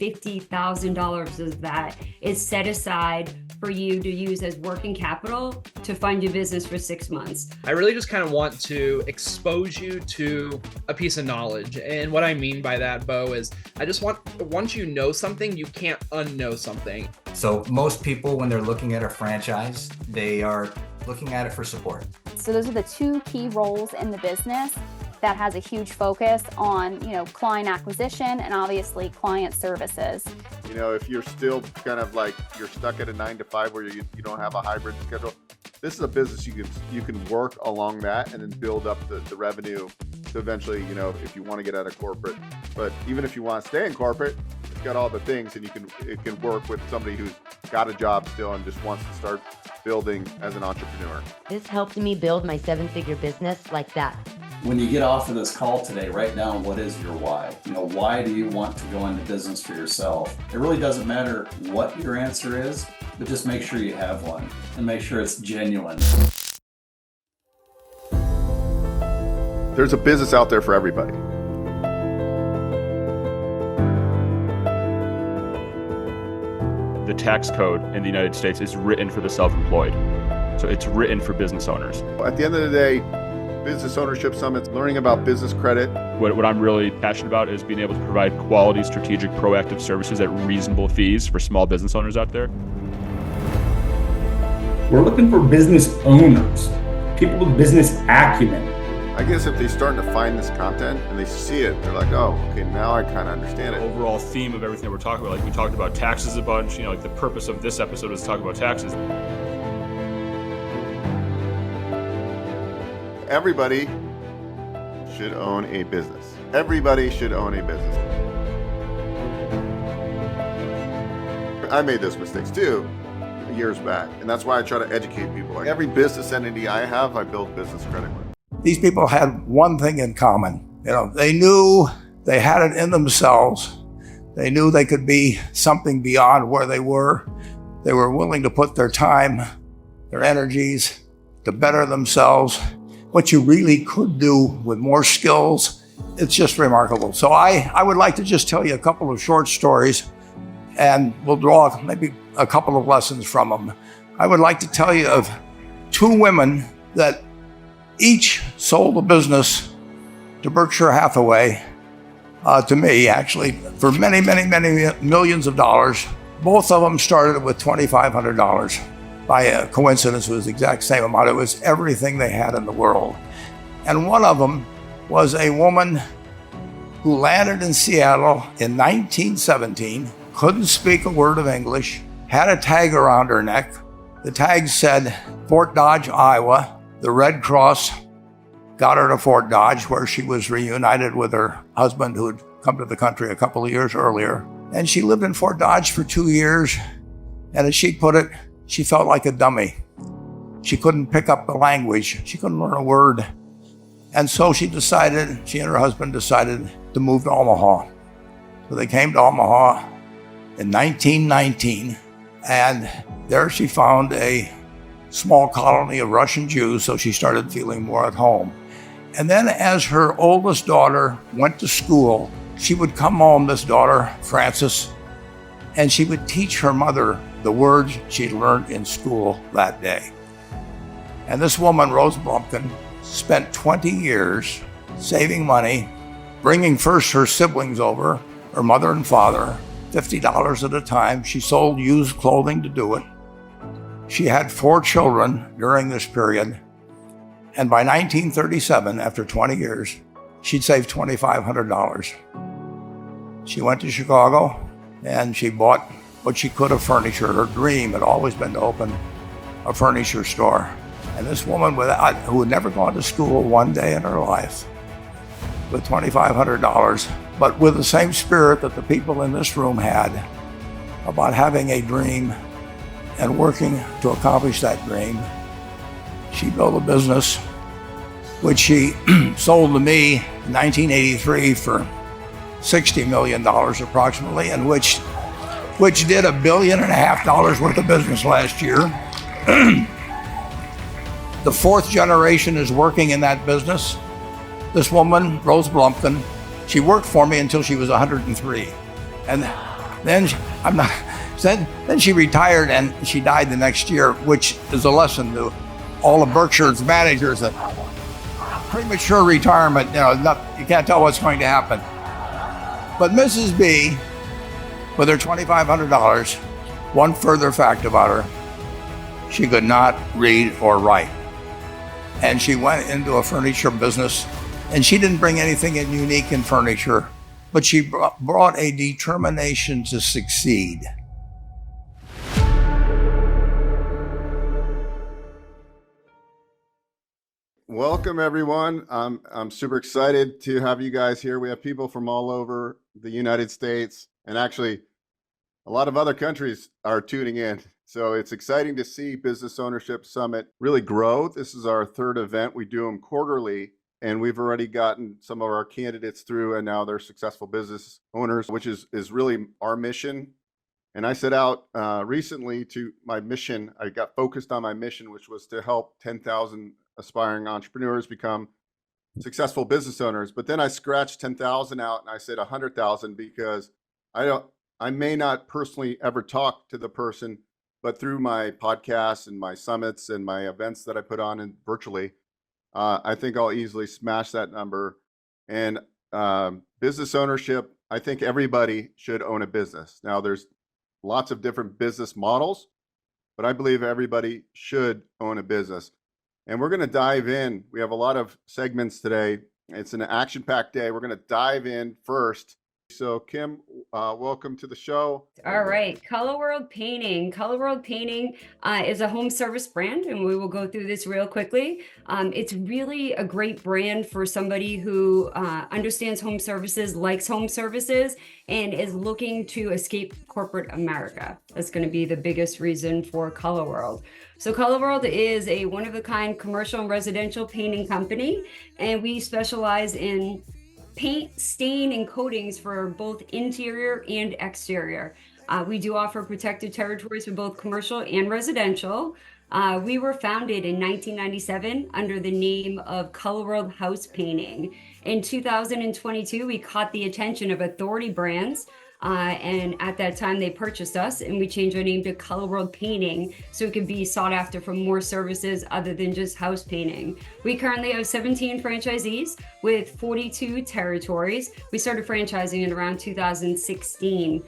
$50,000 of that is set aside for you to use as working capital to fund your business for 6 months. I really just kind of want to expose you to a piece of knowledge. And what I mean by that, Beau, is I just once you know something, you can't unknow something. So most people, when they're looking at a franchise, they are looking at it for support. So those are the two key roles in the business that has a huge focus on, client acquisition and obviously client services. If you're still kind of like you're stuck at a 9 to 5 where you don't have a hybrid schedule, this is a business you can work along that and then build up the revenue to eventually, if you want to get out of corporate. But even if you want to stay in corporate, it's got all the things, and it can work with somebody who's got a job still and just wants to start building as an entrepreneur. This helped me build my 7-figure business like that. When you get off of this call today, write down what is your why. Why do you want to go into business for yourself? It really doesn't matter what your answer is, but just make sure you have one and make sure it's genuine. There's a business out there for everybody. The tax code in the United States is written for the self-employed. So it's written for business owners. At the end of the day, Business Ownership Summit's learning about business credit. What I'm really passionate about is being able to provide quality, strategic, proactive services at reasonable fees for small business owners out there. We're looking for business owners, people with business acumen. I guess if they start to find this content and they see it, they're like, oh, okay, now I kind of understand it. The overall theme of everything that we're talking about, like we talked about taxes a bunch, like the purpose of this episode is to talk about taxes. Everybody should own a business. Everybody should own a business. I made those mistakes too years back, and that's why I try to educate people. Like every business entity I have, I build business credit with. These people had one thing in common. They knew they had it in themselves. They knew they could be something beyond where they were. They were willing to put their time, their energies to better themselves. What you really could do with more skills, it's just remarkable. So I would like to just tell you a couple of short stories, and we'll draw maybe a couple of lessons from them. I would like to tell you of two women that each sold a business to Berkshire Hathaway, to me actually, for many, many, many millions of dollars. Both of them started with $2,500. By a coincidence, it was the exact same amount. It was everything they had in the world. And one of them was a woman who landed in Seattle in 1917, couldn't speak a word of English, had a tag around her neck. The tag said Fort Dodge, Iowa. The Red Cross got her to Fort Dodge, where she was reunited with her husband who had come to the country a couple of years earlier. And she lived in Fort Dodge for 2 years. And as she put it, she felt like a dummy. She couldn't pick up the language. She couldn't learn a word. And so she and her husband decided to move to Omaha. So they came to Omaha in 1919. And there she found a small colony of Russian Jews, so she started feeling more at home. And then as her oldest daughter went to school, she would come home, this daughter, Frances, and she would teach her mother the words she'd learned in school that day. And this woman, Rose Blumpkin, spent 20 years saving money, bringing first her siblings over, her mother and father, $50 at a time. She sold used clothing to do it. She had 4 children during this period. And by 1937, after 20 years, she'd saved $2,500. She went to Chicago and she bought what she could of furniture. Her dream had always been to open a furniture store. And this woman who had never gone to school one day in her life, with $2,500, but with the same spirit that the people in this room had about having a dream and working to accomplish that dream, she built a business which she sold to me in 1983 for $60 million approximately, and which did $1.5 billion worth of business last year. The 4th generation is working in that business. This woman, Rose Blumpkin, she worked for me until she was 103. And Then then she retired and she died the next year, which is a lesson to all of Berkshire's managers that premature retirement, you can't tell what's going to happen. But Mrs. B, with her $2,500, one further fact about her, she could not read or write. And she went into a furniture business, and she didn't bring anything unique in furniture, but she brought a determination to succeed. Welcome, everyone. I'm super excited to have you guys here. We have people from all over the United States, and actually a lot of other countries are tuning in. So it's exciting to see Business Ownership Summit really grow. This is our third event. We do them quarterly, and we've already gotten some of our candidates through, and now they're successful business owners, which is really our mission. And I set out recently to my mission. I got focused on my mission, which was to help 10,000 aspiring entrepreneurs become successful business owners. But then I scratched 10,000 out and I said 100,000, because I may not personally ever talk to the person, but through my podcasts and my summits and my events that I put on and virtually, I think I'll easily smash that number. And business ownership, I think everybody should own a business. Now, there's lots of different business models, but I believe everybody should own a business. And we're going to dive in. We have a lot of segments today. It's an action-packed day. We're going to dive in first. So Kim, welcome to the show. All right, Color World Painting. Color World Painting is a home service brand, and we will go through this real quickly. It's really a great brand for somebody who understands home services, likes home services, and is looking to escape corporate America. That's going to be the biggest reason for Color World. So Color World is a one-of-a-kind commercial and residential painting company, and we specialize in paint, stain, and coatings for both interior and exterior. We do offer protected territories for both commercial and residential. We were founded in 1997 under the name of Color World House Painting. In 2022, we caught the attention of Authority Brands, and at that time they purchased us, and we changed our name to Color World Painting so it could be sought after for more services other than just house painting. We currently have 17 franchisees with 42 territories. We started franchising in around 2016.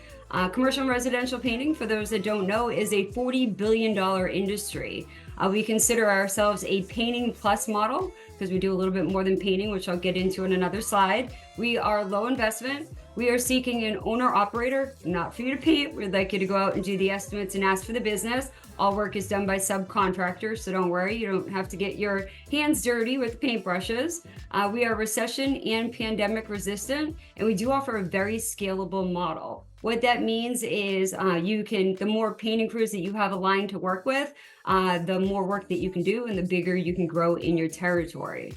Commercial and residential painting, for those that don't know, is a $40 billion industry. We consider ourselves a painting plus model because we do a little bit more than painting, which I'll get into in another slide. We are low investment. We are seeking an owner-operator, not for you to paint. We'd like you to go out and do the estimates and ask for the business. All work is done by subcontractors, so don't worry. You don't have to get your hands dirty with paintbrushes. We are recession and pandemic resistant, and we do offer a very scalable model. What that means is the more painting crews that you have aligned to work with, the more work that you can do and the bigger you can grow in your territory.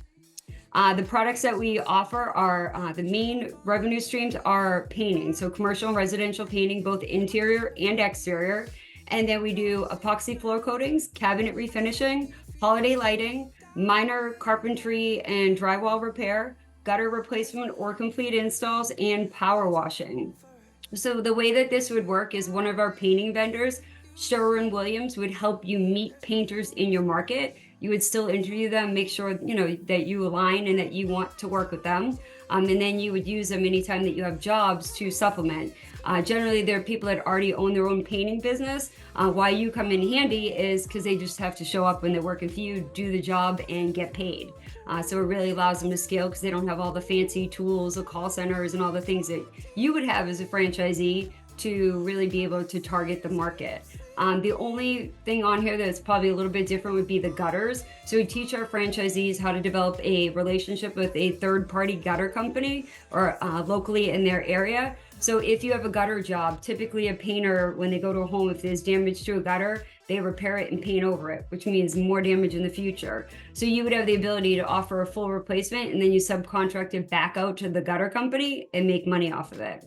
The products that we offer are the main revenue streams are painting. So commercial and residential painting, both interior and exterior. And then we do epoxy floor coatings, cabinet refinishing, holiday lighting, minor carpentry and drywall repair, gutter replacement or complete installs, and power washing. So the way that this would work is one of our painting vendors, Sherwin-Williams, would help you meet painters in your market. You would still interview them, make sure that you align and that you want to work with them. And then you would use them anytime that you have jobs to supplement. Generally, there are people that already own their own painting business. Why you come in handy is because they just have to show up when they're working for you, do the job, and get paid. So it really allows them to scale because they don't have all the fancy tools, the call centers, and all the things that you would have as a franchisee to really be able to target the market. The only thing on here that's probably a little bit different would be the gutters. So we teach our franchisees how to develop a relationship with a third-party gutter company or locally in their area. So if you have a gutter job, typically a painter, when they go to a home, if there's damage to a gutter, they repair it and paint over it, which means more damage in the future. So you would have the ability to offer a full replacement, and then you subcontract it back out to the gutter company and make money off of it.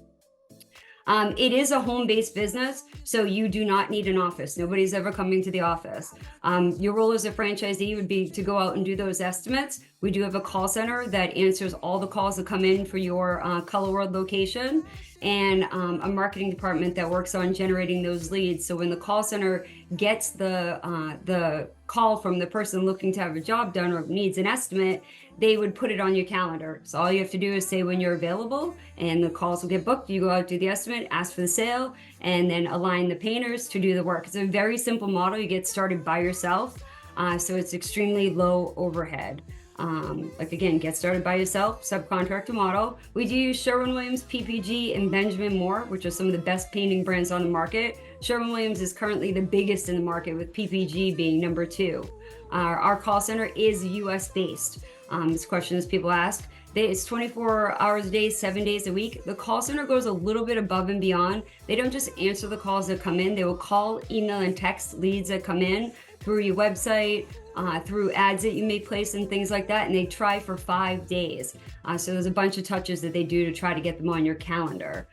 It is a home-based business, so you do not need an office. Nobody's ever coming to the office. Your role as a franchisee would be to go out and do those estimates, We do have a call center that answers all the calls that come in for your Color World location, and a marketing department that works on generating those leads. So when the call center gets the call from the person looking to have a job done or needs an estimate, they would put it on your calendar. So all you have to do is say when you're available, and the calls will get booked. You go out, do the estimate, ask for the sale, and then align the painters to do the work. It's a very simple model. You get started by yourself, so it's extremely low overhead. Like again, get started by yourself, subcontractor model. We do use Sherwin-Williams, PPG, and Benjamin Moore, which are some of the best painting brands on the market. Sherwin-Williams is currently the biggest in the market, with PPG being number 2. Our call center is US based. This question is people ask. It's 24 hours a day, 7 days a week. The call center goes a little bit above and beyond. They don't just answer the calls that come in. They will call, email, and text leads that come in through your website, through ads that you may place and things like that, and they try for 5 days. So there's a bunch of touches that they do to try to get them on your calendar.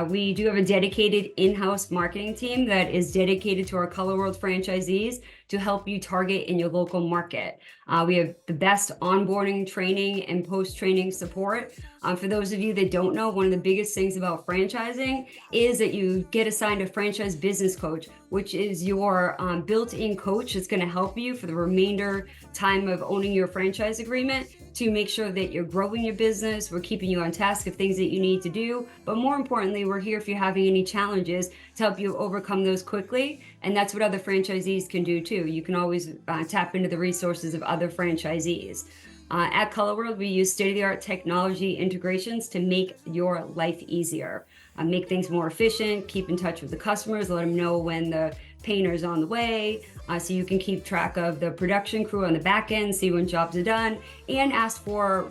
We do have a dedicated in-house marketing team that is dedicated to our Color World franchisees to help you target in your local market. We have the best onboarding, training, and post-training support. For those of you that don't know, one of the biggest things about franchising is that you get assigned a franchise business coach, which is your built-in coach that's going to help you for the remainder time of owning your franchise agreement to make sure that you're growing your business. We're keeping you on task of things that you need to do, but more importantly, we're here if you're having any challenges to help you overcome those quickly. And that's what other franchisees can do too. You can always tap into the resources of other franchisees. At Color World, we use state-of-the-art technology integrations to make your life easier, make things more efficient, keep in touch with the customers, let them know when the painter's on the way, so you can keep track of the production crew on the back end, see when jobs are done, and ask for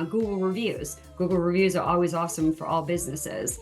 Google reviews. Google reviews are always awesome for all businesses.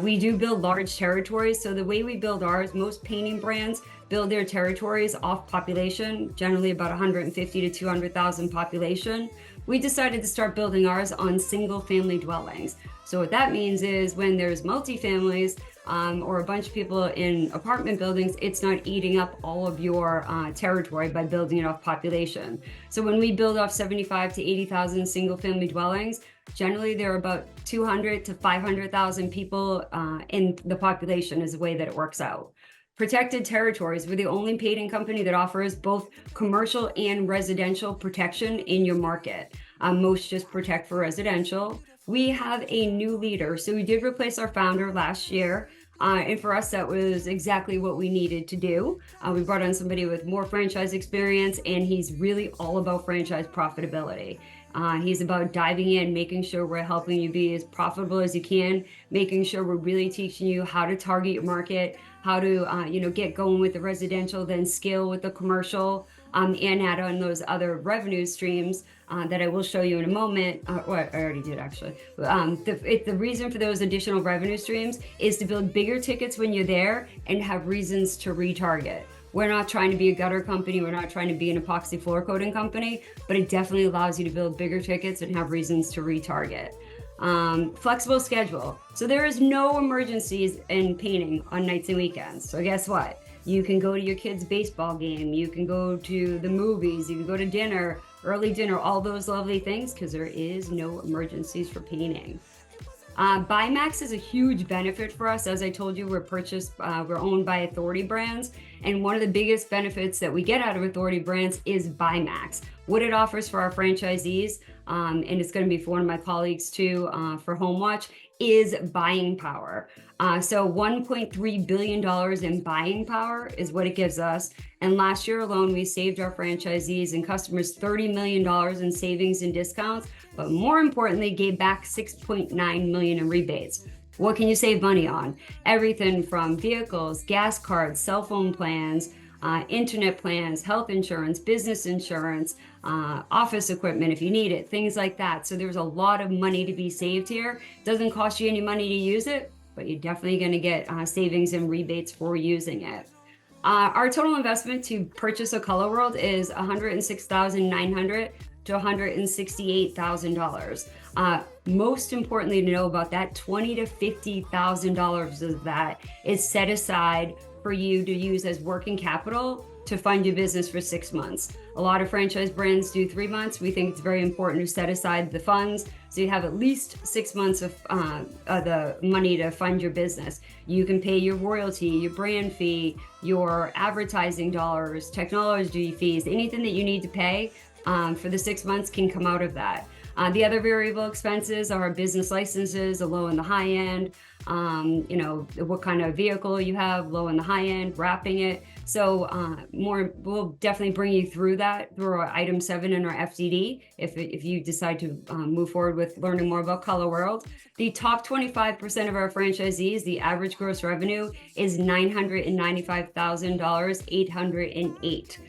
We do build large territories. So the way we build ours, most painting brands build their territories off population, generally about 150 to 200,000 population. We decided to start building ours on single family dwellings. So what that means is when there's multifamilies or a bunch of people in apartment buildings, it's not eating up all of your territory by building it off population. So when we build off 75 to 80,000 single family dwellings, generally there are about 200 to 500,000 people in the population is the way that it works out. Protected territories, we're the only painting company that offers both commercial and residential protection in your market. Most just protect for residential. We have a new leader. So we did replace our founder last year. And for us, that was exactly what we needed to do. We brought on somebody with more franchise experience, and he's really all about franchise profitability. He's about diving in, making sure we're helping you be as profitable as you can, making sure we're really teaching you how to target your market, how to get going with the residential, then scale with the commercial, and add on those other revenue streams that I will show you in a moment. Well, I already did actually. The reason for those additional revenue streams is to build bigger tickets when you're there and have reasons to retarget. We're not trying to be a gutter company. We're not trying to be an epoxy floor coating company, but it definitely allows you to build bigger tickets and have reasons to retarget. Flexible schedule. So there is no emergencies in painting on nights and weekends. So guess what? You can go to your kid's baseball game. You can go to the movies. You can go to dinner, early dinner, all those lovely things, because there is no emergencies for painting. Buymax is a huge benefit for us. As I told you, we're owned by Authority Brands. And one of the biggest benefits that we get out of Authority Brands is Buymax. What it offers for our franchisees, and it's going to be for one of my colleagues too, for Homewatch, is buying power. So $1.3 billion in buying power is what it gives us. And last year alone, we saved our franchisees and customers $30 million in savings and discounts, but more importantly, gave back $6.9 million in rebates. What can you save money on? Everything from vehicles, gas cards, cell phone plans, internet plans, health insurance, business insurance, office equipment if you need it, things like that. So there's a lot of money to be saved here. Doesn't cost you any money to use it, but you're definitely going to get savings and rebates for using it. Our total investment to purchase a Color World is $106,900 to $168,000. Most importantly to know about that, $20,000 to $50,000 of that is set aside for you to use as working capital to to fund your business for 6 months. A lot of franchise brands do 3 months. We think it's very important to set aside the funds so you have at least 6 months of the money to fund your business. You can pay your royalty, your brand fee, your advertising dollars, technology fees, anything that you need to pay for the 6 months can come out of that. The other variable expenses are business licenses, the low and the high end, what kind of vehicle you have, low and the high end, wrapping it. So we'll definitely bring you through that through our item 7 in our FDD if you decide to move forward with learning more about Color World. The top 25% of our franchisees, the average gross revenue is $995,000, 808.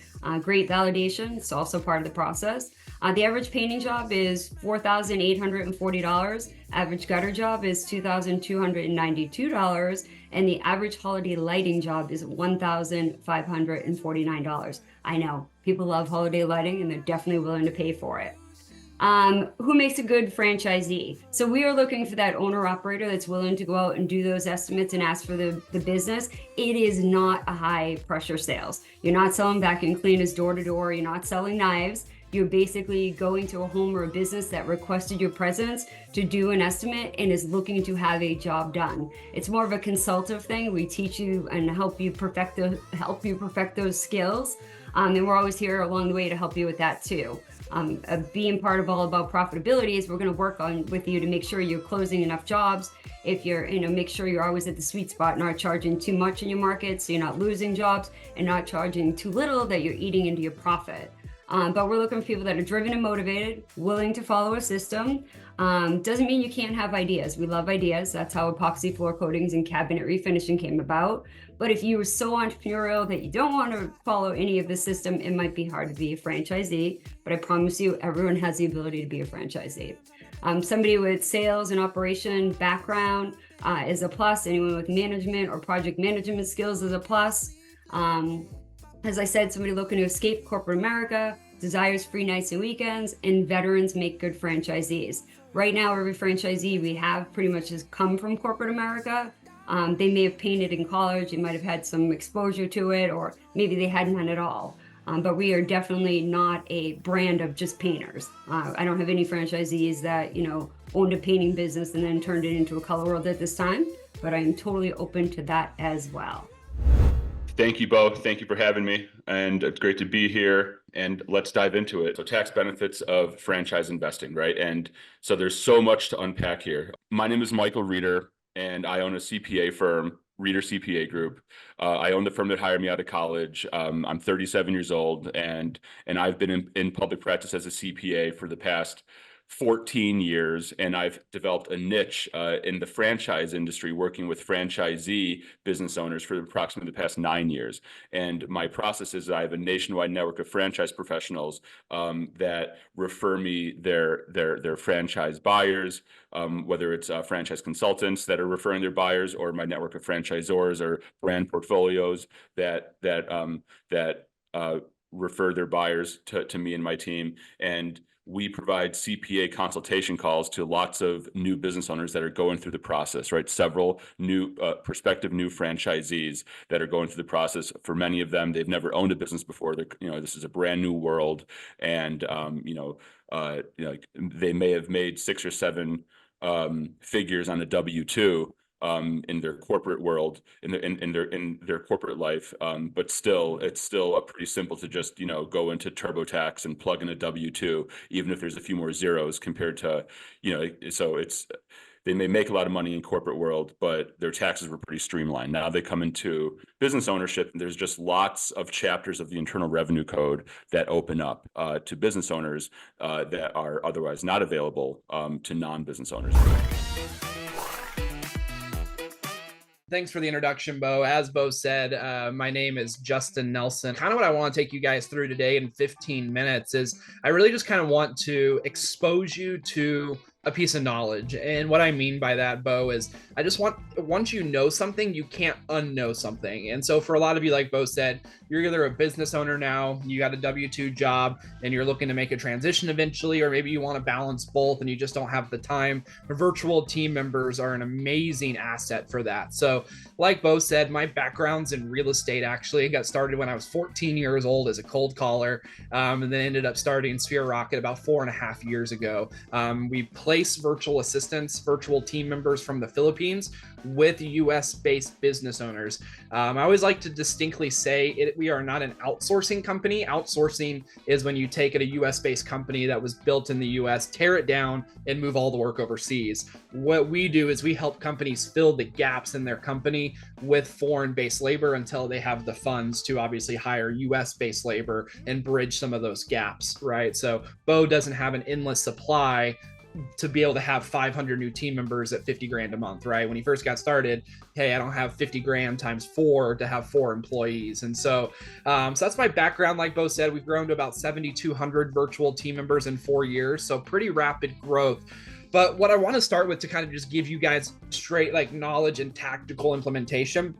Great validation. It's also part of the process. The average painting job is $4,840. Average gutter job is $2,292. And the average holiday lighting job is $1,549. I know people love holiday lighting and they're definitely willing to pay for it. Who makes a good franchisee? So we are looking for that owner operator that's willing to go out and do those estimates and ask for the business. It is not a high pressure sales. You're not selling vacuum cleaners door to door. You're not selling knives. You're basically going to a home or a business that requested your presence to do an estimate and is looking to have a job done. It's more of a consultative thing. We teach you and help you perfect those skills. And we're always here along the way to help you with that too. Being part of All About Profitability is we're going to work with you to make sure you're closing enough jobs. If you're, make sure you're always at the sweet spot, not charging too much in your market, so you're not losing jobs, and not charging too little that you're eating into your profit. But we're looking for people that are driven and motivated, willing to follow a system. Doesn't mean you can't have ideas. We love ideas. That's how epoxy floor coatings and cabinet refinishing came about. But if you were so entrepreneurial that you don't want to follow any of the system, it might be hard to be a franchisee. But I promise you, everyone has the ability to be a franchisee. Somebody with sales and operation background is a plus. Anyone with management or project management skills is a plus. As I said, somebody looking to escape corporate America, desires free nights and weekends, and veterans make good franchisees. Right now, every franchisee we have pretty much has come from corporate America. They may have painted in college, they might have had some exposure to it, or maybe they hadn't none at all. But we are definitely not a brand of just painters. I don't have any franchisees that, owned a painting business and then turned it into a Color World at this time, but I am totally open to that as well. Thank you, Beau. Thank you for having me. And it's great to be here. And let's dive into it. So tax benefits of franchise investing, right? And so there's so much to unpack here. My name is Michael Reeder, and I own a CPA firm, Reeder CPA Group. I own the firm that hired me out of college. I'm 37 years old, and I've been in public practice as a CPA for the past 14 years, and I've developed a niche in the franchise industry, working with franchisee business owners for approximately the past 9 years. And my process is I have a nationwide network of franchise professionals that refer me their franchise buyers, whether it's franchise consultants that are referring their buyers, or my network of franchisors or brand portfolios that refer their buyers to me and my team. And we provide CPA consultation calls to lots of new business owners that are going through the process, right? Several new prospective new franchisees that are going through the process. For many of them, they've never owned a business before. This is a brand new world, and they may have made 6 or 7 figures on a W-2 in their corporate world, in their corporate life, but it's still pretty simple to just go into TurboTax and plug in a W-2, even if there's a few more zeros compared to So they may make a lot of money in corporate world, but their taxes were pretty streamlined. Now they come into business ownership, and there's just lots of chapters of the Internal Revenue Code that open up to business owners that are otherwise not available to non-business owners. Thanks for the introduction, Beau. As Beau said, my name is Justin Nelson. Kind of what I want to take you guys through today in 15 minutes is I really just kind of want to expose you to a piece of knowledge. And what I mean by that, Beau, is I just once you know something, you can't unknow something. And so for a lot of you, like Beau said, you're either a business owner now, you got a W-2 job, and you're looking to make a transition eventually, or maybe you want to balance both and you just don't have the time. Virtual team members are an amazing asset for that. So like Beau said, my background's in real estate. Actually, I got started when I was 14 years old as a cold caller, and then ended up starting Sphere Rocket about 4.5 years ago. We place virtual assistants, virtual team members from the Philippines with US-based business owners. I always like to distinctly say we are not an outsourcing company. Outsourcing is when you take a US-based company that was built in the US, tear it down, and move all the work overseas. What we do is we help companies fill the gaps in their company with foreign-based labor until they have the funds to obviously hire US-based labor and bridge some of those gaps, right? So Beau doesn't have an endless supply to be able to have 500 new team members at 50 grand a month, right? When he first got started, hey, I don't have 50 grand times 4 to have 4 employees. And so that's my background. Like Beau said, we've grown to about 7,200 virtual team members in 4 years. So pretty rapid growth. But what I want to start with to kind of just give you guys straight like knowledge and tactical implementation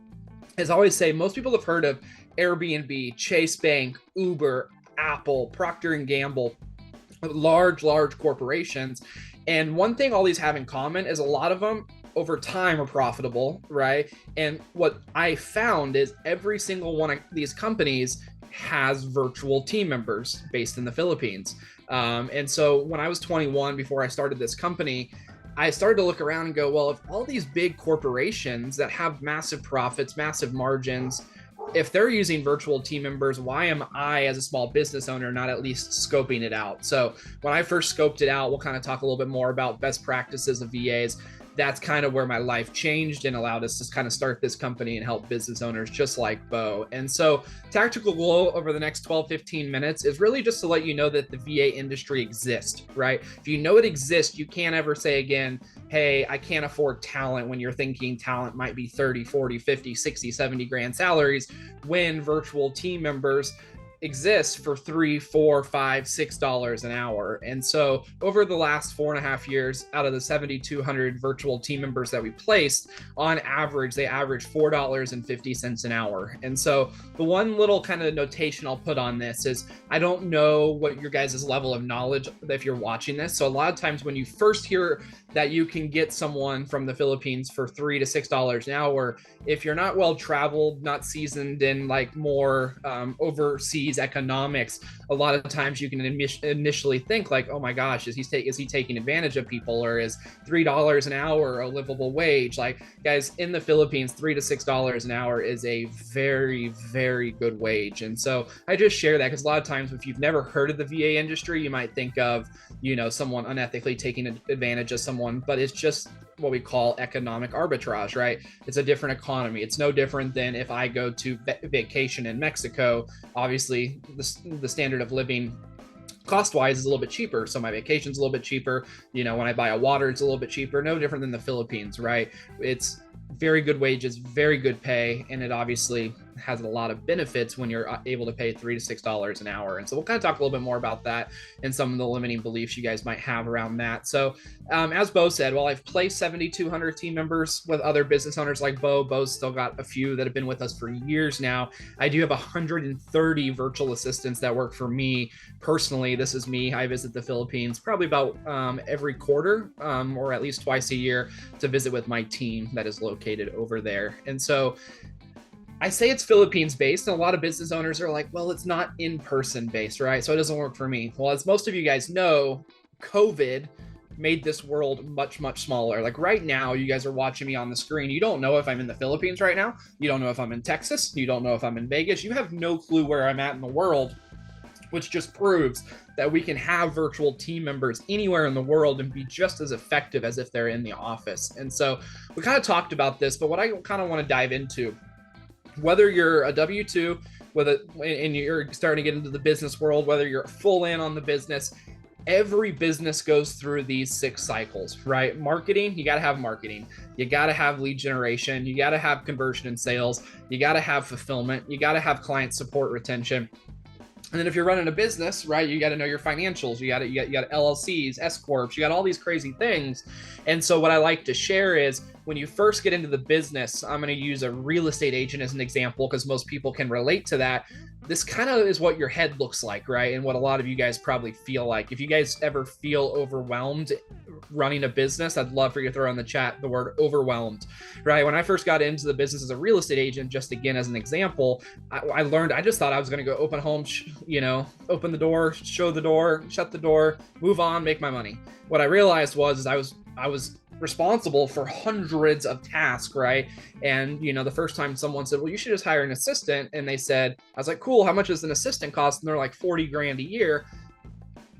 is I always say most people have heard of Airbnb, Chase Bank, Uber, Apple, Procter & Gamble, large corporations. And one thing all these have in common is a lot of them over time are profitable, right? And what I found is every single one of these companies has virtual team members based in the Philippines. And so when I was 21, before I started this company, I started to look around and go, well, if all these big corporations that have massive profits, massive margins, if they're using virtual team members, why am I as a small business owner not at least scoping it out? So when I first scoped it out, we'll kind of talk a little bit more about best practices of VAs. That's kind of where my life changed and allowed us to kind of start this company and help business owners just like Beau. And so tactical goal over the next 12, 15 minutes is really just to let you know that the VA industry exists, right? If you know it exists, you can't ever say again, hey, I can't afford talent when you're thinking talent might be 30, 40, 50, 60, 70 grand salaries when virtual team members exists for $3, $4, $5, $6 an hour. And so over the last 4.5 years, out of the 7,200 virtual team members that we placed, on average, they average $4.50 an hour. And so the one little kind of notation I'll put on this is I don't know what your guys' level of knowledge if you're watching this. So a lot of times when you first hear that you can get someone from the Philippines for $3 to $6 an hour, if you're not well traveled, not seasoned in like more overseas economics, a lot of times you can initially think like, oh my gosh, is he taking advantage of people, or is $3 an hour a livable wage? Like, guys, in the Philippines, $3 to $6 an hour is a very, very good wage. And so I just share that because a lot of times if you've never heard of the VA industry, you might think of, you know, someone unethically taking advantage of someone, but it's just what we call economic arbitrage, right? It's a different economy. It's no different than if I go to vacation in Mexico. Obviously, the standard of living cost-wise is a little bit cheaper. So my vacation's a little bit cheaper. You know, when I buy a water, it's a little bit cheaper. No different than the Philippines, right? It's very good wages, very good pay, and it obviously has a lot of benefits when you're able to pay $3 to $6 an hour. And so we'll kind of talk a little bit more about that and some of the limiting beliefs you guys might have around that. So as Beau said, while I've placed 7,200 team members with other business owners like Beau's still got a few that have been with us for years now. I do have 130 virtual assistants that work for me personally. This is me. I visit the Philippines probably about every quarter or at least twice a year to visit with my team that is located over there. And so I say it's Philippines based, and a lot of business owners are like, well, it's not in-person based, right? So it doesn't work for me. Well, as most of you guys know, COVID made this world much, much smaller. Like right now, you guys are watching me on the screen. You don't know if I'm in the Philippines right now. You don't know if I'm in Texas. You don't know if I'm in Vegas. You have no clue where I'm at in the world, which just proves that we can have virtual team members anywhere in the world and be just as effective as if they're in the office. And so we kind of talked about this, but what I kind of want to dive into, whether you're a W-2 and you're starting to get into the business world, whether you're full in on the business, every business goes through these 6 cycles, right? Marketing, you got to have marketing. You got to have lead generation. You got to have conversion and sales. You got to have fulfillment. You got to have client support retention. And then if you're running a business, right, you got to know your financials. You got LLCs, S corps. You got all these crazy things. And so what I like to share is when you first get into the business, I'm going to use a real estate agent as an example because most people can relate to that. This kind of is what your head looks like, right? And what a lot of you guys probably feel like. If you guys ever feel overwhelmed running a business, I'd love for you to throw in the chat the word overwhelmed, right? When I first got into the business as a real estate agent, just again as an example, I learned, I just thought I was going to go open home, open the door, show the door, shut the door, move on, make my money. What I realized was I was responsible for hundreds of tasks, right? And the first time someone said, well, you should just hire an assistant, and they said, I was like, cool, how much does an assistant cost? And they're like 40 grand a year.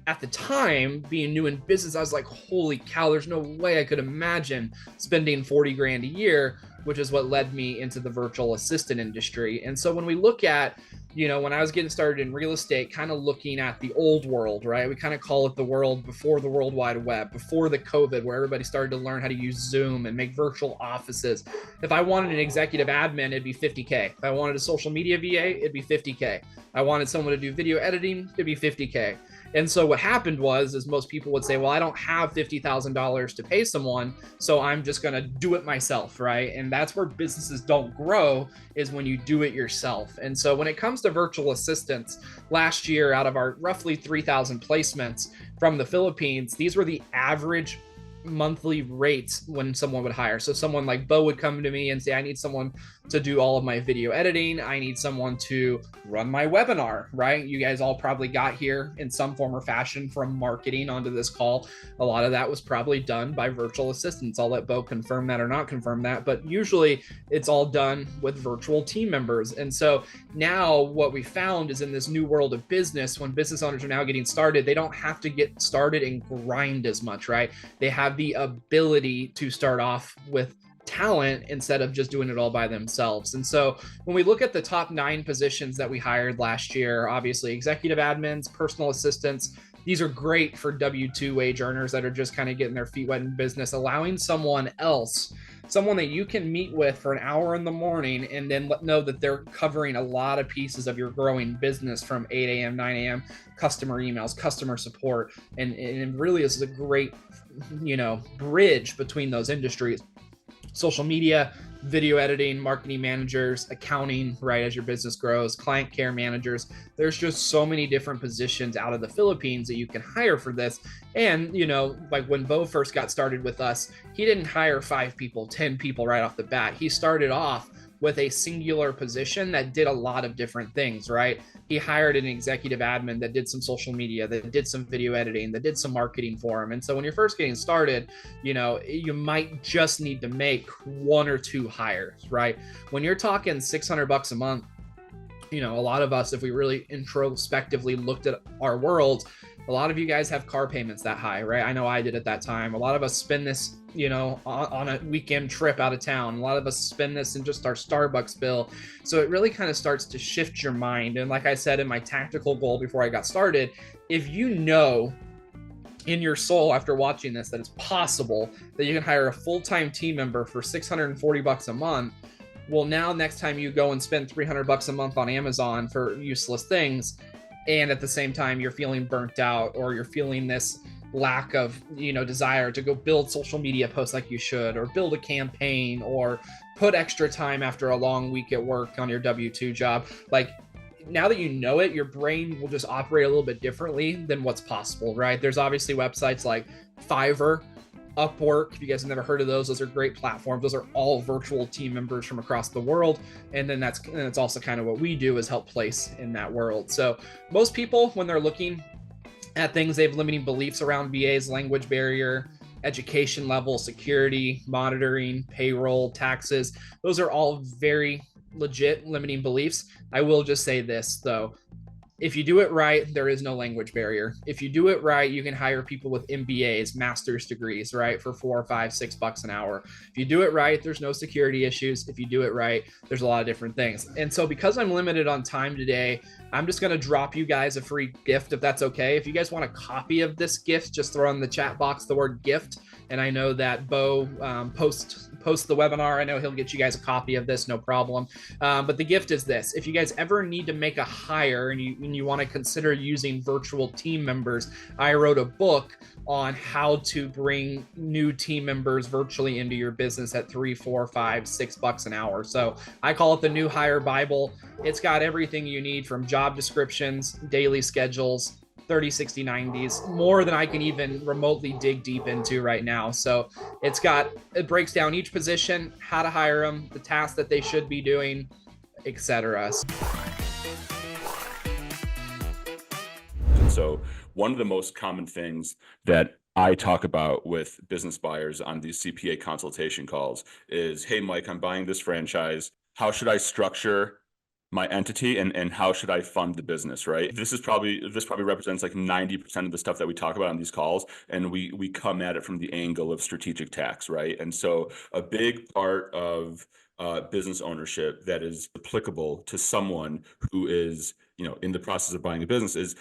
At the time, being new in business, I was like, holy cow, there's no way I could imagine spending 40 grand a year, which is what led me into the virtual assistant industry. And so when we look at, when I was getting started in real estate, kind of looking at the old world, right? We kind of call it the world before the World Wide Web, before the COVID, where everybody started to learn how to use Zoom and make virtual offices. If I wanted an executive admin, it'd be $50K. If I wanted a social media VA, it'd be $50K. I wanted someone to do video editing, it'd be $50K. And so what happened is most people would say, well, I don't have $50,000 to pay someone, so I'm just going to do it myself, right? And that's where businesses don't grow, is when you do it yourself. And so when it comes to virtual assistants, last year, out of our roughly 3,000 placements from the Philippines, these were the average monthly rates when someone would hire. So someone like Beau would come to me and say, I need someone to do all of my video editing. I need someone to run my webinar, right? You guys all probably got here in some form or fashion from marketing onto this call. A lot of that was probably done by virtual assistants. I'll let Beau confirm that or not confirm that, but usually it's all done with virtual team members. And so now what we found is in this new world of business, when business owners are now getting started, they don't have to get started and grind as much, right? They have the ability to start off with talent instead of just doing it all by themselves. And so when we look at the top 9 positions that we hired last year, obviously executive admins, personal assistants, these are great for W-2 wage earners that are just kind of getting their feet wet in business, allowing someone else, someone that you can meet with for an hour in the morning and then know that they're covering a lot of pieces of your growing business from 8 a.m., 9 a.m., customer emails, customer support. And it really is a great, bridge between those industries. Social media, video editing, marketing managers, accounting, right, as your business grows, client care managers. There's just so many different positions out of the Philippines that you can hire for this. And, like when Beau first got started with us, he didn't hire 5 people, 10 people right off the bat. He started off with a singular position that did a lot of different things, right? He hired an executive admin that did some social media, that did some video editing, that did some marketing for him. And so when you're first getting started, you might just need to make 1 or 2 hires, right? When you're talking $600 a month, a lot of us, if we really introspectively looked at our world, a lot of you guys have car payments that high, right? I know I did at that time. A lot of us spend this, on a weekend trip out of town. A lot of us spend this in just our Starbucks bill. So it really kind of starts to shift your mind. And like I said in my tactical goal before I got started, if you know in your soul after watching this that it's possible that you can hire a full-time team member for $640 a month, well, now next time you go and spend $300 a month on Amazon for useless things, and at the same time you're feeling burnt out, or you're feeling this lack of desire to go build social media posts like you should, or build a campaign, or put extra time after a long week at work on your W-2 job, like now that you know it, your brain will just operate a little bit differently than what's possible, right? There's obviously websites like Fiverr, Upwork. If you guys have never heard of those are great platforms. Those are all virtual team members from across the world. And then that's also kind of what we do, is help place in that world. So most people, when they're looking at things, they have limiting beliefs around VAs: language barrier, education level, security, monitoring, payroll, taxes. Those are all very legit limiting beliefs. I will just say this though. If you do it right, there is no language barrier. If you do it right, you can hire people with MBAs, master's degrees, right, for $4, $5, $6 an hour. If you do it right, there's no security issues. If you do it right, there's a lot of different things. And so because I'm limited on time today, I'm just going to drop you guys a free gift, if that's okay. If you guys want a copy of this gift, just throw in the chat box the word gift. And I know that Beau post post the webinar. I know he'll get you guys a copy of this, no problem. But the gift is this: if you guys ever need to make a hire and you want to consider using virtual team members, I wrote a book on how to bring new team members virtually into your business at $3, $4, $5, $6 an hour. So I call it the New Hire Bible. It's got everything you need from job descriptions, daily schedules, 30, 60, 90s, more than I can even remotely dig deep into right now. So it breaks down each position, how to hire them, the tasks that they should be doing, etc. So one of the most common things that I talk about with business buyers on these CPA consultation calls is, hey, Mike, I'm buying this franchise. How should I structure my entity and how should I fund the business, right? This probably represents like 90% of the stuff that we talk about on these calls. And we come at it from the angle of strategic tax, right? And so a big part of business ownership that is applicable to someone who is, in the process of buying a business is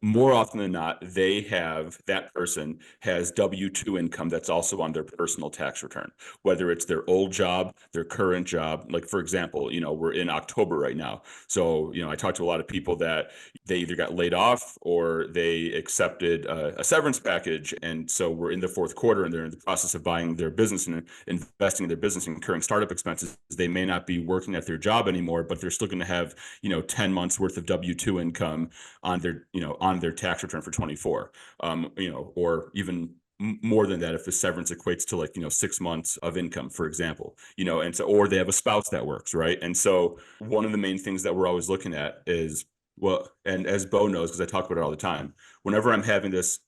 more often than not, that person has W-2 income that's also on their personal tax return, whether it's their old job, their current job. Like, for example, we're in October right now. So, I talked to a lot of people that they either got laid off or they accepted a severance package. And so we're in the fourth quarter and they're in the process of buying their business and investing in their business and incurring startup expenses. They may not be working at their job anymore, but they're still going to have, 10 months worth of W-2 income on their tax return for 24, or even more than that if the severance equates to 6 months of income, for example, and so, or they have a spouse that works, right? And so one of the main things that we're always looking at is, well, and as Beau knows, because I talk about it all the time, whenever I'm having this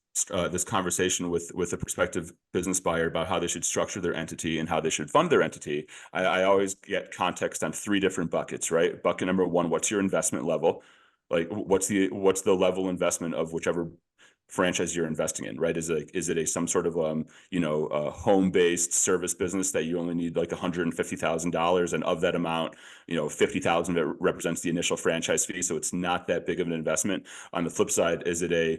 conversation with a prospective business buyer about how they should structure their entity and how they should fund their entity, I always get context on 3 different buckets, right? Bucket number 1, what's your investment level? Like what's the level investment of whichever franchise you're investing in, right? Is it some sort of home-based service business that you only need like $150,000, and of that amount, $50,000 represents the initial franchise fee, so it's not that big of an investment. On the flip side, is it a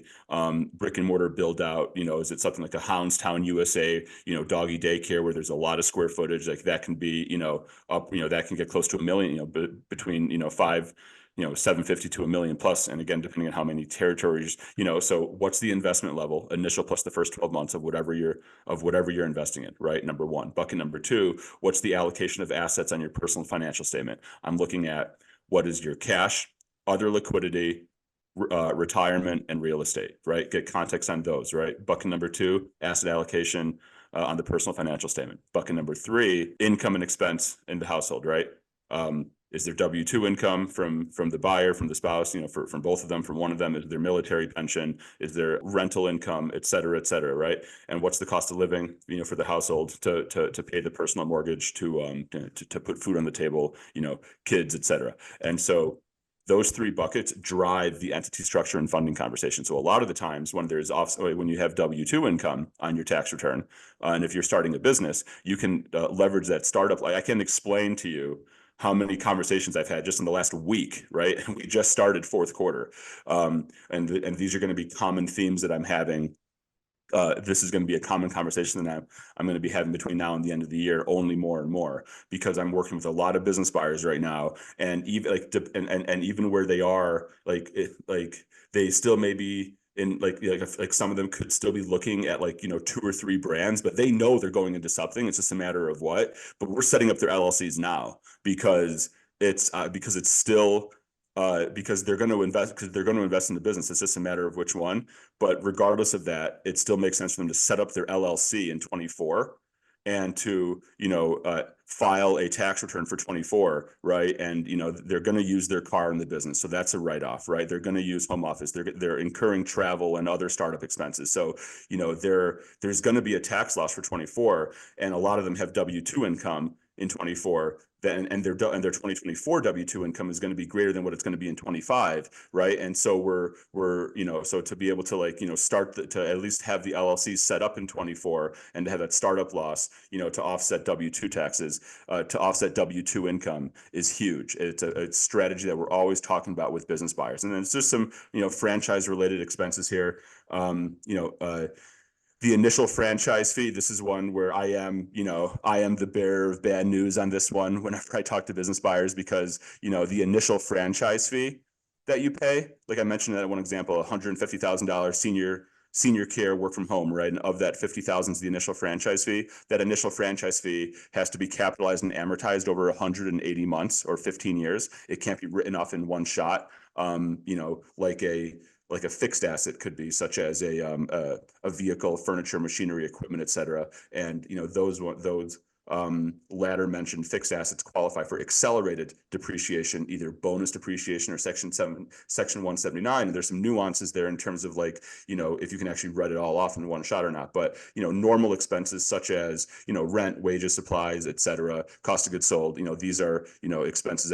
brick and mortar build out? Is it something like a Houndstown, USA, doggy daycare where there's a lot of square footage? Like that can be, that can get close to $1 million, between 750 to $1 million plus. And again, depending on how many territories, so what's the investment level, initial plus the first 12 months of whatever you're investing in, right? Number 1. Bucket number 2, what's the allocation of assets on your personal financial statement? I'm looking at what is your cash, other liquidity, retirement, and real estate, right? Get context on those, right? Bucket number 2, asset allocation on the personal financial statement. Bucket number 3, income and expense in the household, right? Is there W-2 income from the buyer, from the spouse, from both of them, from one of them? Is there military pension? Is there rental income, et cetera, right? And what's the cost of living, for the household to pay the personal mortgage, to put food on the table, kids, et cetera. And so those 3 buckets drive the entity structure and funding conversation. So a lot of the times when you have W-2 income on your tax return, and if you're starting a business, you can leverage that startup. Like I can explain to you how many conversations I've had just in the last week, right? We just started fourth quarter. And these are going to be common themes that I'm having. This is going to be a common conversation that I'm going to be having between now and the end of the year, only more and more, because I'm working with a lot of business buyers right now. And even and even where they are, they still may be in like some of them could still be looking at 2 or 3 brands, but they know they're going into something. It's just a matter of what. But we're setting up their LLCs now because it's still because they're going to invest in the business. It's just a matter of which one. But regardless of that, it still makes sense for them to set up their LLC in 24 and to file a tax return for 24, right? And they're going to use their car in the business, so that's a write-off, right? They're going to use home office. They're incurring travel and other startup expenses. So there's going to be a tax loss for 24, and a lot of them have W-2 income in 24. And their 2024 W-2 income is going to be greater than what it's going to be in 25, right? And so we're so to be able to start to at least have the LLC set up in 24 and to have that startup loss, to offset W-2 taxes, to offset W-2 income is huge. It's a strategy that we're always talking about with business buyers. And then it's just some franchise related expenses here. The the initial franchise fee, this is one where I am the bearer of bad news on this one whenever I talk to business buyers, because, the initial franchise fee that you pay, like I mentioned that one example, $150,000 senior care work from home, right? And of that 50,000 is the initial franchise fee. That initial franchise fee has to be capitalized and amortized over 180 months or 15 years. It can't be written off in one shot. Like a fixed asset could be, such as a vehicle, furniture, machinery, equipment, et cetera. And those latter mentioned fixed assets qualify for accelerated depreciation, either bonus depreciation or Section 179. And there's some nuances there in terms of if you can actually write it all off in one shot or not. But normal expenses such as rent, wages, supplies, et cetera, cost of goods sold, these are expenditures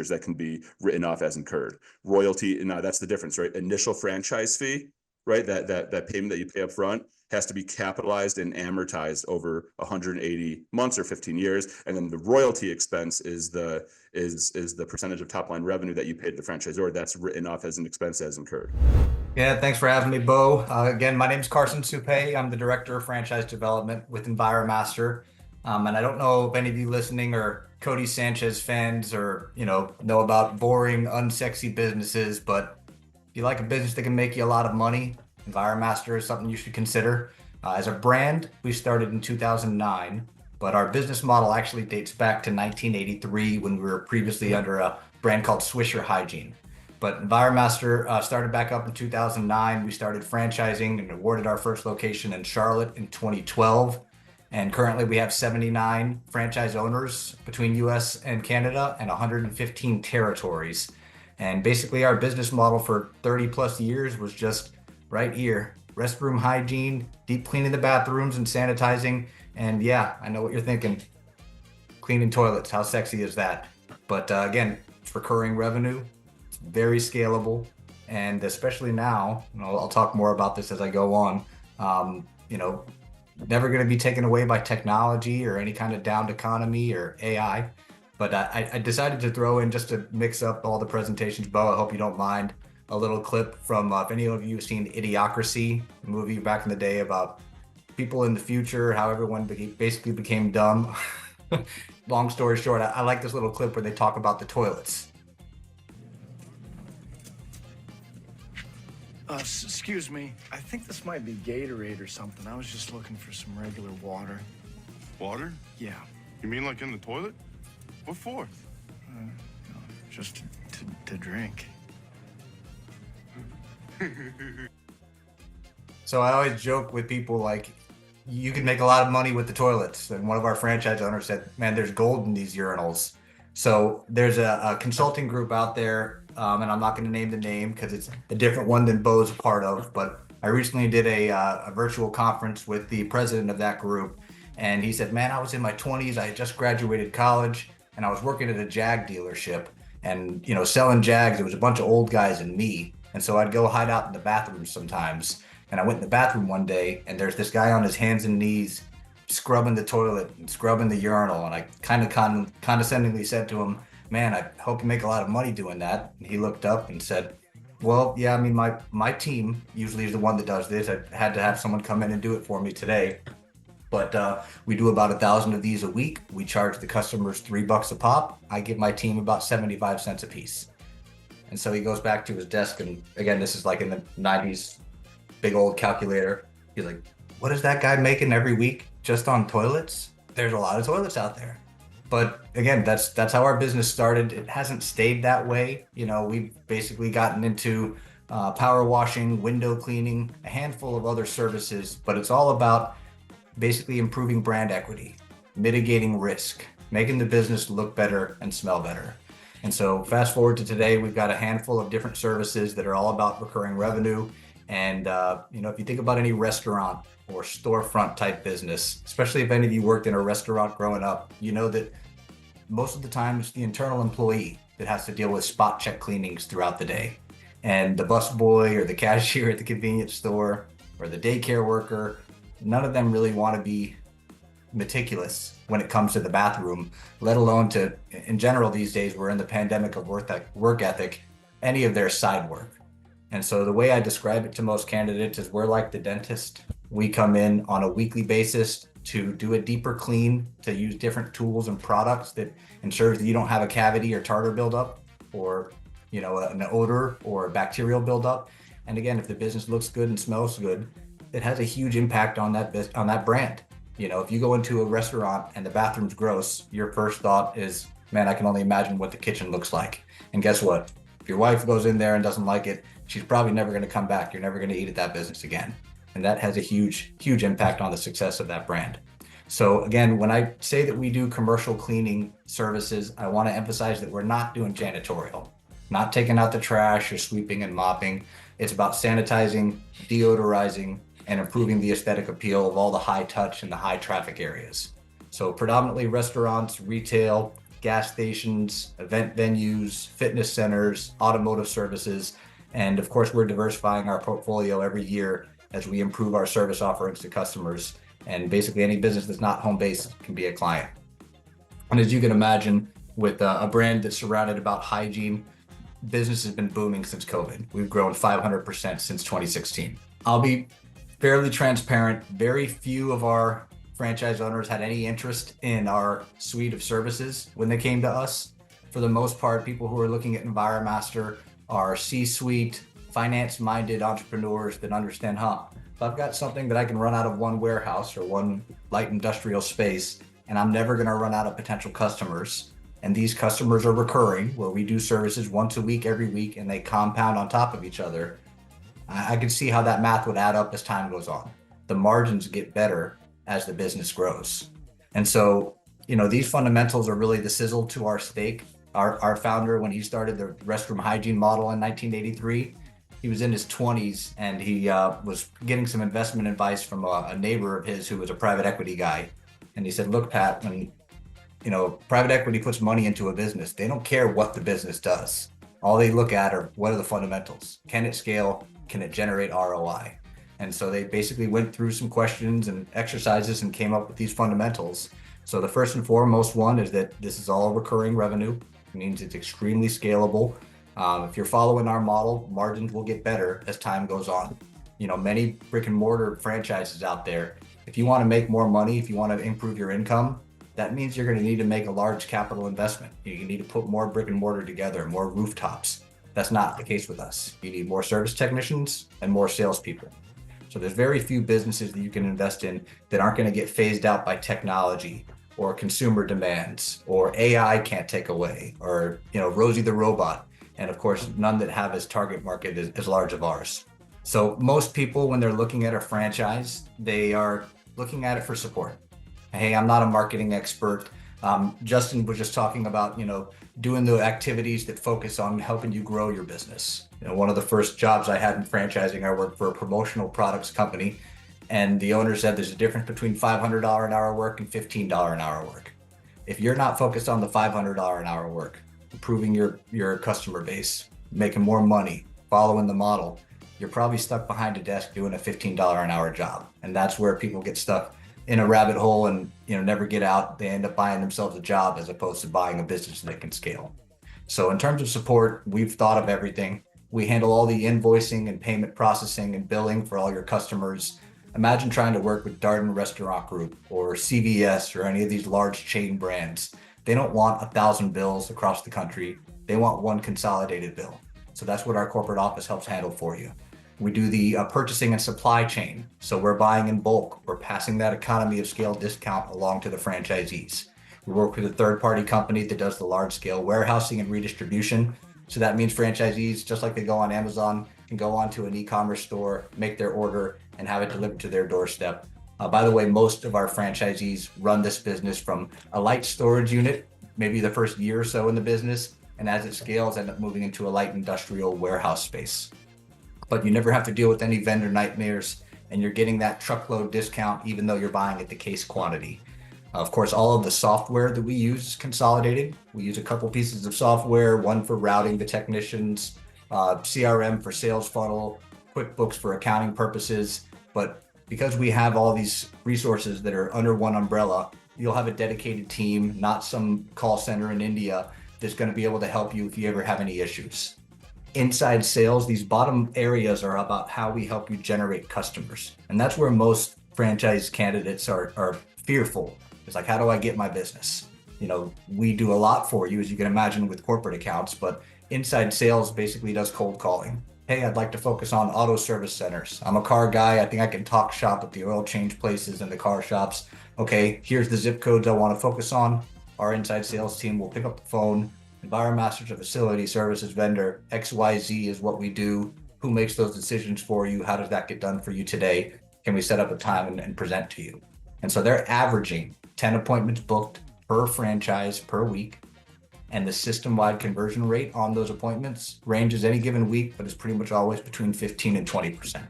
that can be written off as incurred. Royalty, now that's the difference, right? Initial franchise fee, right? That payment that you pay up front has to be capitalized and amortized over 180 months or 15 years. And then the royalty expense is the percentage of top line revenue that you pay to the franchisor that's written off as an expense as incurred. Yeah, thanks for having me, Beau. Again, my name is Carson Suppé. I'm the Director of Franchise Development with Enviro-Master. And I don't know if any of you listening are Cody Sanchez fans or, know about boring, unsexy businesses, but if you like a business that can make you a lot of money, Enviro-Master is something you should consider. As a brand, we started in 2009, but our business model actually dates back to 1983 when we were previously under a brand called Swisher Hygiene. But Enviro-Master started back up in 2009. We started franchising and awarded our first location in Charlotte in 2012. And currently we have 79 franchise owners between US and Canada and 115 territories. And basically our business model for 30 plus years was just right here: restroom hygiene, deep cleaning the bathrooms and sanitizing. And yeah, I know what you're thinking. Cleaning toilets, how sexy is that? But again, it's recurring revenue. It's very scalable. And especially now, I'll talk more about this as I go on, never going to be taken away by technology or any kind of downed economy or AI. But I decided to throw in, just to mix up all the presentations, Beau, I hope you don't mind, a little clip from, if any of you have seen Idiocracy, a movie back in the day about people in the future, how everyone basically became dumb. Long story short, I like this little clip where they talk about the toilets. Excuse me, I think this might be Gatorade or something. I was just looking for some regular water. Water? Yeah. You mean like in the toilet? What for? Just to drink. So I always joke with people, like, you can make a lot of money with the toilets. And one of our franchise owners said, man, there's gold in these urinals. So there's a consulting group out there, and I'm not going to name the name because it's a different one than Beau's a part of, but I recently did a virtual conference with the president of that group, and he said, man, I was in my 20s, I had just graduated college, and I was working at a Jag dealership, and selling Jags, it was a bunch of old guys and me. And so I'd go hide out in the bathroom sometimes. And I went in the bathroom one day and there's this guy on his hands and knees scrubbing the toilet and scrubbing the urinal. And I kind of condescendingly said to him, man, I hope you make a lot of money doing that. And he looked up and said, well, yeah, I mean, my team usually is the one that does this. I had to have someone come in and do it for me today. But we do about 1,000 of these a week. We charge the customers $3 a pop. I give my team about 75 cents a piece. And so he goes back to his desk, and again, this is like in the 90s, big old calculator. He's like, what is that guy making every week just on toilets? There's a lot of toilets out there. But again, that's how our business started. It hasn't stayed that way. We've basically gotten into power washing, window cleaning, a handful of other services, but it's all about basically improving brand equity, mitigating risk, making the business look better and smell better. And so fast forward to today, we've got a handful of different services that are all about recurring revenue. And, if you think about any restaurant or storefront type business, especially if any of you worked in a restaurant growing up, you know that most of the time it's the internal employee that has to deal with spot check cleanings throughout the day. And the busboy or the cashier at the convenience store or the daycare worker, none of them really want to be meticulous when it comes to the bathroom, let alone in general these days, we're in the pandemic of work ethic, any of their side work. And so the way I describe it to most candidates is we're like the dentist. We come in on a weekly basis to do a deeper clean, to use different tools and products that ensures that you don't have a cavity or tartar buildup, or an odor or a bacterial buildup. And again, if the business looks good and smells good, it has a huge impact on that brand. If you go into a restaurant and the bathroom's gross, your first thought is, man, I can only imagine what the kitchen looks like. And guess what? If your wife goes in there and doesn't like it, she's probably never going to come back. You're never going to eat at that business again. And that has a huge, huge impact on the success of that brand. So again, when I say that we do commercial cleaning services, I want to emphasize that we're not doing janitorial, not taking out the trash or sweeping and mopping. It's about sanitizing, deodorizing, and improving the aesthetic appeal of all the high touch and the high traffic areas. So predominantly restaurants, retail, gas stations, event venues, fitness centers, automotive services, and of course, we're diversifying our portfolio every year as we improve our service offerings to customers. And basically any business that's not home-based can be a client. And as you can imagine, with a brand that's surrounded about hygiene, business has been booming since COVID. We've grown 500% since 2016. I'll be fairly transparent. Very few of our franchise owners had any interest in our suite of services when they came to us. For the most part, people who are looking at Enviro-Master are C-suite, finance-minded entrepreneurs that understand, if I've got something that I can run out of one warehouse or one light industrial space, and I'm never going to run out of potential customers, and these customers are recurring, where we do services once a week, every week, and they compound on top of each other, I can see how that math would add up as time goes on. The margins get better as the business grows. And so, these fundamentals are really the sizzle to our steak. Our founder, when he started the restroom hygiene model in 1983, he was in his 20s, and he was getting some investment advice from a neighbor of his who was a private equity guy. And he said, look, Pat, when private equity puts money into a business, they don't care what the business does. All they look at are, what are the fundamentals? Can it scale? Can it generate ROI? And so they basically went through some questions and exercises and came up with these fundamentals. So the first and foremost one is that this is all recurring revenue. It means it's extremely scalable. If you're following our model, margins will get better as time goes on. Many brick and mortar franchises out there, if you want to make more money, if you want to improve your income, that means you're going to need to make a large capital investment. You need to put more brick and mortar together, more rooftops. That's not the case with us. You need more service technicians and more salespeople. So there's very few businesses that you can invest in that aren't going to get phased out by technology or consumer demands or AI can't take away or, Rosie the robot. And of course, none that have as target market as large of ours. So most people, when they're looking at a franchise, they are looking at it for support. Hey, I'm not a marketing expert. Justin was just talking about, doing the activities that focus on helping you grow your business. One of the first jobs I had in franchising, I worked for a promotional products company, and the owner said there's a difference between $500 an hour work and $15 an hour work. If you're not focused on the $500 an hour work, improving your customer base, making more money, following the model, you're probably stuck behind a desk doing a $15 an hour job. And that's where people get stuck in a rabbit hole and never get out. They end up buying themselves a job as opposed to buying a business that can scale. So in terms of support, we've thought of everything. We handle all the invoicing and payment processing and billing for all your customers. Imagine trying to work with Darden Restaurant Group or CVS or any of these large chain brands. They don't want 1,000 bills across the country. They want one consolidated bill. So that's what our corporate office helps handle for you. We do the purchasing and supply chain. So we're buying in bulk. We're passing that economy of scale discount along to the franchisees. We work with a third-party company that does the large-scale warehousing and redistribution. So that means franchisees, just like they go on Amazon, can go onto an e-commerce store, make their order, and have it delivered to their doorstep. By the way, most of our franchisees run this business from a light storage unit, maybe the first year or so in the business, and as it scales, end up moving into a light industrial warehouse space. But you never have to deal with any vendor nightmares, and you're getting that truckload discount even though you're buying at the case quantity. Of course, all of the software that we use is consolidated. We use a couple pieces of software, one for routing the technicians, CRM for sales funnel, QuickBooks for accounting purposes. But because we have all these resources that are under one umbrella, you'll have a dedicated team, not some call center in India that's going to be able to help you if you ever have any issues. inside sales, these bottom areas are about how we help you generate customers. And that's where most franchise candidates are fearful. It's like, how do I get my business? You know, we do a lot for you, as you can imagine, with corporate accounts, but inside sales basically does cold calling. Hey, I'd like to focus on auto service centers. I'm a car guy. I think I can talk shop at the oil change places and the car shops. Okay, here's the zip codes I want to focus on. Our inside sales team will pick up the phone. Enviro-Master's a facility services vendor. XYZ is what we do. Who makes those decisions for you? How does that get done for you today? Can we set up a time and present to you? And so they're averaging 10 appointments booked per franchise per week. And the system-wide conversion rate on those appointments ranges any given week, but is pretty much always between 15 and 20%.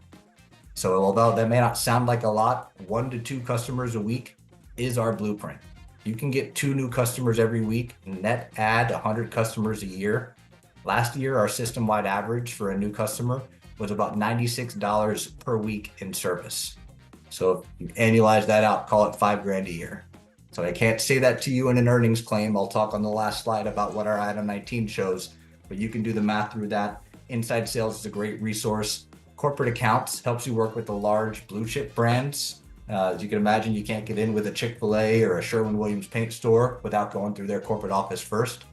So although that may not sound like a lot, 1 to 2 customers a week is our blueprint. You can get 2 new customers every week, net add 100 customers a year. Last year, our system-wide average for a new customer was about $96 per week in service. So if you annualize that out, call it $5,000 a year. So I can't say that to you in an earnings claim. I'll talk on the last slide about what our item 19 shows, but you can do the math through that. Inside sales is a great resource. Corporate accounts helps you work with the large blue chip brands. As you can imagine, you can't get in with a Chick-fil-A or a Sherwin-Williams paint store without going through their corporate office first.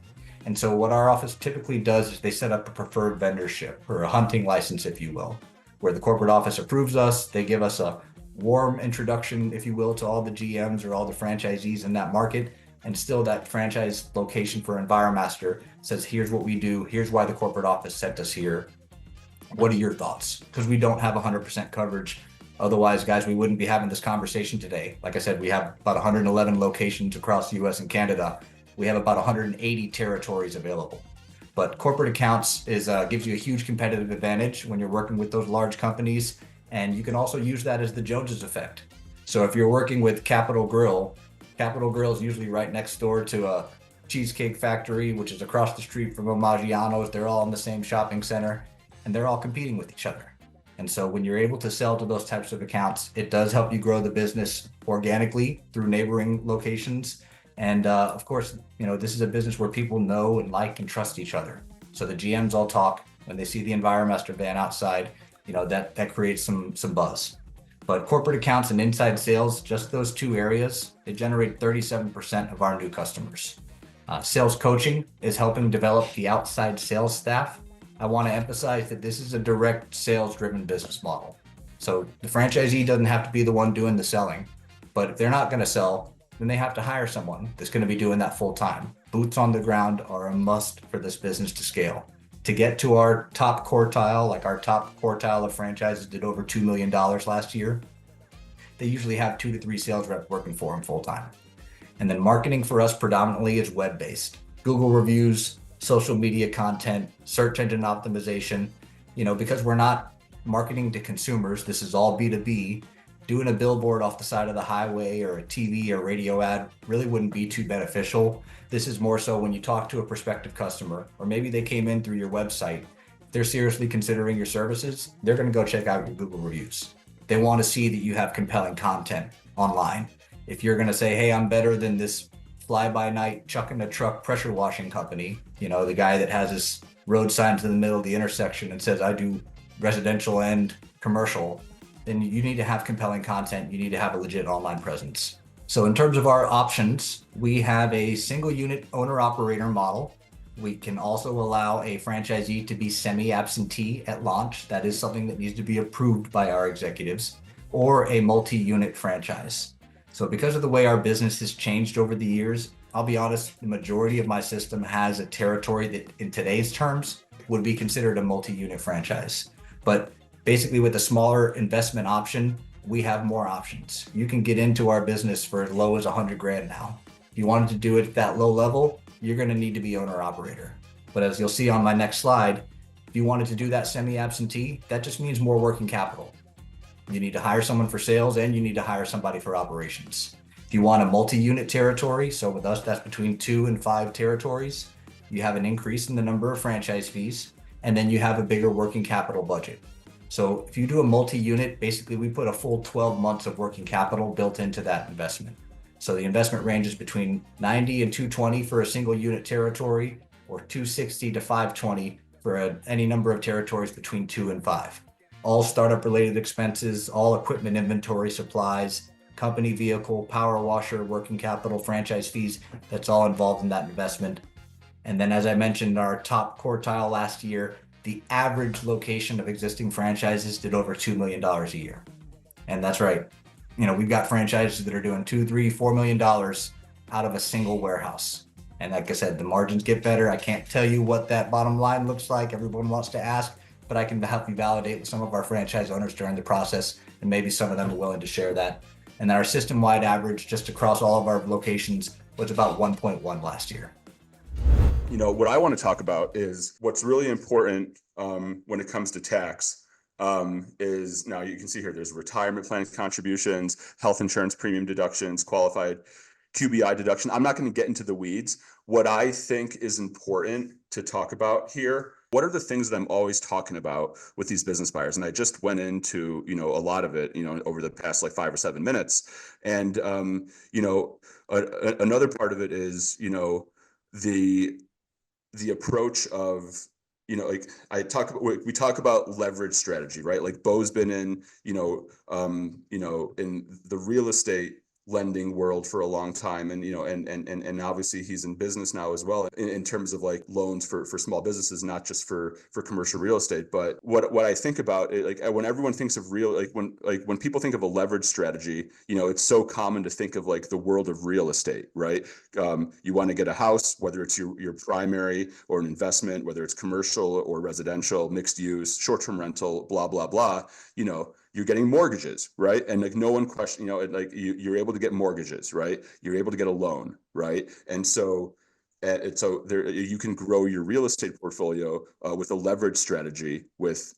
And so what our office typically does is they set up a preferred vendorship, or a hunting license, if you will, where the corporate office approves us. They give us a warm introduction, if you will, to all the GMs or all the franchisees in that market. And still that franchise location for Enviro-Master says, here's what we do. Here's why the corporate office sent us here. What are your thoughts? Because we don't have 100% coverage. Otherwise, guys, we wouldn't be having this conversation today. Like I said, we have about 111 locations across the US and Canada. We have about 180 territories available. But corporate accounts gives you a huge competitive advantage when you're working with those large companies. And you can also use that as the Joneses effect. So if you're working with Capital Grille is usually right next door to a Cheesecake Factory, which is across the street from Maggiano's. They're all in the same shopping center, and they're all competing with each other. And so when you're able to sell to those types of accounts, it does help you grow the business organically through neighboring locations. And of course, you know, this is a business where people know and like and trust each other. So the GMs all talk when they see the Enviro-Master van outside. You know, that creates some buzz. But corporate accounts and inside sales, just those 2 areas, they generate 37% of our new customers. Sales coaching is helping develop the outside sales staff. I want to emphasize that this is a direct sales-driven business model. So the franchisee doesn't have to be the one doing the selling, but if they're not going to sell, then they have to hire someone that's going to be doing that full time. Boots on the ground are a must for this business to scale. To get to our top quartile, like our top quartile of franchises did over $2 million last year, they usually have 2 to 3 sales reps working for them full time. And then marketing for us predominantly is web-based. Google reviews, social media content, search engine optimization. You know, because we're not marketing to consumers, this is all B2B, doing a billboard off the side of the highway or a TV or radio ad really wouldn't be too beneficial. This is more so when you talk to a prospective customer, or maybe they came in through your website. If they're seriously considering your services, they're going to go check out your Google reviews. They want to see that you have compelling content online. If you're going to say, hey, I'm better than this fly-by-night chuck in a truck pressure washing company, you know, the guy that has his road signs in the middle of the intersection and says, I do residential and commercial, then you need to have compelling content. You need to have a legit online presence. So in terms of our options, we have a single unit owner operator model. We can also allow a franchisee to be semi-absentee at launch. That is something that needs to be approved by our executives, or a multi-unit franchise. So because of the way our business has changed over the years, I'll be honest, the majority of my system has a territory that in today's terms would be considered a multi-unit franchise. But basically with a smaller investment option, we have more options. You can get into our business for as low as $100,000 now. If you wanted to do it at that low level, you're going to need to be owner operator. But as you'll see on my next slide, if you wanted to do that semi-absentee, that just means more working capital. You need to hire someone for sales and you need to hire somebody for operations. If you want a multi-unit territory, so with us, that's between 2 and 5 territories, you have an increase in the number of franchise fees, and then you have a bigger working capital budget. So if you do a multi-unit, basically we put a full 12 months of working capital built into that investment. So the investment ranges between 90 and 220 for a single unit territory, or 260 to 520 for any number of territories between 2 and 5. All startup related expenses, all equipment, inventory, supplies, company vehicle, power washer, working capital, franchise fees, that's all involved in that investment. And then, as I mentioned, our top quartile last year, the average location of existing franchises did over $2 million a year. And that's right. You know, we've got franchises that are doing $2, $3, $4 million out of a single warehouse. And like I said, the margins get better. I can't tell you what that bottom line looks like. Everyone wants to ask, but I can help you validate with some of our franchise owners during the process, and maybe some of them are willing to share that. And our system-wide average just across all of our locations was about 1.1 last year. You know, what I want to talk about is what's really important when it comes to tax is, now you can see here, there's retirement plan contributions, health insurance premium deductions, qualified QBI deduction. I'm not going to get into the weeds. What I think is important to talk about here, what are the things that I'm always talking about with these business buyers? And I just went into, you know, a lot of it, you know, over the past like 5 or 7 minutes. And, you know, another part of it is, you know, the approach of, you know, like we talk about leverage strategy, right? Like Beau's been in, you know, in the real estate lending world for a long time, and you know, and obviously he's in business now as well in terms of like loans for small businesses, not just for commercial real estate. But what I think about it, like when everyone thinks of when people think of a leverage strategy, you know, it's so common to think of like the world of real estate, right? You want to get a house, whether it's your primary or an investment, whether it's commercial or residential, mixed use, short-term rental, blah blah blah, you know, you're getting mortgages, right? And like no one question, you know, like you're able to get mortgages, right? You're able to get a loan, right? And so there you can grow your real estate portfolio with a leverage strategy with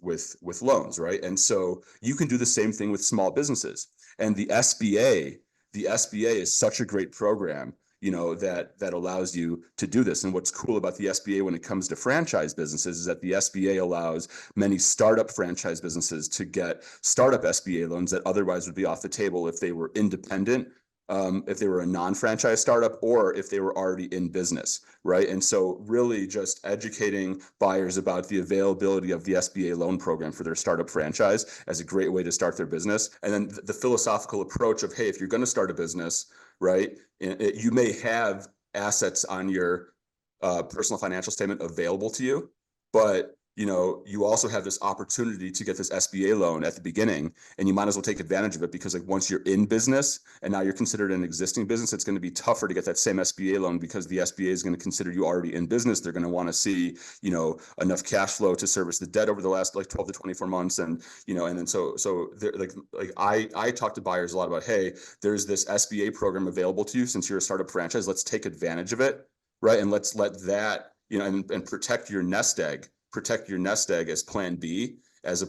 loans, right? And so you can do the same thing with small businesses. And the SBA is such a great program, you know, that allows you to do this. And what's cool about the SBA when it comes to franchise businesses is that the SBA allows many startup franchise businesses to get startup SBA loans that otherwise would be off the table if they were independent, if they were a non-franchise startup, or if they were already in business, right? And so really just educating buyers about the availability of the SBA loan program for their startup franchise as a great way to start their business. And then the philosophical approach of, hey, if you're going to start a business, right, you may have assets on your personal financial statement available to you, but you know, you also have this opportunity to get this SBA loan at the beginning, and you might as well take advantage of it, because like once you're in business and now you're considered an existing business, it's going to be tougher to get that same SBA loan, because the SBA is going to consider you already in business. They're going to want to see, you know, enough cash flow to service the debt over the last like 12 to 24 months. And, you know, and then so I talk to buyers a lot about, hey, there's this SBA program available to you since you're a startup franchise. Let's take advantage of it, right? And let's let that, you know, and protect your nest egg. Protect your nest egg as plan B, as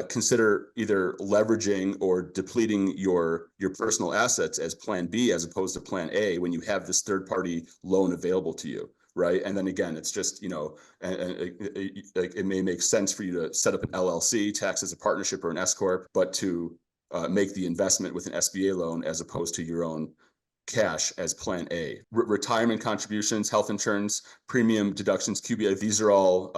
consider either leveraging or depleting your personal assets as plan B, as opposed to plan A, when you have this third party loan available to you, right? And then again, it's just, you know, it may make sense for you to set up an LLC, tax as a partnership or an S corp, but to make the investment with an SBA loan as opposed to your own cash as plan A. Retirement contributions, health insurance, premium deductions, QBI, these are all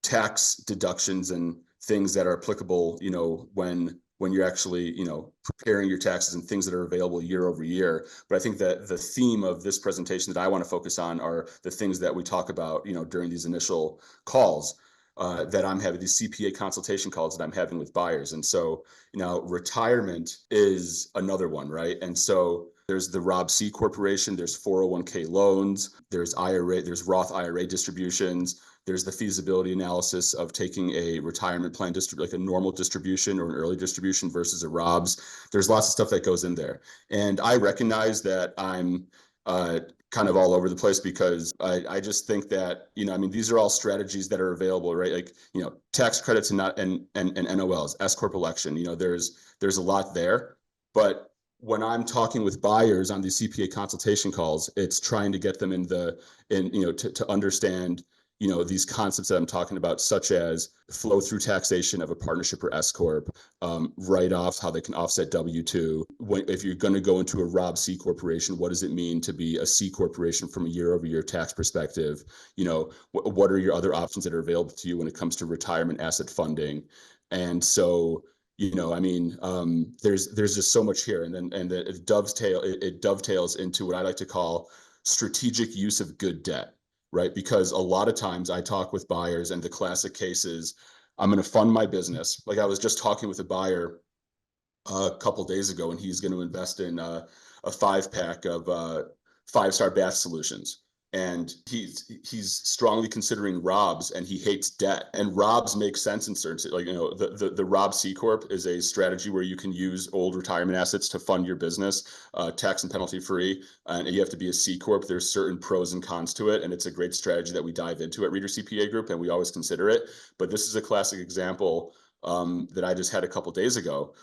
tax deductions and things that are applicable, you know, when you're actually, you know, preparing your taxes, and things that are available year over year. But I think that the theme of this presentation that I want to focus on are the things that we talk about, you know, during these initial calls that I'm having, these CPA consultation calls that I'm having with buyers. And so, you know, retirement is another one, right? And so there's the Rob C Corporation, there's 401k loans, there's IRA, there's Roth IRA distributions, there's the feasibility analysis of taking a retirement plan, like a normal distribution or an early distribution versus a Rob's. There's lots of stuff that goes in there. And I recognize that I'm kind of all over the place, because I just think that, you know, I mean, these are all strategies that are available, right? Like, you know, tax credits and NOLs, S corp election, you know, there's a lot there. But when I'm talking with buyers on these CPA consultation calls, it's trying to get them to understand, these concepts that I'm talking about, such as flow through taxation of a partnership or S corp, write-offs, how they can offset W-2. If you're going to go into a Rob C corporation, what does it mean to be a C corporation from a year-over-year tax perspective? What are your other options that are available to you when it comes to retirement asset funding? And so, there's just so much here, and it dovetails into what I like to call strategic use of good debt. Right? Because a lot of times I talk with buyers, and the classic case is, I'm going to fund my business. Like I was just talking with a buyer a couple days ago, and he's going to invest in a 5-pack of 5-star bath solutions. And he's strongly considering Robs, and he hates debt. And Robs makes sense in certain, the Rob C Corp is a strategy where you can use old retirement assets to fund your business, tax and penalty free. And you have to be a C Corp. There's certain pros and cons to it. And it's a great strategy that we dive into at Reader CPA Group, and we always consider it. But this is a classic example that I just had a couple days ago.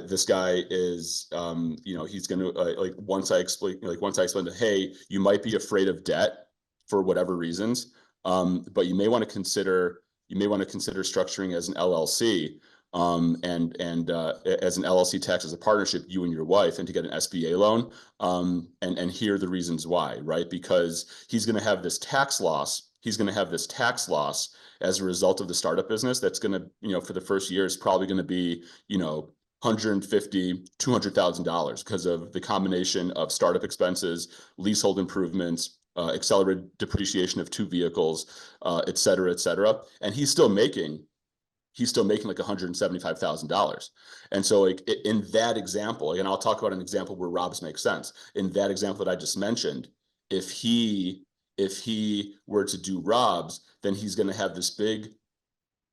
This guy is, he's going to once I explained to, hey, you might be afraid of debt for whatever reasons, but you may want to consider structuring as an LLC, and as an LLC tax as a partnership, you and your wife, and to get an SBA loan, and here are the reasons why, right? Because he's going to have this tax loss. As a result of the startup business. That's going to, for the first year, is probably going to be, $150,000, $200,000 because of the combination of startup expenses, leasehold improvements, accelerated depreciation of 2 vehicles, et cetera, et cetera. And he's still making like $175,000. And so in that example, and I'll talk about an example where Robs makes sense. In that example that I just mentioned, if he were to do Robs, then he's going to have this big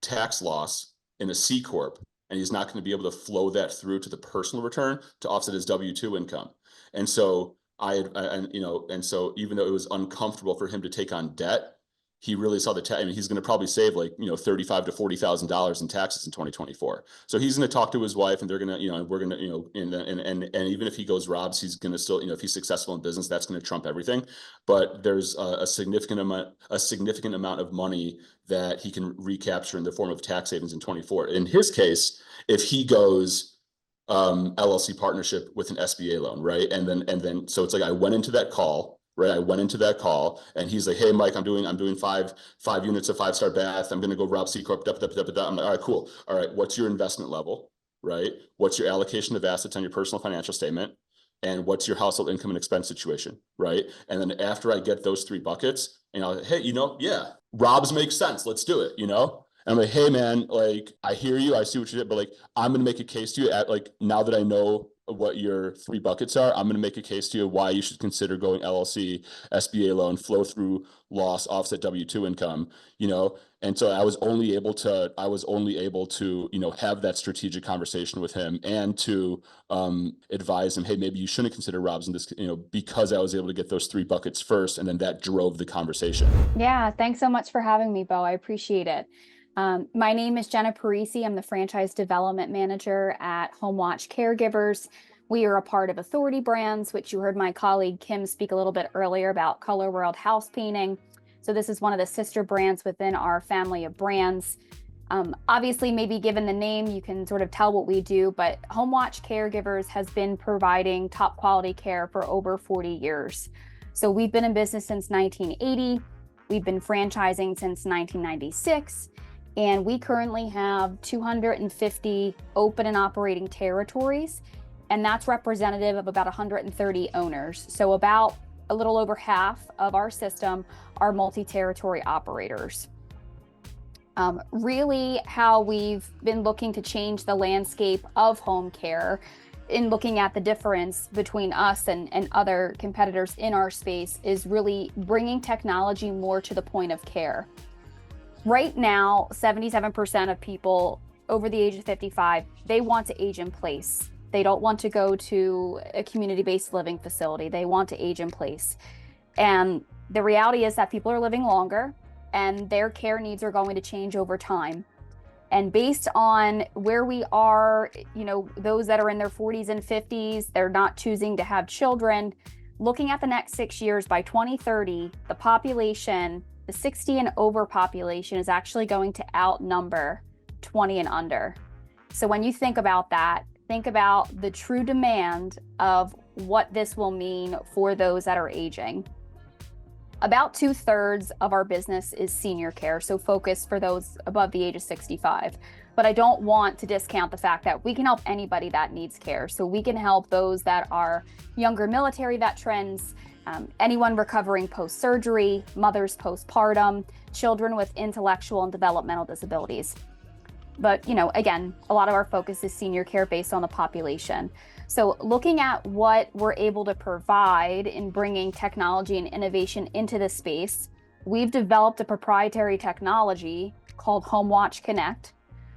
tax loss in a C Corp, and he's not going to be able to flow that through to the personal return to offset his W-2 income. And so so even though it was uncomfortable for him to take on debt, he really saw he's going to probably save $35,000 to $40,000 in taxes in 2024. So he's going to talk to his wife, and they're going to, we're going to, and even if he goes Robs, he's going to still, if he's successful in business, that's going to trump everything. But there's a significant amount of money that he can recapture in the form of tax savings in 24. In his case, if he goes LLC partnership with an SBA loan, right? And then so it's like I went into that call. Right. I went into that call, and he's like, hey, Mike, I'm doing 5 units of 5-star bath. I'm going to go Rob C Corp. I'm like, all right, cool. All right. What's your investment level? Right. What's your allocation of assets on your personal financial statement? And what's your household income and expense situation? Right. And then after I get those 3 buckets, and I'll, hey, yeah, Robs makes sense. Let's do it. And I'm like, hey, man, I hear you. I see what you did, but I'm going to make a case to you now that I know what your 3 buckets are, I'm going to make a case to you why you should consider going LLC, SBA loan, flow through loss, offset W-2 income, and so I was only able to, have that strategic conversation with him, and to advise him, hey, maybe you shouldn't consider Robs in this, because I was able to get those 3 buckets first, and then that drove the conversation. Yeah, thanks so much for having me, Beau. I appreciate it. My name is Jenna Perese. I'm the Franchise Development Manager at Homewatch CareGivers. We are a part of Authority Brands, which you heard my colleague Kim speak a little bit earlier about Color World House Painting. So this is one of the sister brands within our family of brands. Obviously, maybe given the name, you can sort of tell what we do, but Homewatch CareGivers has been providing top quality care for over 40 years. So we've been in business since 1980. We've been franchising since 1996. And we currently have 250 open and operating territories, and that's representative of about 130 owners. So about a little over half of our system are multi-territory operators. Really how we've been looking to change the landscape of home care in looking at the difference between us and other competitors in our space is really bringing technology more to the point of care. Right now, 77% of people over the age of 55, they want to age in place. They don't want to go to a community-based living facility. They want to age in place. And the reality is that people are living longer, and their care needs are going to change over time. And based on where we are, those that are in their 40s and 50s, they're not choosing to have children. Looking at the next 6 years, by 2030, the population the 60 and over population is actually going to outnumber 20 and under. So when you think about that, think about the true demand of what this will mean for those that are aging. About 2/3 of our business is senior care, so focused for those above the age of 65. But I don't want to discount the fact that we can help anybody that needs care. So we can help those that are younger military veterans, anyone recovering post-surgery, mothers postpartum, children with intellectual and developmental disabilities. But, again, a lot of our focus is senior care based on the population. So looking at what we're able to provide in bringing technology and innovation into this space, we've developed a proprietary technology called Homewatch Connect,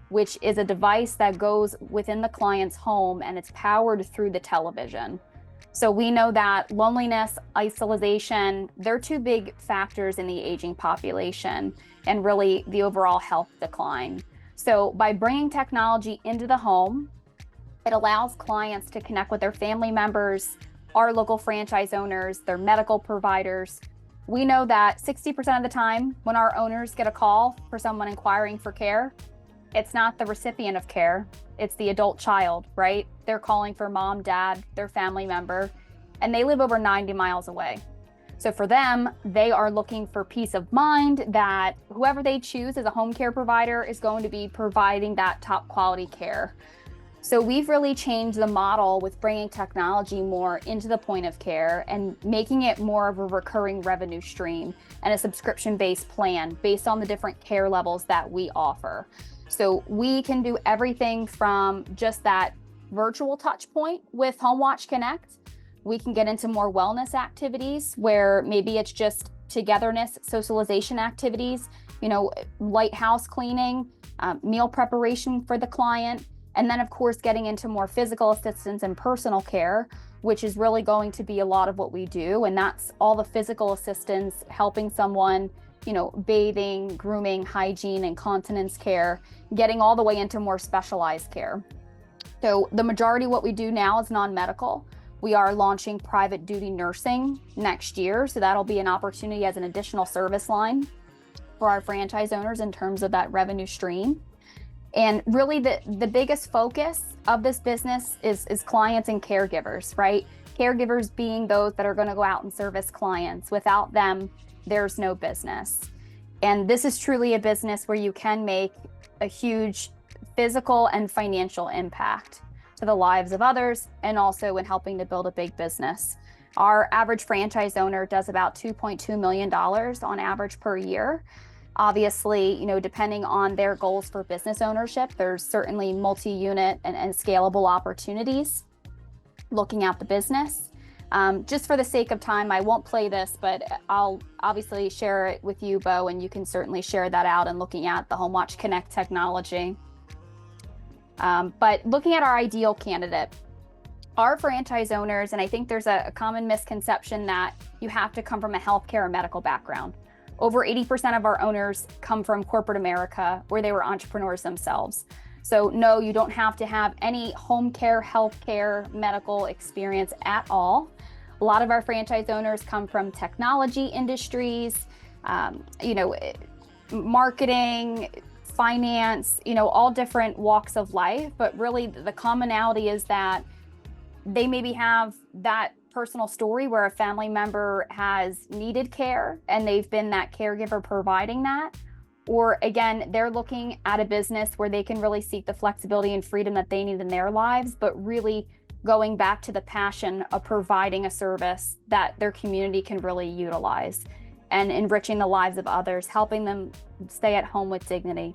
which is a device that goes within the client's home and it's powered through the television. So we know that loneliness, isolation, they're two big factors in the aging population and really the overall health decline. So by bringing technology into the home, it allows clients to connect with their family members, our local franchise owners, their medical providers. We know that 60% of the time when our owners get a call for someone inquiring for care, it's not the recipient of care, it's the adult child, right? They're calling for mom, dad, their family member, and they live over 90 miles away. So for them, they are looking for peace of mind that whoever they choose as a home care provider is going to be providing that top quality care. So we've really changed the model with bringing technology more into the point of care and making it more of a recurring revenue stream and a subscription-based plan based on the different care levels that we offer. So we can do everything from just that virtual touch point with Homewatch Connect. We can get into more wellness activities where maybe it's just togetherness, socialization activities, light house cleaning, meal preparation for the client. And then, of course, getting into more physical assistance and personal care, which is really going to be a lot of what we do. And that's all the physical assistance, helping someone, bathing, grooming, hygiene, incontinence care, getting all the way into more specialized care. So the majority of what we do now is non-medical. We are launching private duty nursing next year. So that'll be an opportunity as an additional service line for our franchise owners in terms of that revenue stream. And really the biggest focus of this business is clients and caregivers, right? Caregivers being those that are going to go out and service clients. Without them, there's no business. And this is truly a business where you can make a huge physical and financial impact to the lives of others and also in helping to build a big business. Our average franchise owner does about $2.2 million on average per year. Obviously, depending on their goals for business ownership, there's certainly multi-unit and scalable opportunities looking at the business. Just for the sake of time, I won't play this, but I'll obviously share it with you, Beau, and you can certainly share that out and looking at the Homewatch Connect technology. But looking at our ideal candidate, our franchise owners, and I think there's a common misconception that you have to come from a healthcare or medical background. Over 80% of our owners come from corporate America where they were entrepreneurs themselves. So no, you don't have to have any home care, healthcare, medical experience at all. A lot of our franchise owners come from technology industries, marketing, finance, all different walks of life. But really the commonality is that they maybe have that personal story where a family member has needed care and they've been that caregiver providing that. Or again, they're looking at a business where they can really seek the flexibility and freedom that they need in their lives, but really going back to the passion of providing a service that their community can really utilize and enriching the lives of others, helping them stay at home with dignity.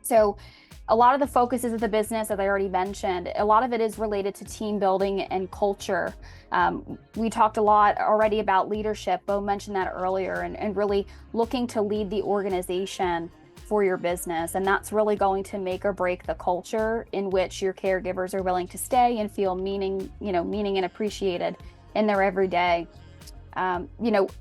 So a lot of the focuses of the business, as I already mentioned, a lot of it is related to team building and culture. We talked a lot already about leadership. Beau mentioned that earlier, and really looking to lead the organization for your business. And that's really going to make or break the culture in which your caregivers are willing to stay and feel meaning and appreciated in their everyday.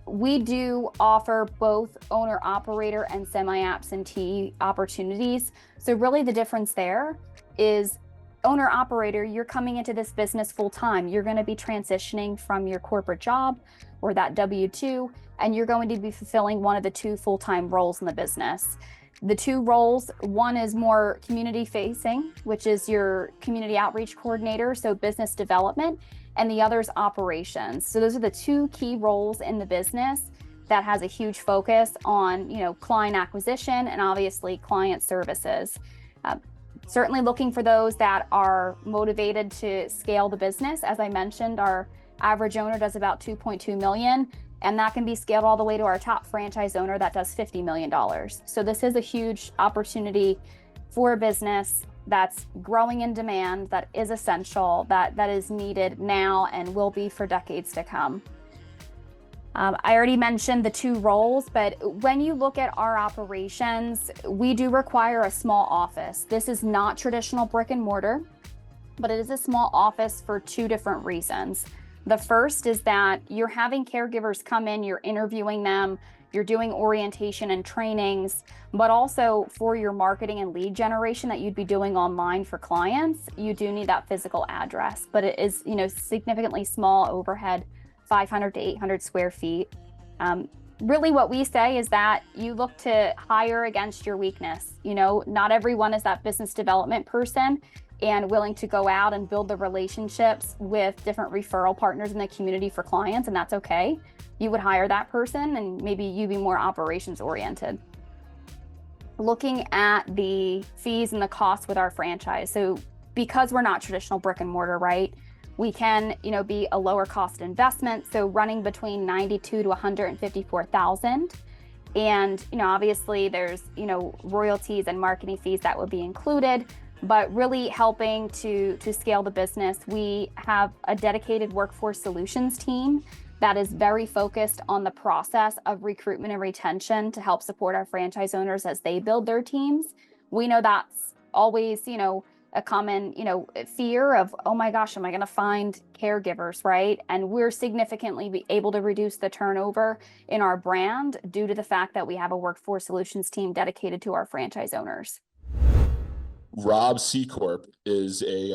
We do offer both owner operator and semi-absentee opportunities. So really the difference there is owner operator, you're coming into this business full time. You're going to be transitioning from your corporate job or that W-2, and you're going to be fulfilling one of the 2 full-time roles in the business. The 2 roles, one is more community facing, which is your community outreach coordinator, so business development, and the other is operations. So those are the 2 key roles in the business that has a huge focus on, client acquisition and obviously client services. Certainly looking for those that are motivated to scale the business. As I mentioned, our average owner does about 2.2 million, and that can be scaled all the way to our top franchise owner that does $50 million. So this is a huge opportunity for a business that's growing in demand, that is essential, that is needed now and will be for decades to come. I already mentioned the 2 roles, but when you look at our operations, we do require a small office. This is not traditional brick and mortar, but it is a small office for 2 different reasons. The first is that you're having caregivers come in, you're interviewing them, you're doing orientation and trainings, but also for your marketing and lead generation that you'd be doing online for clients, you do need that physical address, but it is, significantly small overhead, 500 to 800 square feet. Really what we say is that you look to hire against your weakness. Not everyone is that business development person and willing to go out and build the relationships with different referral partners in the community for clients, and that's okay. You would hire that person and maybe you be more operations oriented. Looking at the fees and the costs with our franchise. So because we're not traditional brick and mortar, right? We can, be a lower cost investment. So running between 92 to 154,000. And, obviously there's, royalties and marketing fees that would be included, but really helping to scale the business. We have a dedicated workforce solutions team that is very focused on the process of recruitment and retention to help support our franchise owners as they build their teams. We know that's always, a common, fear of, oh my gosh, am I going to find caregivers, right? And we're significantly able to reduce the turnover in our brand due to the fact that we have a workforce solutions team dedicated to our franchise owners. Rob C Corp is it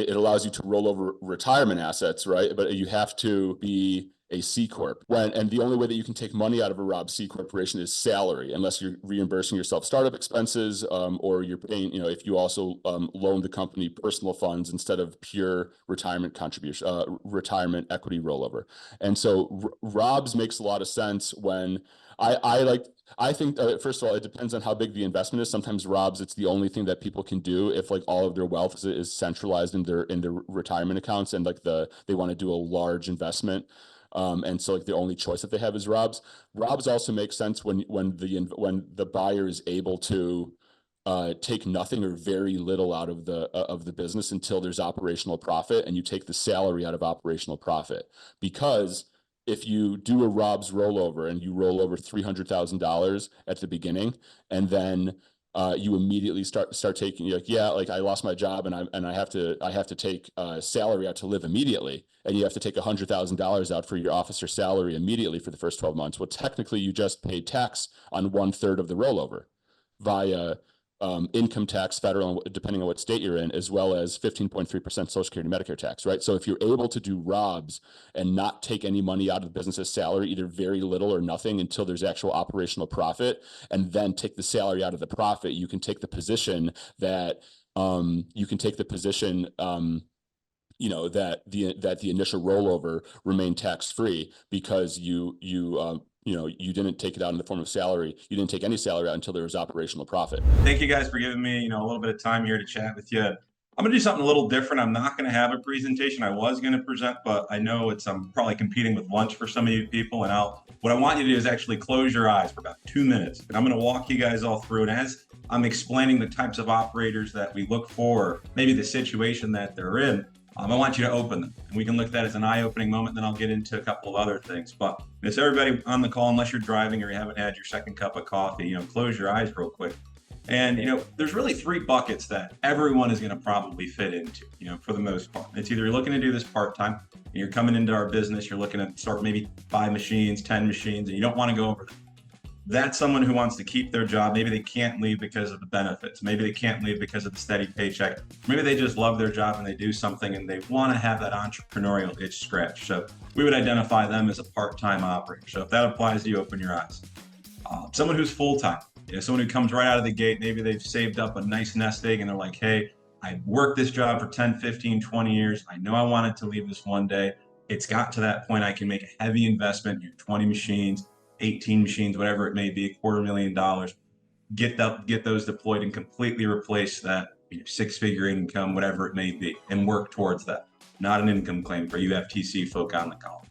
allows you to roll over retirement assets, right? But you have to be a C Corp. And the only way that you can take money out of a Rob C Corporation is salary, unless you're reimbursing yourself startup expenses, or you're paying, if you also loan the company personal funds instead of pure retirement contribution, retirement equity rollover. And so Rob's makes a lot of sense when I think first of all, it depends on how big the investment is. Sometimes Rob's, it's the only thing that people can do if all of their wealth is centralized in their retirement accounts, and they want to do a large investment. And so the only choice that they have is Rob's. Rob's also makes sense when the buyer is able to take nothing or very little out of the business until there's operational profit, and you take the salary out of operational profit. Because if you do a Rob's rollover and you roll over $300,000 at the beginning, and then you immediately start taking, I lost my job and I have to take salary out to live immediately, and you have to take $100,000 out for your officer salary immediately for the first 12 months. Well, technically you just pay tax on 1/3 of the rollover via income tax, federal, depending on what state you're in, as well as 15.3% Social Security Medicare tax, right? So if you're able to do Rob's and not take any money out of the business's salary, either very little or nothing until there's actual operational profit, and then take the salary out of the profit, you can take the position that that the initial rollover remained tax-free because you didn't take it out in the form of salary. You didn't take any salary out until there was operational profit. Thank you guys for giving me, a little bit of time here to chat with you. I'm going to do something a little different. I'm not going to have a presentation. I was going to present, but I know I'm probably competing with lunch for some of you people. And what I want you to do is actually close your eyes for about 2 minutes. And I'm going to walk you guys all through it. As I'm explaining the types of operators that we look for, maybe the situation that they're in, I want you to open them. And we can look at that as an eye-opening moment, then I'll get into a couple of other things. But it's everybody on the call, unless you're driving or you haven't had your second cup of coffee, close your eyes real quick. And, there's really 3 buckets that everyone is going to probably fit into, for the most part. It's either you're looking to do this part-time, and you're coming into our business, you're looking to start maybe 5 machines, 10 machines, and you don't want to go over them. That's someone who wants to keep their job. Maybe they can't leave because of the benefits. Maybe they can't leave because of the steady paycheck. Maybe they just love their job and they do something and they want to have that entrepreneurial itch scratched. So we would identify them as a part-time operator. So if that applies to you, open your eyes. Someone who's full-time, someone who comes right out of the gate, maybe they've saved up a nice nest egg and they're like, hey, I worked this job for 10, 15, 20 years. I know I wanted to leave this one day. It's got to that point I can make a heavy investment, 20 machines, 18 machines, whatever it may be, $250,000, get those deployed and completely replace that six-figure income, whatever it may be, and work towards that. Not an income claim for you FTC folk on the call.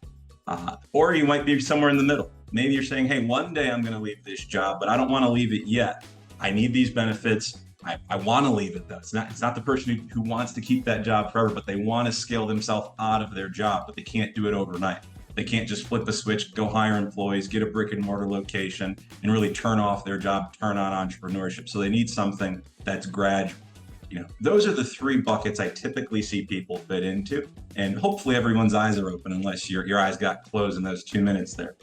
Or you might be somewhere in the middle. Maybe you're saying, hey, one day I'm going to leave this job, but I don't want to leave it yet. I need these benefits. I want to leave it though. It's not the person who wants to keep that job forever, but they want to scale themselves out of their job, but they can't do it overnight. They can't just flip a switch, go hire employees, get a brick and mortar location, and really turn off their job, turn on entrepreneurship. So they need something that's gradual. Those are the three buckets I typically see people fit into. And hopefully everyone's eyes are open, unless your eyes got closed in those 2 minutes there.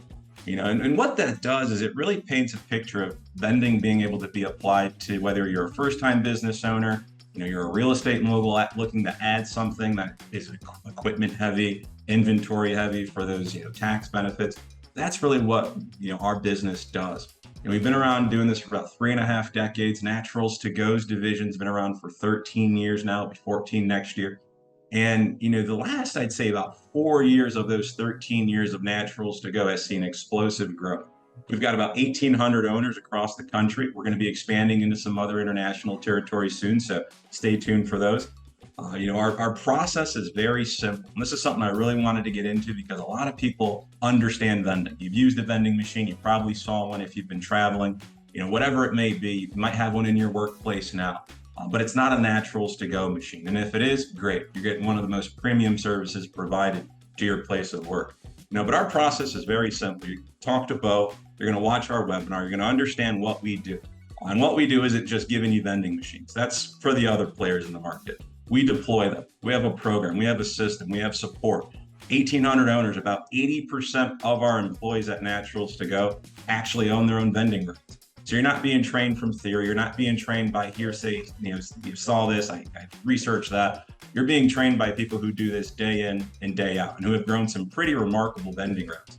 And what that does is it really paints a picture of vending being able to be applied to whether you're a first-time business owner, you're a real estate mogul looking to add something that is equipment heavy, inventory heavy for those tax benefits. That's really what our business does. And we've been around doing this for about 3.5 decades. Naturals to Go's division's been around for 13 years now, it'll be 14 next year. And the last, I'd say, about 4 years of those 13 years of Naturals to Go has seen explosive growth. We've got about 1,800 owners across the country. We're going to be expanding into some other international territories soon, so stay tuned for those. Our process is very simple. And this is something I really wanted to get into because a lot of people understand vending. You've used a vending machine. You probably saw one if you've been traveling. Whatever it may be, you might have one in your workplace now. But it's not a Naturals to Go machine. And if it is, great. You're getting one of the most premium services provided to your place of work. But our process is very simple. You talk to Beau, you're going to watch our webinar, you're going to understand what we do. And what we do isn't just giving you vending machines. That's for the other players in the market. We deploy them. We have a program, we have a system, we have support. 1,800 owners, about 80% of our employees at Naturals to Go actually own their own vending rights. So you're not being trained from theory. You're not being trained by hearsay. You saw this, I researched that. You're being trained by people who do this day in and day out and who have grown some pretty remarkable vending routes.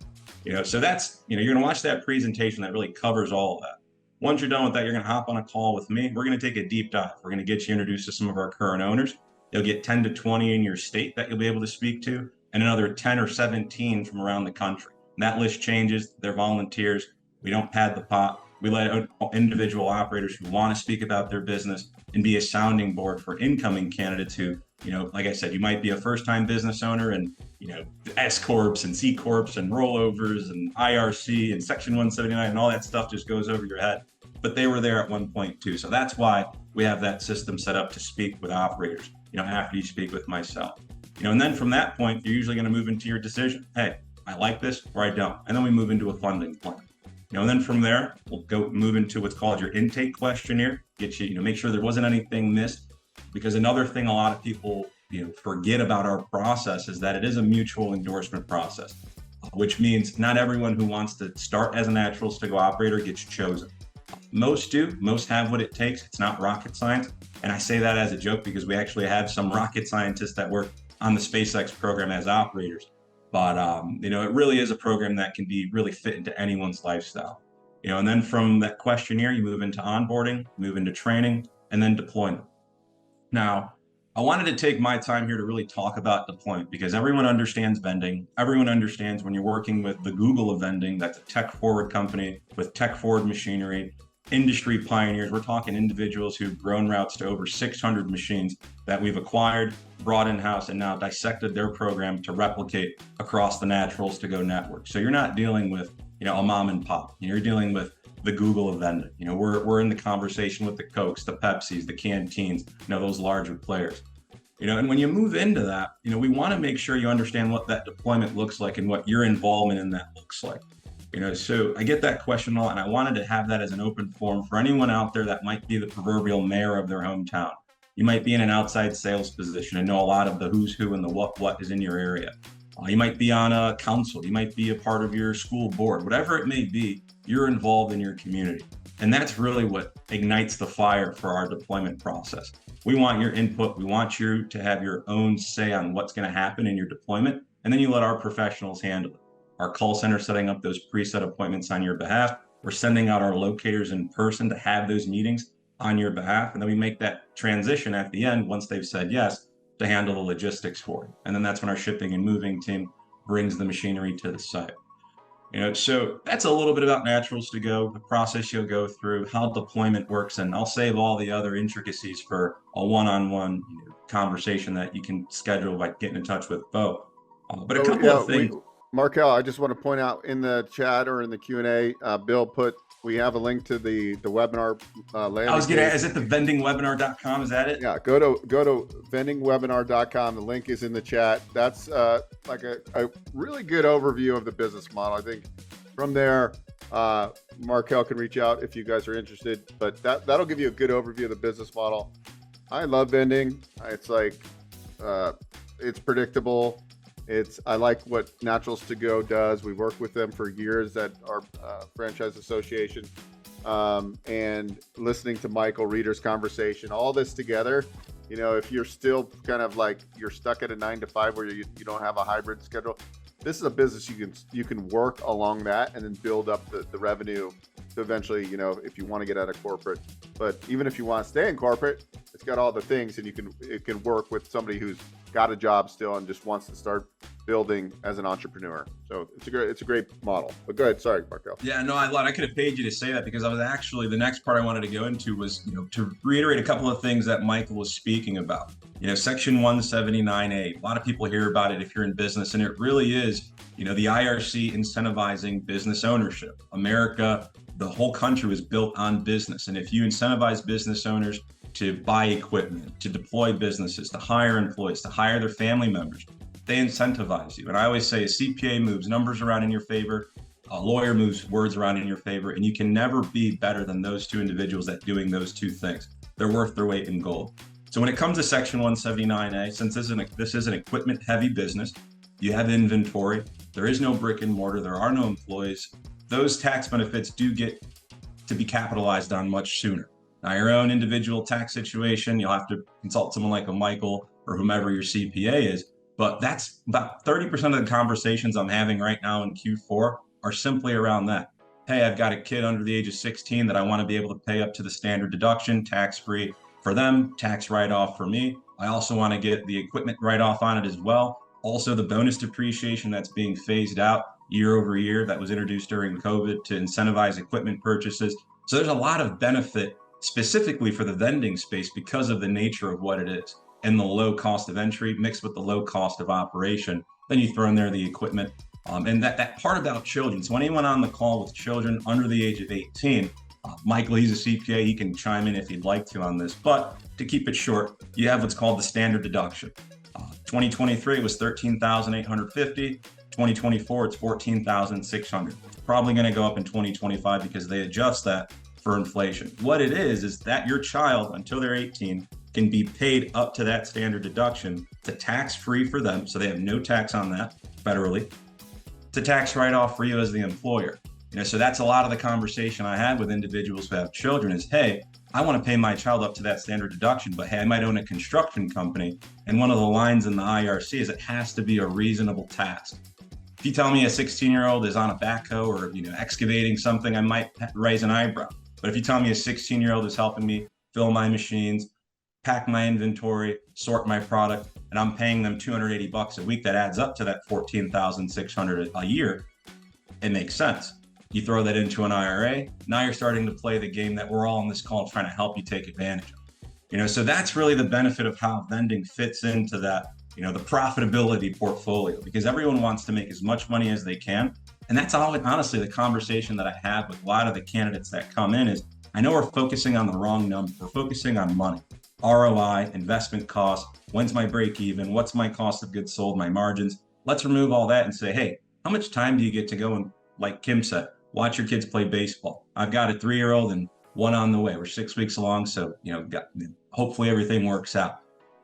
So that's, you're going to watch that presentation that really covers all of that. Once you're done with that, you're going to hop on a call with me. We're going to take a deep dive. We're going to get you introduced to some of our current owners. You'll get 10 to 20 in your state that you'll be able to speak to, and another 10 or 17 from around the country. And that list changes. They're volunteers. We don't pad the pot. We let individual operators who want to speak about their business and be a sounding board for incoming candidates who, like I said, you might be a first-time business owner and, S Corps and C Corps and rollovers and IRC and Section 179 and all that stuff just goes over your head. But they were there at one point too. So that's why we have that system set up to speak with operators, after you speak with myself. And then from that point, you're usually going to move into your decision. Hey, I like this or I don't. And then we move into a funding plan. And then from there, we'll move into what's called your intake questionnaire, get you, make sure there wasn't anything missed. Because another thing a lot of people, forget about our process is that it is a mutual endorsement process, which means not everyone who wants to start as a Naturals to Go operator gets chosen. Most do, most have what it takes. It's not rocket science. And I say that as a joke because we actually have some rocket scientists that work on the SpaceX program as operators. But, it really is a program that can be really fit into anyone's lifestyle. And then from that questionnaire, you move into onboarding, move into training, and then deployment. Now, I wanted to take my time here to really talk about deployment because everyone understands vending. Everyone understands when you're working with the Google of vending, that's a tech-forward company with tech-forward machinery, industry pioneers. We're talking individuals who've grown routes to over 600 machines that we've acquired, brought in-house, and now dissected their program to replicate across the Naturals to Go network. So you're not dealing with, a mom and pop. You're dealing with the Google of vending. We're in the conversation with the Cokes, the Pepsis, the canteens, those larger players. And when you move into that, we want to make sure you understand what that deployment looks like and what your involvement in that looks like. So I get that question a lot, and I wanted to have that as an open forum for anyone out there that might be the proverbial mayor of their hometown. You might be in an outside sales position and know a lot of the who's who and the what is in your area. You might be on a council, you might be a part of your school board, whatever it may be, you're involved in your community. And that's really what ignites the fire for our deployment process. We want your input. We want you to have your own say on what's going to happen in your deployment. And then you let our professionals handle it. Our call center setting up those preset appointments on your behalf. We're sending out our locators in person to have those meetings on your behalf. And then we make that transition at the end, once they've said yes, to handle the logistics for you. And then that's when our shipping and moving team brings the machinery to the site. So that's a little bit about Naturals to Go, the process you'll go through, how deployment works, and I'll save all the other intricacies for a one-on-one conversation that you can schedule by getting in touch with Beau. But a couple of things. Markel, I just want to point out in the chat or in the Q&A, Bill we have a link to the webinar landing I was going to, is it the vendingwebinar.com? Is that it? Yeah, go to vendingwebinar.com. The link is in the chat. That's like a really good overview of the business model. I think from there, Markel can reach out if you guys are interested, but that'll give you a good overview of the business model. I love vending. It's like, it's predictable. I like what Naturals to Go does. We worked with them for years at our franchise association, and listening to Michael Reeder's conversation, all this together, if you're still kind of like you're stuck at a 9 to 5 where you don't have a hybrid schedule, this is a business you can work along that and then build up the revenue to eventually, if you want to get out of corporate. But even if you want to stay in corporate, it's got all the things, and it can work with somebody who's got a job still and just wants to start building as an entrepreneur. So it's a great model. But go ahead. Sorry, Markel. Yeah, no, I could have paid you to say that, because I was actually, the next part I wanted to go into was, to reiterate a couple of things that Michael was speaking about. Section 179A, a lot of people hear about it if you're in business, and it really is, the IRC incentivizing business ownership. America, the whole country was built on business. And if you incentivize business owners to buy equipment, to deploy businesses, to hire employees, to hire their family members, they incentivize you. And I always say a CPA moves numbers around in your favor, a lawyer moves words around in your favor, and you can never be better than those two individuals at doing those two things. They're worth their weight in gold. So when it comes to Section 179A, since this is an equipment heavy business, you have inventory, there is no brick and mortar, there are no employees, those tax benefits do get to be capitalized on much sooner. Now, your own individual tax situation, you'll have to consult someone like a Michael or whomever your CPA is, but that's about 30% of the conversations I'm having right now in Q4 are simply around that. Hey, I've got a kid under the age of 16 that I want to be able to pay up to the standard deduction, tax-free for them, tax write-off for me. I also want to get the equipment write-off on it as well. Also, the bonus depreciation that's being phased out year over year that was introduced during COVID to incentivize equipment purchases. So there's a lot of benefit specifically for the vending space because of the nature of what it is and the low cost of entry mixed with the low cost of operation. Then you throw in there the equipment and that part about children. So anyone on the call with children under the age of 18, Michael, he's a CPA, he can chime in if he'd like to on this, but to keep it short, you have what's called the standard deduction. 2023 it was $13,850. 2024 it's $14,600. It's probably going to go up in 2025 because they adjust that for inflation. What it is that your child until they're 18 can be paid up to that standard deduction to tax-free for them, so they have no tax on that federally, to tax write-off for you as the employer. So that's a lot of the conversation I had with individuals who have children is, hey, I want to pay my child up to that standard deduction, but hey, I might own a construction company, and one of the lines in the IRC is it has to be a reasonable task. If you tell me a 16-year-old is on a backhoe or excavating something, I might raise an eyebrow. But if you tell me a 16-year-old is helping me fill my machines, pack my inventory, sort my product, and I'm paying them $280 a week, that adds up to that $14,600 a year, it makes sense. You throw that into an IRA, now you're starting to play the game that we're all on this call trying to help you take advantage of. So that's really the benefit of how vending fits into that, the profitability portfolio, because everyone wants to make as much money as they can. And that's honestly the conversation that I have with a lot of the candidates that come in is, I know we're focusing on the wrong number. We're focusing on money, ROI, investment cost, when's my break even, what's my cost of goods sold, my margins. Let's remove all that and say, hey, how much time do you get to go and, like Kim said, watch your kids play baseball? I've got a 3-year-old and one on the way. We're 6 weeks along. So, hopefully everything works out.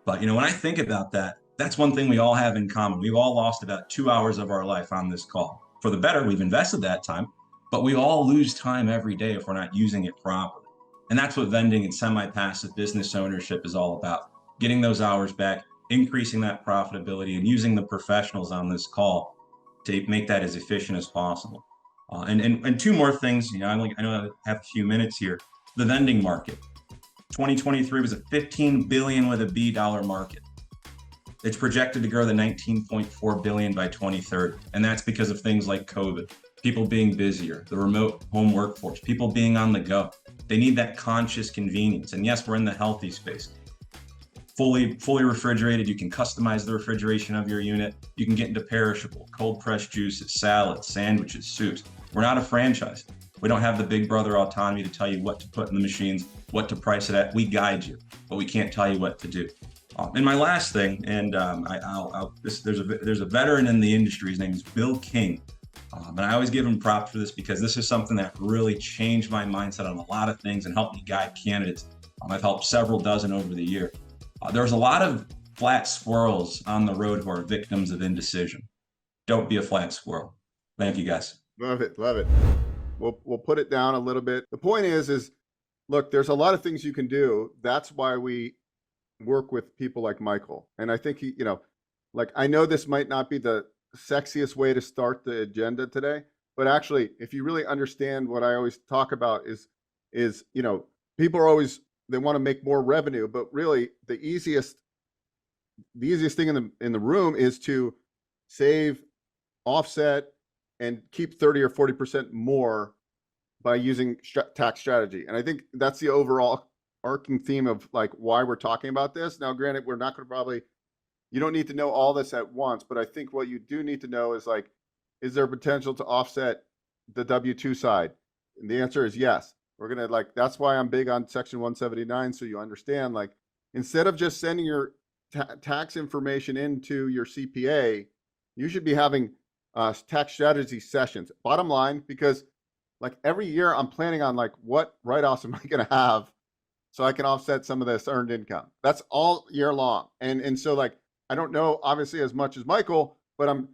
But, when I think about that, That's one thing we all have in common. We've all lost about 2 hours of our life on this call. For the better, we've invested that time, but we all lose time every day if we're not using it properly. And that's what vending and semi-passive business ownership is all about. Getting those hours back, increasing that profitability, and using the professionals on this call to make that as efficient as possible. And two more things, I know I have a few minutes here. The vending market. 2023 was a $15 billion with a B dollar market. It's projected to grow to 19.4 billion by 2030. And that's because of things like COVID, people being busier, the remote home workforce, people being on the go. They need that conscious convenience. And yes, we're in the healthy space. Fully refrigerated. You can customize the refrigeration of your unit. You can get into perishable, cold pressed juices, salads, sandwiches, soups. We're not a franchise. We don't have the big brother autonomy to tell you what to put in the machines, what to price it at. We guide you, but we can't tell you what to do. And my last thing, and there's a veteran in the industry. His name is Bill King. And I always give him props for this because this is something that really changed my mindset on a lot of things and helped me guide candidates. I've helped several dozen over the year. There's a lot of flat squirrels on the road who are victims of indecision. Don't be a flat squirrel. Thank you, guys. Love it. Love it. We'll put it down a little bit. The point is look, there's a lot of things you can do. That's why we work with people like Michael. And I think I know this might not be the sexiest way to start the agenda today, but actually, if you really understand what I always talk about is people are always, they want to make more revenue, but really the easiest thing in the room is to save, offset, and keep 30 or 40% more by using tax strategy. And I think that's the overall arcing theme of like why we're talking about this. Now, granted, we're not going to you don't need to know all this at once, but I think what you do need to know is like, is there potential to offset the W-2 side? And the answer is yes. We're going to that's why I'm big on Section 179. So you understand, instead of just sending your tax information into your CPA, you should be having tax strategy sessions. Bottom line, because every year I'm planning on what write-offs am I going to have so I can offset some of this earned income. That's all year long. And so I don't know obviously as much as Michael, but I'm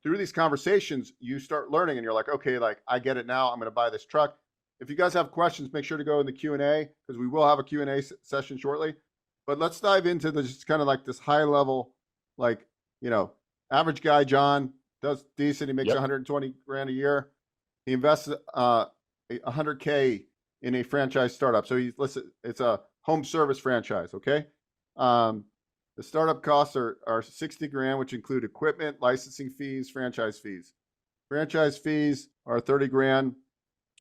through these conversations, you start learning and you're like, okay, I get it now. I'm going to buy this truck. If you guys have questions, make sure to go in the Q&A because we will have a Q&A session shortly. But let's dive into just kind of this high level, average guy, John, does decent. He makes 120 grand a year. He invests $100K in a franchise startup. So it's a home service franchise. Okay. The startup costs are 60 grand, which include equipment, licensing fees, franchise fees. Franchise fees are 30 grand.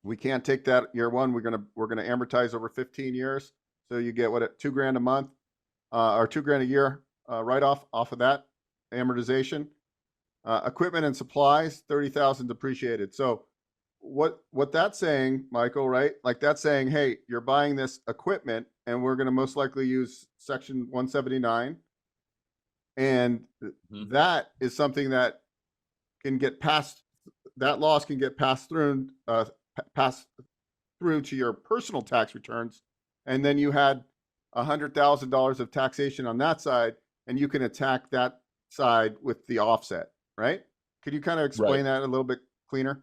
We can't take that year one. We're gonna amortize over 15 years. So you get $2 grand a month, or $2 grand a year write off of that amortization. Equipment and supplies, 30,000 depreciated. So what that's saying, Michael, right? That's saying, hey, you're buying this equipment and we're going to most likely use Section 179. And that is something that can get passed, that loss can get passed through to your personal tax returns. And then you had $100,000 of taxation on that side, and you can attack that side with the offset, right? Could you kind of explain that a little bit cleaner?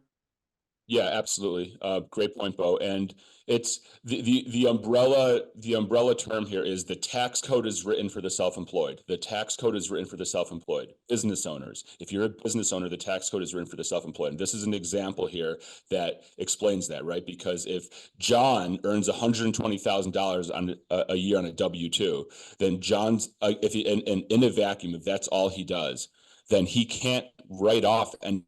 Yeah, absolutely. Great point, Beau. And it's the umbrella term here is the tax code is written for the self-employed. The tax code is written for the self-employed business owners. If you're a business owner, the tax code is written for the self-employed. And this is an example here that explains that, right? Because if John earns $120,000 on a year on a W-2, then John's if he in a vacuum, if that's all he does, then he can't write off any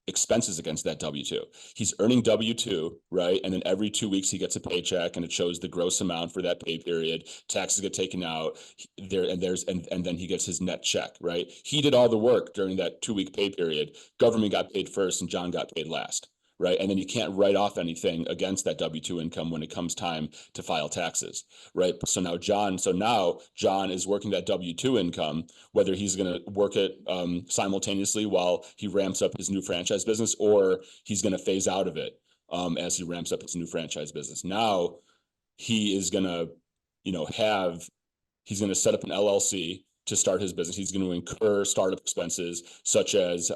expenses against that W-2. He's earning W-2, right? And then every 2 weeks he gets a paycheck and it shows the gross amount for that pay period. Taxes get taken out there, and then he gets his net check, right? He did all the work during that 2-week pay period. Government got paid first and John got paid last, right? And then you can't write off anything against that W-2 income when it comes time to file taxes, right? So now John is working that W-2 income, whether he's going to work it simultaneously while he ramps up his new franchise business, or he's going to phase out of it as he ramps up his new franchise business. Now he is going to, he's going to set up an LLC. to start his business. He's going to incur startup expenses such as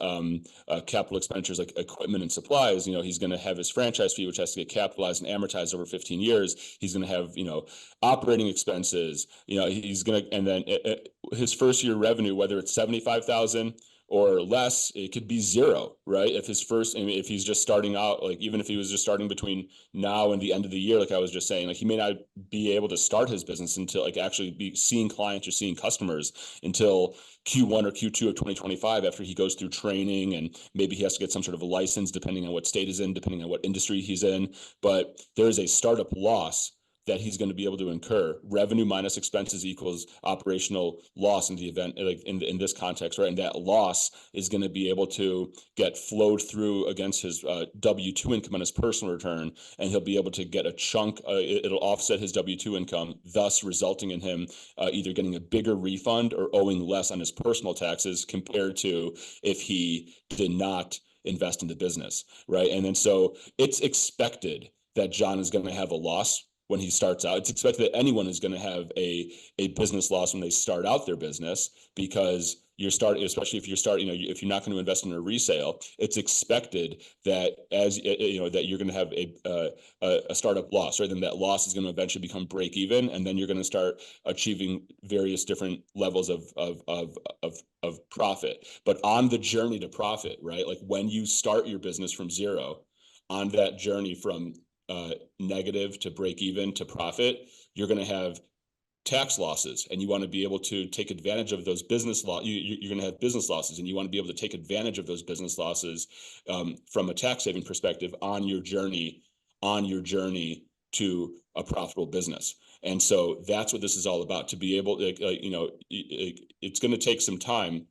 capital expenditures like equipment and supplies. He's going to have his franchise fee, which has to get capitalized and amortized over 15 years. He's going to have, operating expenses. He's going to, and then his first year revenue, whether it's 75,000 or less, it could be zero, right? If he's just starting out, like even if he was just starting between now and the end of the year, like I was just saying, like he may not be able to start his business until like actually be seeing clients or seeing customers until Q1 or Q2 of 2025 after he goes through training, and maybe he has to get some sort of a license depending on what state he's in, depending on what industry he's in. But there is a startup loss that he's going to be able to incur. Revenue minus expenses equals operational loss in the event, like in this context, right? And that loss is going to be able to get flowed through against his W-2 income on his personal return, and he'll be able to get a chunk. It'll offset his W-2 income, thus resulting in him either getting a bigger refund or owing less on his personal taxes compared to if he did not invest in the business, right? And then so it's expected that John is going to have a loss when he starts out. It's expected that anyone is going to have a business loss when they start out their business, because you're starting, especially if you're starting, if you're not going to invest in a resale, it's expected that that you're going to have a startup loss, right? Then that loss is going to eventually become break even, and then you're going to start achieving various different levels of profit. But on the journey to profit, right? Like when you start your business from zero, on that journey from negative to break even to profit, you're going to have tax losses, and you want to be able to take advantage of those business you're going to have business losses, and you want to be able to take advantage of those business losses from a tax saving perspective on your journey to a profitable business. And so that's what this is all about, to be able to, it's going to take some time,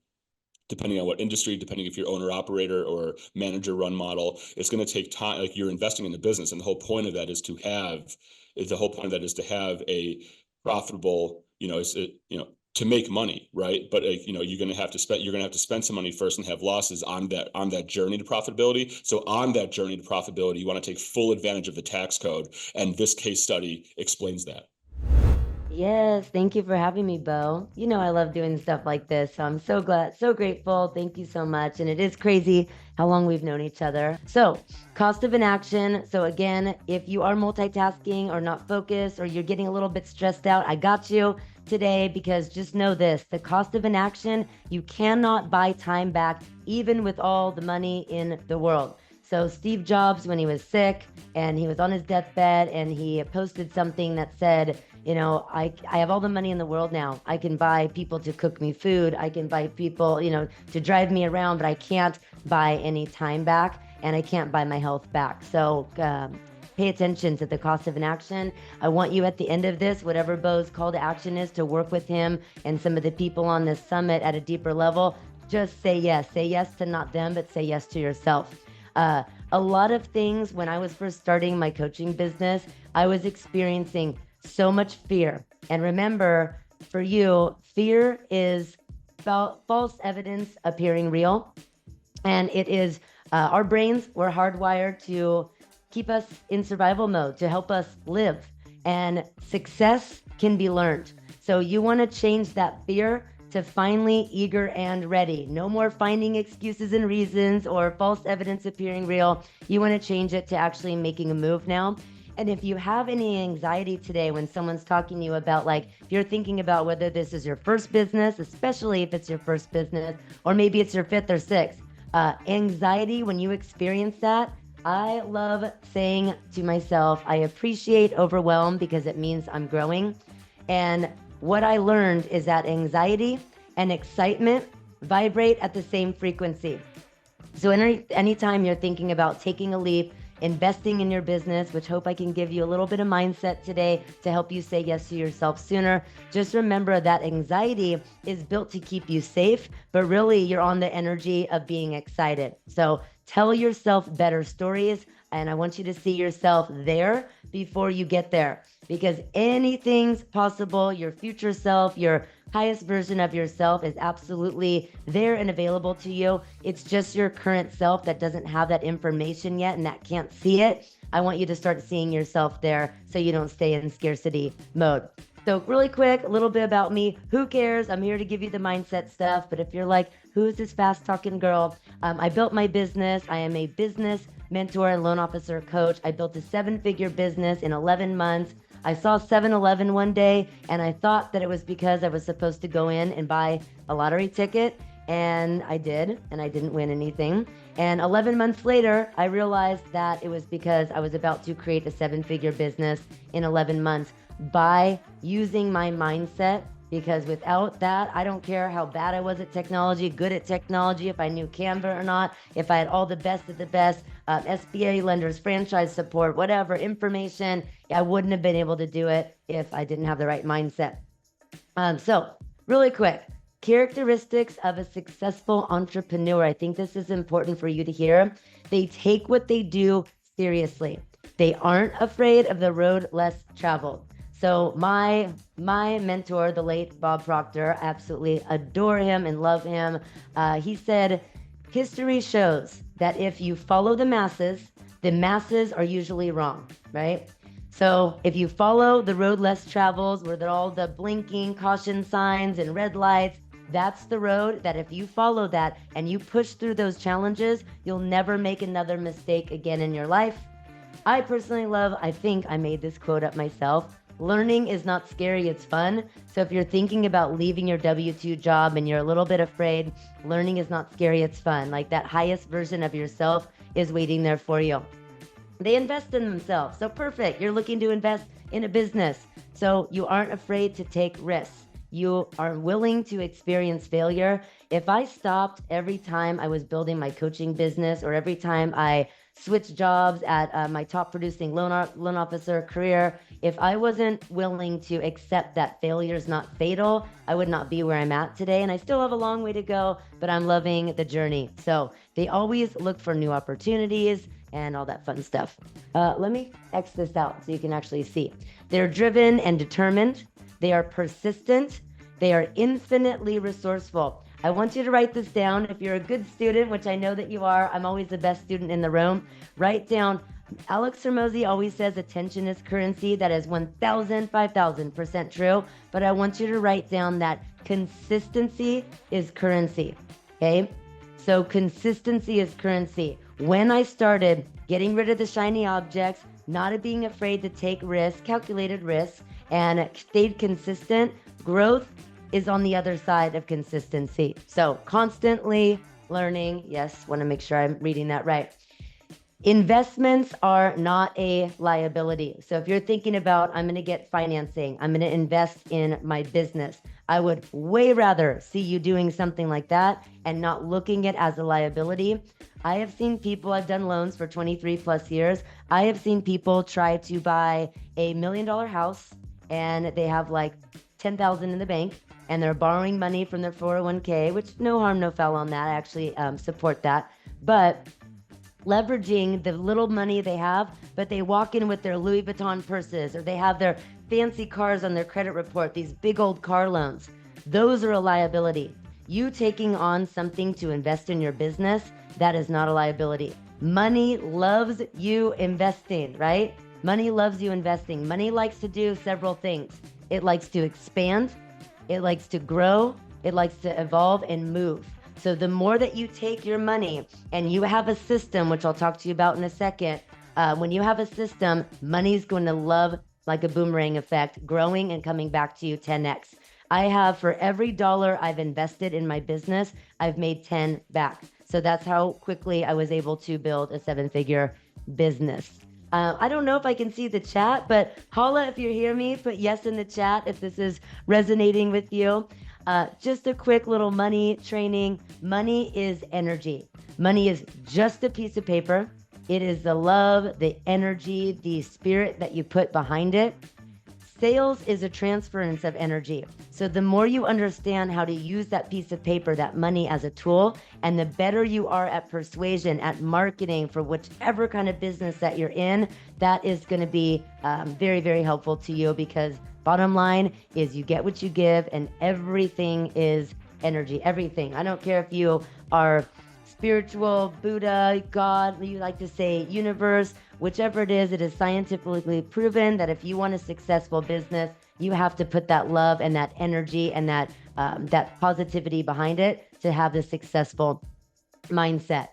depending on what industry, depending if you're owner operator or manager run model. It's going to take time. Like you're investing in the business, and the whole point of that is to have a profitable, to make money, right? But you're going to have to spend some money first and have losses on that journey to profitability. So on that journey to profitability, you want to take full advantage of the tax code, and this case study explains that. Yes, thank you for having me, Beau. I love doing stuff like this, so I'm so glad, so grateful. Thank you so much. And it is crazy how long we've known each other. So, cost of inaction. So again, if you are multitasking or not focused, or you're getting a little bit stressed out, I got you today, because just know this: the cost of inaction, you cannot buy time back, even with all the money in the world. So Steve Jobs, when he was sick and he was on his deathbed, and he posted something that said, I have all the money in the world now. I can buy people to cook me food. I can buy people, to drive me around, but I can't buy any time back, and I can't buy my health back. So pay attention to the cost of inaction. I want you at the end of this, whatever Beau's call to action is, to work with him and some of the people on this summit at a deeper level. Just say yes. Say yes to not them, but say yes to yourself. A lot of things when I was first starting my coaching business, I was experiencing so much fear. And remember, for you, fear is false evidence appearing real. And it is our brains were hardwired to keep us in survival mode, to help us live. And success can be learned. So you want to change that fear to finally eager and ready. No more finding excuses and reasons or false evidence appearing real. You want to change it to actually making a move now. And if you have any anxiety today when someone's talking to you about, like, if you're thinking about whether this is your first business, especially if it's your first business, or maybe it's your fifth or sixth, anxiety, when you experience that, I love saying to myself, I appreciate overwhelm, because it means I'm growing. And what I learned is that anxiety and excitement vibrate at the same frequency. So anytime you're thinking about taking a leap, investing in your business, which hope I can give you a little bit of mindset today to help you say yes to yourself sooner, just remember that anxiety is built to keep you safe, but really you're on the energy of being excited. So tell yourself better stories, and I want you to see yourself there before you get there, because anything's possible. Your future self, your highest version of yourself is absolutely there and available to you. It's just your current self that doesn't have that information yet and that can't see it. I want you to start seeing yourself there so you don't stay in scarcity mode. So really quick, a little bit about me. Who cares? I'm here to give you the mindset stuff. But if you're like, who is this fast talking girl? I built my business. I am a business mentor and loan officer coach. I built a 7-figure business in 11 months. I saw 7-Eleven one day and I thought that it was because I was supposed to go in and buy a lottery ticket. And I did, and I didn't win anything. And 11 months later, I realized that it was because I was about to create a 7-figure business in 11 months by using my mindset. Because without that, I don't care how bad I was at technology, good at technology, if I knew Canva or not, if I had all the best of the best, SBA lenders, franchise support, whatever, information, I wouldn't have been able to do it if I didn't have the right mindset. So really quick, characteristics of a successful entrepreneur. I think this is important for you to hear. They take what they do seriously. They aren't afraid of the road less traveled. So my mentor, the late Bob Proctor, absolutely adore him and love him. He said, history shows that if you follow the masses are usually wrong, right? So if you follow the road less traveled, where there are all the blinking caution signs and red lights, that's the road that if you follow that and you push through those challenges, you'll never make another mistake again in your life. I personally love, I think I made this quote up myself, learning is not scary, it's fun. So if you're thinking about leaving your W-2 job and you're a little bit afraid, learning is not scary, it's fun. Like that highest version of yourself is waiting there for you. They invest in themselves. So perfect. You're looking to invest in a business. So you aren't afraid to take risks. You are willing to experience failure. If I stopped every time I was building my coaching business or every time I switched jobs at my top producing loan officer career, if I wasn't willing to accept that failure is not fatal, I would not be where I'm at today. And I still have a long way to go, but I'm loving the journey. So they always look for new opportunities and all that fun stuff. Let me X this out so you can actually see. They're driven and determined. They are persistent. They are infinitely resourceful. I want you to write this down. If you're a good student, which I know that you are, I'm always the best student in the room. Write down, Alex Hormozi always says attention is currency. That is 5,000% true. But I want you to write down that consistency is currency. Okay? So consistency is currency. When I started getting rid of the shiny objects, not being afraid to take risks, calculated risks, and stayed consistent, growth is on the other side of consistency. So constantly learning. Yes, want to make sure I'm reading that right. Investments are not a liability. So if you're thinking about, I'm going to get financing, I'm going to invest in my business, I would way rather see you doing something like that and not looking at it as a liability. I have seen people, I've done loans for 23 plus years. I have seen people try to buy $1 million house and they have like 10,000 in the bank and they're borrowing money from their 401k, which no harm, no foul on that. I actually support that. But leveraging the little money they have, but they walk in with their Louis Vuitton purses or they have their fancy cars on their credit report, these big old car loans. Those are a liability. You taking on something to invest in your business, that is not a liability. Money loves you investing, right? Money loves you investing. Money likes to do several things. It likes to expand, it likes to grow, it likes to evolve and move. So the more that you take your money and you have a system, which I'll talk to you about in a second, when you have a system, money's going to love like a boomerang effect, growing and coming back to you 10x. I have, for every dollar I've invested in my business, I've made 10 back. So that's how quickly I was able to build a 7-figure business. I don't know if I can see the chat, but holla if you hear me, put yes in the chat if this is resonating with you. Just a quick little money training. Money is energy. Money is just a piece of paper. It is the love, the energy, the spirit that you put behind it. Sales is a transference of energy. So the more you understand how to use that piece of paper, that money as a tool, and the better you are at persuasion, at marketing for whichever kind of business that you're in, that is going to be very, very helpful to you, because bottom line is you get what you give, and everything is energy, everything. I don't care if you are spiritual, Buddha, God, you like to say universe, whichever it is scientifically proven that if you want a successful business, You have to put that love and that energy and that positivity behind it to have the successful mindset.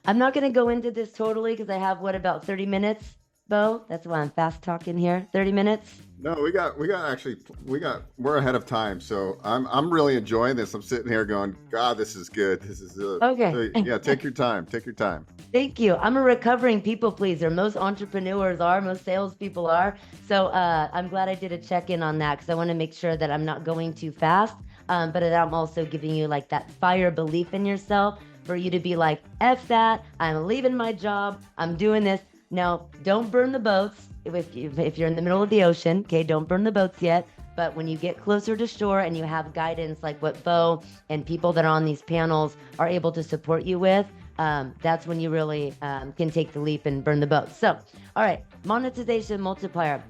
I'm not going to go into this totally because I have about 30 minutes, Beau? That's why I'm fast talking here. 30 minutes. No, we're ahead of time. So I'm really enjoying this. I'm sitting here going, God, this is good. This is okay. Yeah, take your time. Take your time. Thank you. I'm a recovering people pleaser. Most entrepreneurs are, most salespeople are. So I'm glad I did a check-in on that because I want to make sure that I'm not going too fast, but that I'm also giving you like that fire belief in yourself for you to be like, F that, I'm leaving my job, I'm doing this. Now, don't burn the boats if you're in the middle of the ocean, okay? Don't burn the boats yet. But when you get closer to shore and you have guidance like what Beau and people that are on these panels are able to support you with, that's when you really can take the leap and burn the boat. So, all right, monetization multiplier.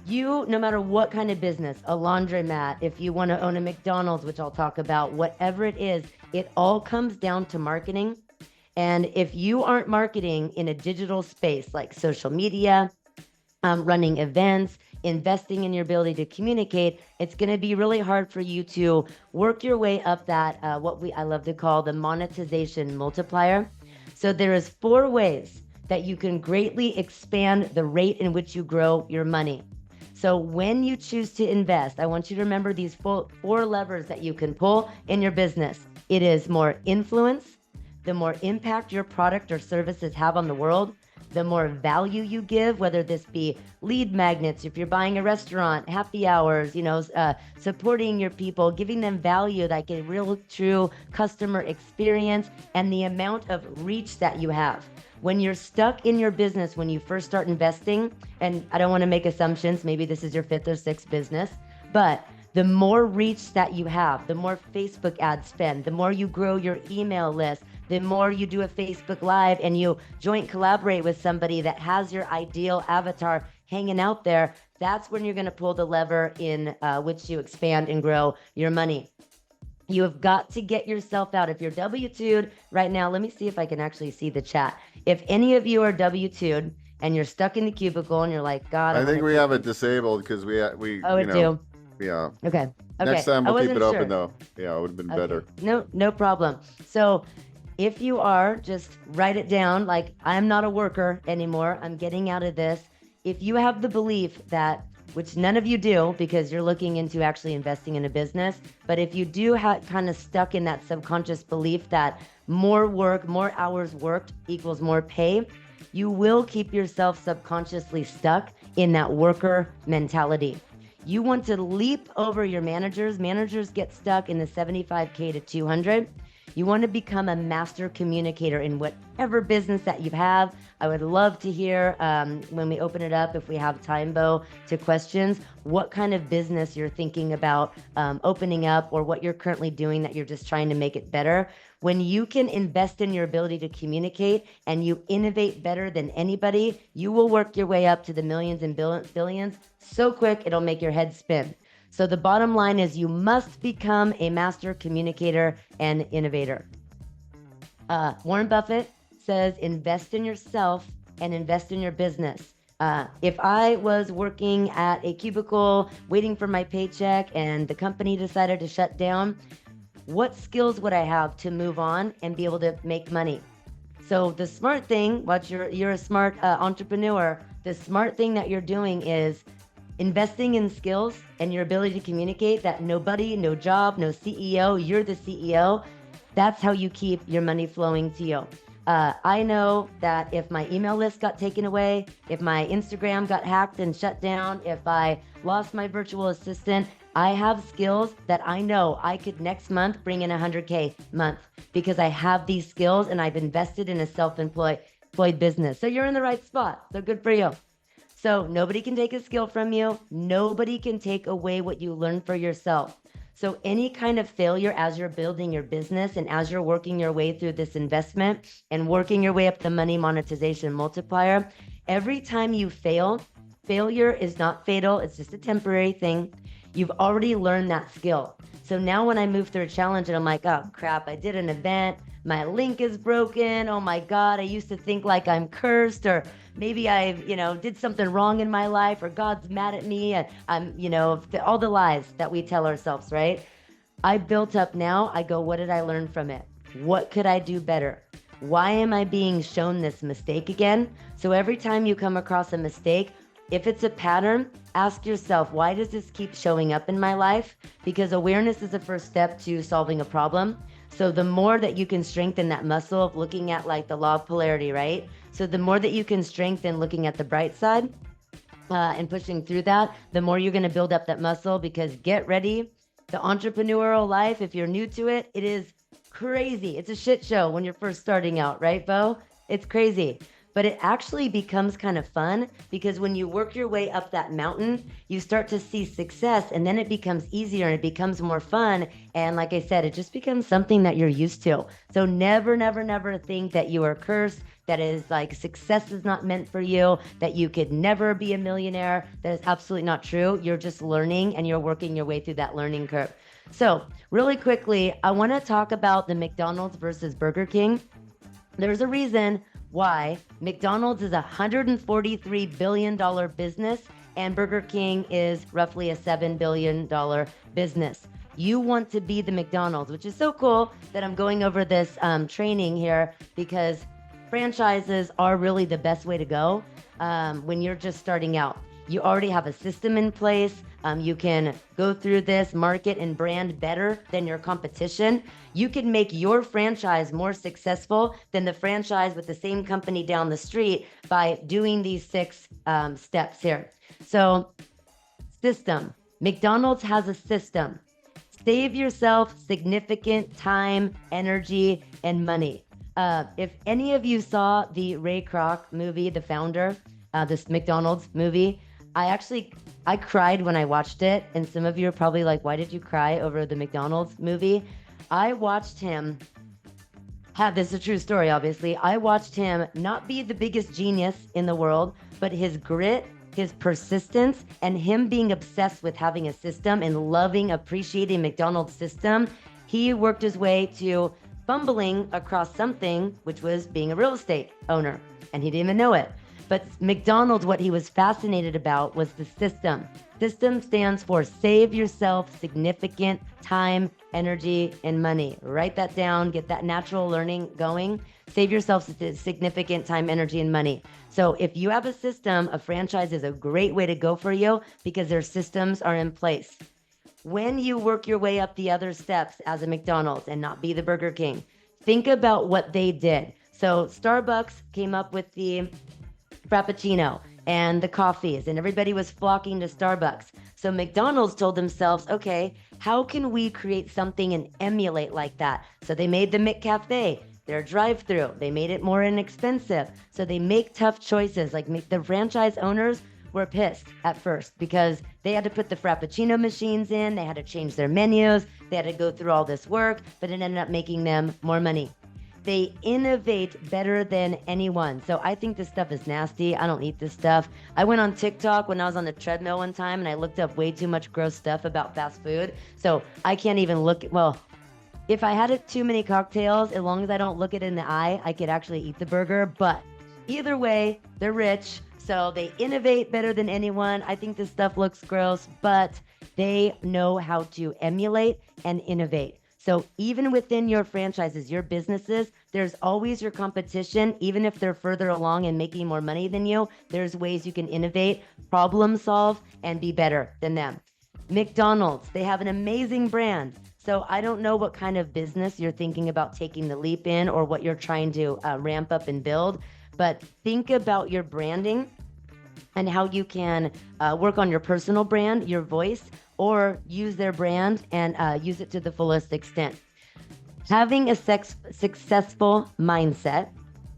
You, no matter what kind of business, a laundromat, if you want to own a McDonald's, which I'll talk about, whatever it is, it all comes down to marketing. And if you aren't marketing in a digital space like social media, running events, investing in your ability to communicate, it's going to be really hard for you to work your way up that, I love to call the monetization multiplier. So there is 4 ways that you can greatly expand the rate in which you grow your money. So when you choose to invest, I want you to remember these 4 levers that you can pull in your business. It is more influence. The more impact your product or services have on the world, the more value you give, whether this be lead magnets, if you're buying a restaurant, happy hours, supporting your people, giving them value, like a real true customer experience, and the amount of reach that you have. When you're stuck in your business, when you first start investing, and I don't want to make assumptions, maybe this is your 5th or 6th business, but the more reach that you have, the more Facebook ad spend, the more you grow your email list, the more you do a Facebook Live and you joint collaborate with somebody that has your ideal avatar hanging out there, that's when you're going to pull the lever in which you expand and grow your money. You have got to get yourself out. If you're W-2'd right now, let me see if I can actually see the chat. If any of you are W-2'd and you're stuck in the cubicle and you're like, God, I think we have it disabled because we oh, it do. Yeah. Okay. Next time we'll keep it open though. Yeah, it would have been better. No problem. So if you are, just write it down. Like, I'm not a worker anymore. I'm getting out of this. If you have the belief that, which none of you do because you're looking into actually investing in a business, but if you do have kind of stuck in that subconscious belief that more work, more hours worked equals more pay, you will keep yourself subconsciously stuck in that worker mentality. You want to leap over your managers. Managers get stuck in the 75K to 200. You want to become a master communicator in whatever business that you have. I would love to hear when we open it up, if we have time, Beau, to questions, what kind of business you're thinking about opening up or what you're currently doing that you're just trying to make it better. When you can invest in your ability to communicate and you innovate better than anybody, you will work your way up to the millions and billions so quick it'll make your head spin. So the bottom line is you must become a master communicator and innovator. Warren Buffett says, invest in yourself and invest in your business. If I was working at a cubicle waiting for my paycheck and the company decided to shut down, what skills would I have to move on and be able to make money? So the smart thing, you're a smart entrepreneur, the smart thing that you're doing is investing in skills and your ability to communicate that nobody, no job, no CEO, you're the CEO. That's how you keep your money flowing to you. I know that if my email list got taken away, if my Instagram got hacked and shut down, if I lost my virtual assistant, I have skills that I know I could next month bring in 100K month because I have these skills and I've invested in a self-employed business. So you're in the right spot. So good for you. So nobody can take a skill from you. Nobody can take away what you learn for yourself. So any kind of failure as you're building your business and as you're working your way through this investment and working your way up the money monetization multiplier, every time you fail, failure is not fatal. It's just a temporary thing. You've already learned that skill. So now when I move through a challenge and I'm like, oh crap, I did an event, my link is broken. Oh my God, I used to think like I'm cursed, or maybe I, did something wrong in my life, or God's mad at me, and I'm, all the lies that we tell ourselves, right? I built up now, I go, what did I learn from it? What could I do better? Why am I being shown this mistake again? So every time you come across a mistake, if it's a pattern, ask yourself, why does this keep showing up in my life? Because awareness is the first step to solving a problem. So the more that you can strengthen that muscle of looking at like the law of polarity, right? So the more that you can strengthen looking at the bright side and pushing through that, the more you're going to build up that muscle. Because get ready, the entrepreneurial life, if you're new to it, it is crazy. It's a shit show when you're first starting out, right, Beau? It's crazy. But it actually becomes kind of fun, because when you work your way up that mountain, you start to see success, and then it becomes easier and it becomes more fun. And like I said, it just becomes something that you're used to. So never, never, never think that you are cursed, that is like success is not meant for you, that you could never be a millionaire. That is absolutely not true. You're just learning and you're working your way through that learning curve. So really quickly, I want to talk about the McDonald's versus Burger King. There's a reason why McDonald's is a $143 billion business and Burger King is roughly a $7 billion business. You want to be the McDonald's, which is so cool that I'm going over this training here, because franchises are really the best way to go when you're just starting out. You already have a system in place. You can go through this, market and brand better than your competition. You can make your franchise more successful than the franchise with the same company down the street by doing these 6 steps here. So, system. McDonald's has a system. Save yourself significant time, energy, and money. If any of you saw the Ray Kroc movie, The Founder, this McDonald's movie, I cried when I watched it, and some of you are probably like, why did you cry over the McDonald's movie? I watched him this is a true story, obviously. I watched him not be the biggest genius in the world, but his grit, his persistence, and him being obsessed with having a system and loving, appreciating McDonald's system. He worked his way to fumbling across something, which was being a real estate owner, and he didn't even know it. But McDonald's, what he was fascinated about was the system. System stands for save yourself significant time, energy, and money. Write that down, get that natural learning going. Save yourself significant time, energy, and money. So if you have a system, a franchise is a great way to go for you because their systems are in place. When you work your way up the other steps as a McDonald's and not be the Burger King, think about what they did. So Starbucks came up with the Frappuccino and the coffees, and everybody was flocking to Starbucks. So McDonald's told themselves, okay, how can we create something and emulate like that? So they made the McCafe, their drive-through. They made it more inexpensive. So they make tough choices. Like the franchise owners were pissed at first because they had to put the Frappuccino machines in, they had to change their menus, they had to go through all this work, but it ended up making them more money. They innovate better than anyone. So I think this stuff is nasty. I don't eat this stuff. I went on TikTok when I was on the treadmill one time and I looked up way too much gross stuff about fast food. So I can't even look, well, if I had too many cocktails, as long as I don't look it in the eye, I could actually eat the burger. But either way, they're rich. So they innovate better than anyone. I think this stuff looks gross, but they know how to emulate and innovate. So even within your franchises, your businesses, there's always your competition. Even if they're further along and making more money than you, there's ways you can innovate, problem solve, and be better than them. McDonald's, they have an amazing brand. So I don't know what kind of business you're thinking about taking the leap in or what you're trying to ramp up and build, but think about your branding and how you can work on your personal brand, your voice, or use their brand and use it to the fullest extent. Having a successful mindset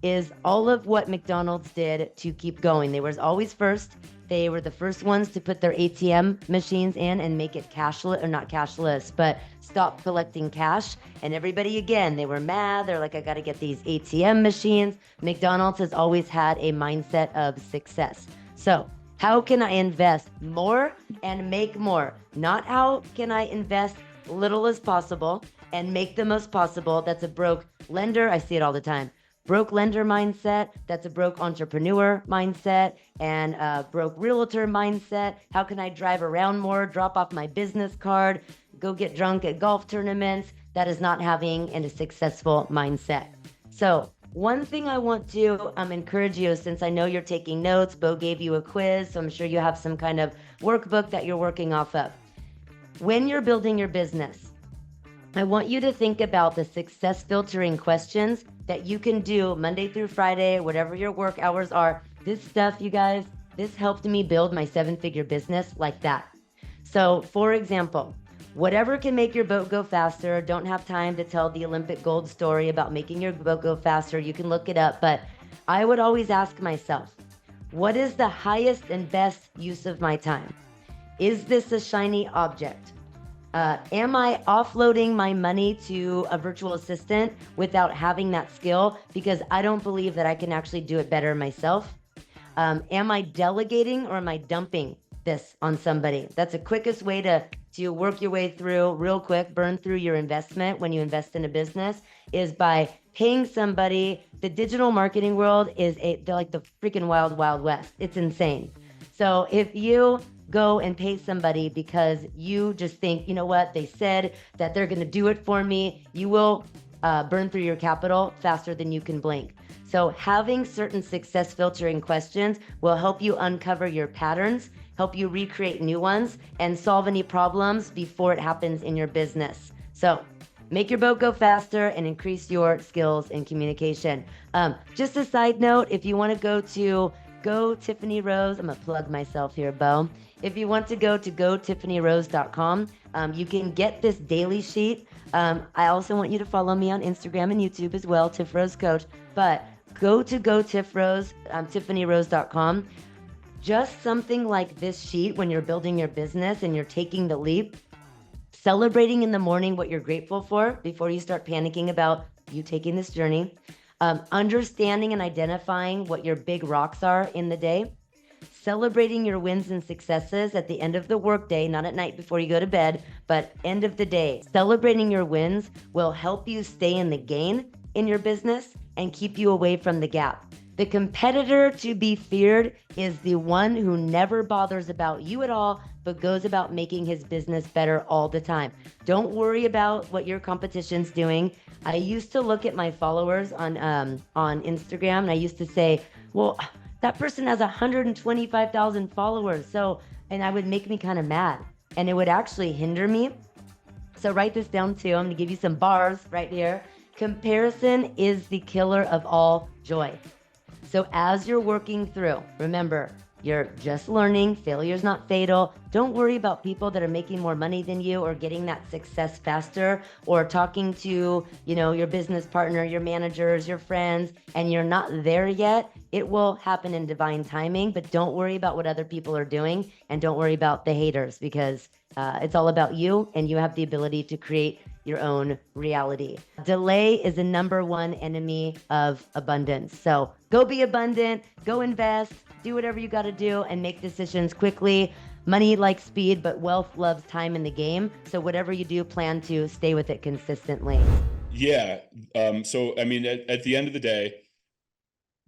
is all of what McDonald's did to keep going. They were always first. They were the first ones to put their ATM machines in and make it cashless, or not cashless, but stop collecting cash. And everybody, again, they were mad. They're like, I got to get these ATM machines. McDonald's has always had a mindset of success. So how can I invest more and make more? Not how can I invest little as possible and make the most possible. That's a broke lender. I see it all the time. broke lender mindset, that's a broke entrepreneur mindset, and a broke realtor mindset. How can I drive around more, drop off my business card, go get drunk at golf tournaments? That is not having a successful mindset. So one thing I want to encourage you, since I know you're taking notes, Beau gave you a quiz, so I'm sure you have some kind of workbook that you're working off of. When you're building your business, I want you to think about the success filtering questions that you can do Monday through Friday, whatever your work hours are. This stuff, you guys, this helped me build my 7-figure business like that. So for example, whatever can make your boat go faster. Don't have time to tell the Olympic gold story about making your boat go faster. You can look it up, but I would always ask myself, what is the highest and best use of my time? Is this a shiny object? Am I offloading my money to a virtual assistant without having that skill because I don't believe that I can actually do it better myself? Am I delegating or am I dumping this on somebody? That's the quickest way to work your way through real quick, burn through your investment when you invest in a business, is by paying somebody. The digital marketing world is they're like the freaking wild, wild west. It's insane. So if you go and pay somebody because you just think, you know what, they said that they're going to do it for me, you will burn through your capital faster than you can blink. So having certain success filtering questions will help you uncover your patterns, help you recreate new ones, and solve any problems before it happens in your business. So make your boat go faster and increase your skills in communication. Just a side note, if you want to go Tiffany Rose, I'm gonna plug myself here, Beau. If you want to go to gotiffanyRose.com, you can get this daily sheet. I also want you to follow me on Instagram and YouTube as well, Tiff Rose Coach. But go to TiffanyRose.com. Just something like this sheet when you're building your business and you're taking the leap, celebrating in the morning what you're grateful for before you start panicking about you taking this journey, understanding and identifying what your big rocks are in the day, celebrating your wins and successes at the end of the workday, not at night before you go to bed, but end of the day. Celebrating your wins will help you stay in the gain in your business and keep you away from the gap. The competitor to be feared is the one who never bothers about you at all, but goes about making his business better all the time. Don't worry about what your competition's doing. I used to look at my followers on Instagram, and I used to say, well, that person has 125,000 followers. And I would make me kind of mad, and it would actually hinder me. So write this down too. I'm gonna give you some bars right here. Comparison is the killer of all joy. So as you're working through, remember, you're just learning. Failure's not fatal. Don't worry about people that are making more money than you or getting that success faster or talking to, your business partner, your managers, your friends, and you're not there yet. It will happen in divine timing, but don't worry about what other people are doing and don't worry about the haters because it's all about you and you have the ability to create your own reality. Delay is the number one enemy of abundance. So go be abundant, go invest, do whatever you got to do and make decisions quickly. Money likes speed, but wealth loves time in the game. So whatever you do, plan to stay with it consistently. Yeah. So, I mean, at the end of the day,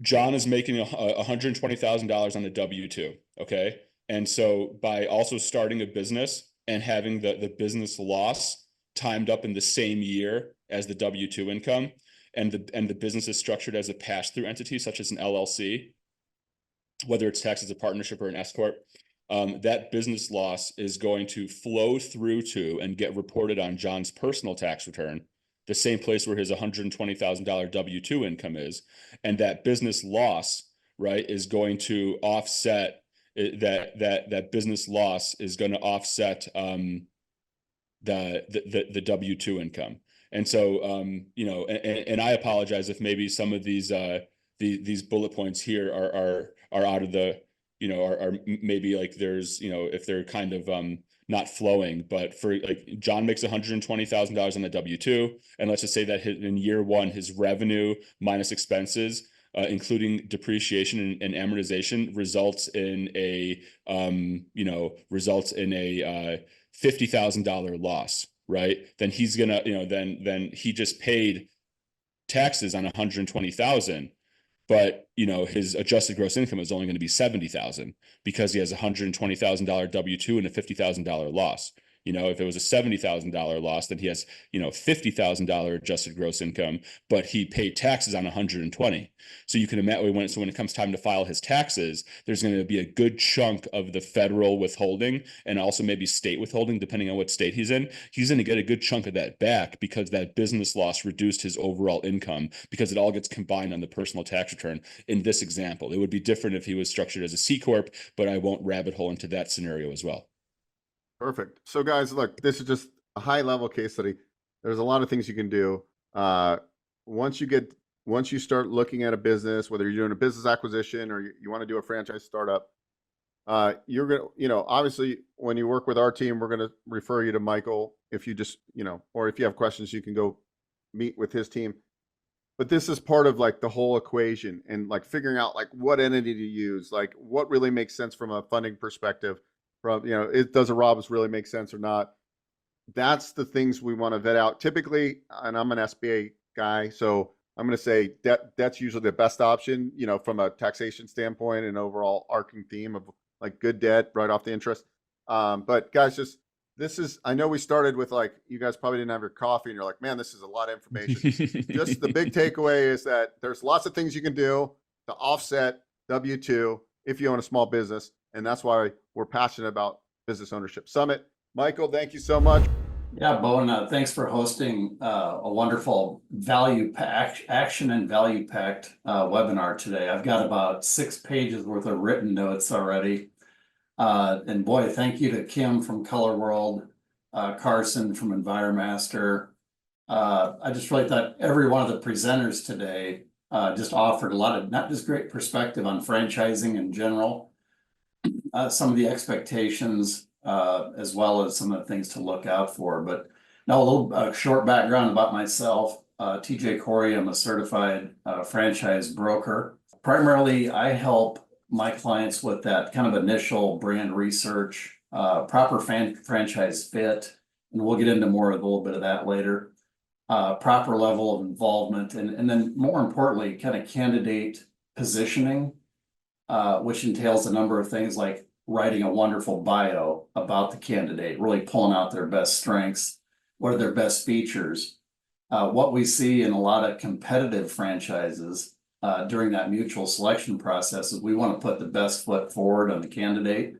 John is making $120,000 on a W-2. Okay. And so by also starting a business and having the business loss timed up in the same year as the W-2 income, and the business is structured as a pass-through entity, such as an LLC, whether it's taxed as a partnership or an S corp, that business loss is going to flow through to and get reported on John's personal tax return, the same place where his $120,000 W-2 income is, and that business loss, right, is going to offset that business loss is going to offset the W-2 income. And so, and I apologize if maybe some of these bullet points here are out of the, are maybe like there's, if they're kind of not flowing, but for like John makes $120,000 on the W-2. And let's just say that in year one, his revenue minus expenses, including depreciation and amortization, results in a $50,000 loss, right? Then he's gonna, then he just paid taxes on 120,000, but his adjusted gross income is only going to be 70,000 because he has $120,000 W-2 and a $50,000 loss. If it was a $70,000 loss, then he has, $50,000 adjusted gross income, but he paid taxes on 120. So you can imagine when it comes time to file his taxes, there's going to be a good chunk of the federal withholding and also maybe state withholding, depending on what state he's in. He's going to get a good chunk of that back because that business loss reduced his overall income, because it all gets combined on the personal tax return. In this example, it would be different if he was structured as a C Corp, but I won't rabbit hole into that scenario as well. Perfect. So guys, look, this is just a high level case study. There's a lot of things you can do. Once you start looking at a business, whether you're doing a business acquisition or you want to do a franchise startup, you're going to, obviously when you work with our team, we're going to refer you to Michael. If you just, or if you have questions, you can go meet with his team. But this is part of like the whole equation and like figuring out like what entity to use, like what really makes sense from a funding perspective. From, does a Robus really make sense or not? That's the things we want to vet out. Typically, and I'm an SBA guy, so I'm going to say debt's usually the best option, from a taxation standpoint and overall arcing theme of like good debt right off the interest. But guys, I know we started with like, you guys probably didn't have your coffee and you're like, man, this is a lot of information. Just the big takeaway is that there's lots of things you can do to offset W-2 if you own a small business. And that's why we're passionate about Business Ownership Summit. Michael, thank you so much. Yeah, Beau, thanks for hosting a wonderful action and value packed webinar today. I've got about 6 pages worth of written notes already. And boy, thank you to Kim from Color World, Carson from Enviro-Master. I just really thought every one of the presenters today just offered a lot of not just great perspective on franchising in general, some of the expectations, as well as some of the things to look out for. But now a little short background about myself. TJ Corey, I'm a certified franchise broker. Primarily, I help my clients with that kind of initial brand research, proper franchise fit, and we'll get into more of a little bit of that later. Proper level of involvement, and then more importantly, kind of candidate positioning, which entails a number of things like writing a wonderful bio about the candidate, really pulling out their best strengths, what are their best features. What we see in a lot of competitive franchises during that mutual selection process is we want to put the best foot forward on the candidate,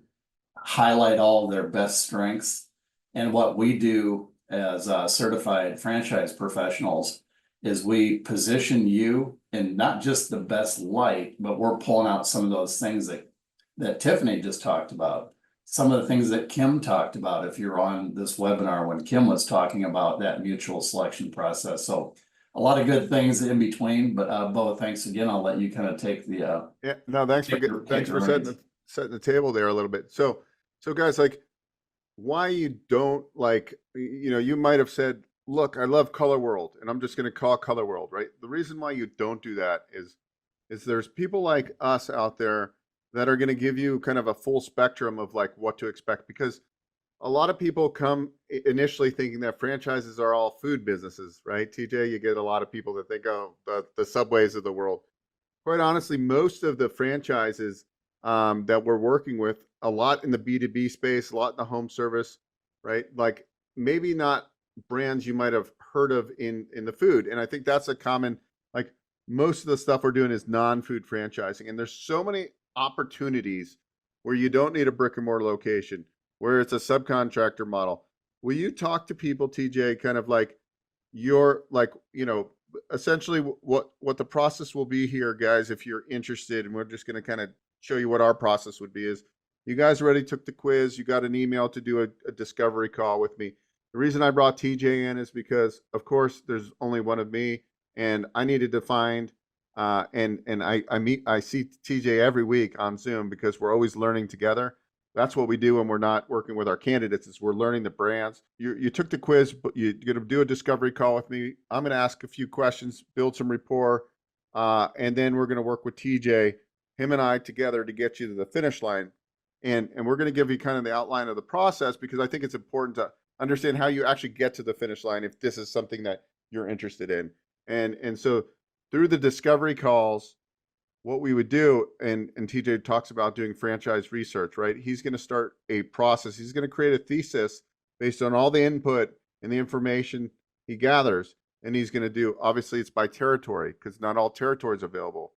highlight all of their best strengths. And what we do as certified franchise professionals is we position you in not just the best light, but we're pulling out some of those things that Tiffany just talked about, some of the things that Kim talked about if you're on this webinar when Kim was talking about that mutual selection process. So a lot of good things in between, but Beau, thanks again. I'll let you kind of take the thanks for setting the table there a little bit. So guys, like why you don't like, you might have said, look, I love Color World and I'm just going to call Color World, right? The reason why you don't do that is there's people like us out there that are going to give you kind of a full spectrum of like what to expect, because a lot of people come initially thinking that franchises are all food businesses, right? TJ, you get a lot of people that think, oh, the Subways of the world. Quite honestly, most of the franchises that we're working with, a lot in the B2B space, a lot in the home service, right? Like maybe not brands you might have heard of in the food. And I think that's a common, like most of the stuff we're doing is non-food franchising. And there's so many opportunities where you don't need a brick and mortar location, where it's a subcontractor model. Will you talk to people, TJ, kind of like you're like, essentially what the process will be here, guys, if you're interested, and we're just going to kind of show you what our process would be is you guys already took the quiz, you got an email to do a discovery call with me. The reason I brought TJ in is because, of course, there's only one of me, and I needed to find and I see TJ every week on Zoom because we're always learning together. That's what we do when we're not working with our candidates, is we're learning the brands. You took the quiz, but you're going to do a discovery call with me. I'm going to ask a few questions, build some rapport, and then we're going to work with TJ, him and I together to get you to the finish line. And we're going to give you kind of the outline of the process, because I think it's important to understand how you actually get to the finish line if this is something that you're interested in. And so through the discovery calls, what we would do, and TJ talks about doing franchise research, right? He's going to start a process. He's going to create a thesis based on all the input and the information he gathers. And he's going to do, obviously it's by territory because not all territories available.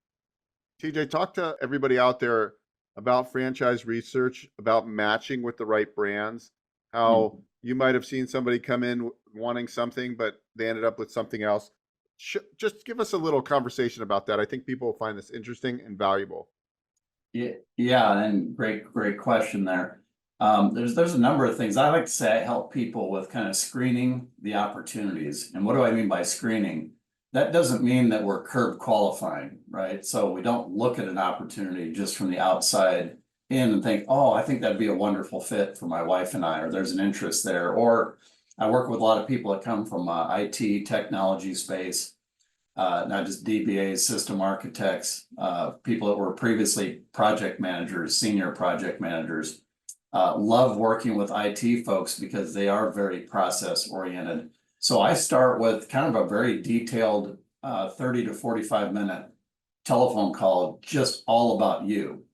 TJ, talk to everybody out there about franchise research, about matching with the right brands, how you might have seen somebody come in wanting something, but they ended up with something else. Just give us a little conversation about that. I think people will find this interesting and valuable. Yeah, and great question there. There's a number of things I like to say. I help people with kind of screening the opportunities. And what do I mean by screening? That doesn't mean that we're curb qualifying, right? So we don't look at an opportunity just from the outside in and think, oh, I think that'd be a wonderful fit for my wife and I, or there's an interest there. Or I work with a lot of people that come from IT technology space, not just DBAs, system architects, people that were previously project managers, senior project managers, love working with IT folks because they are very process oriented. So I start with kind of a very detailed 30 to 45 minute telephone call, just all about you.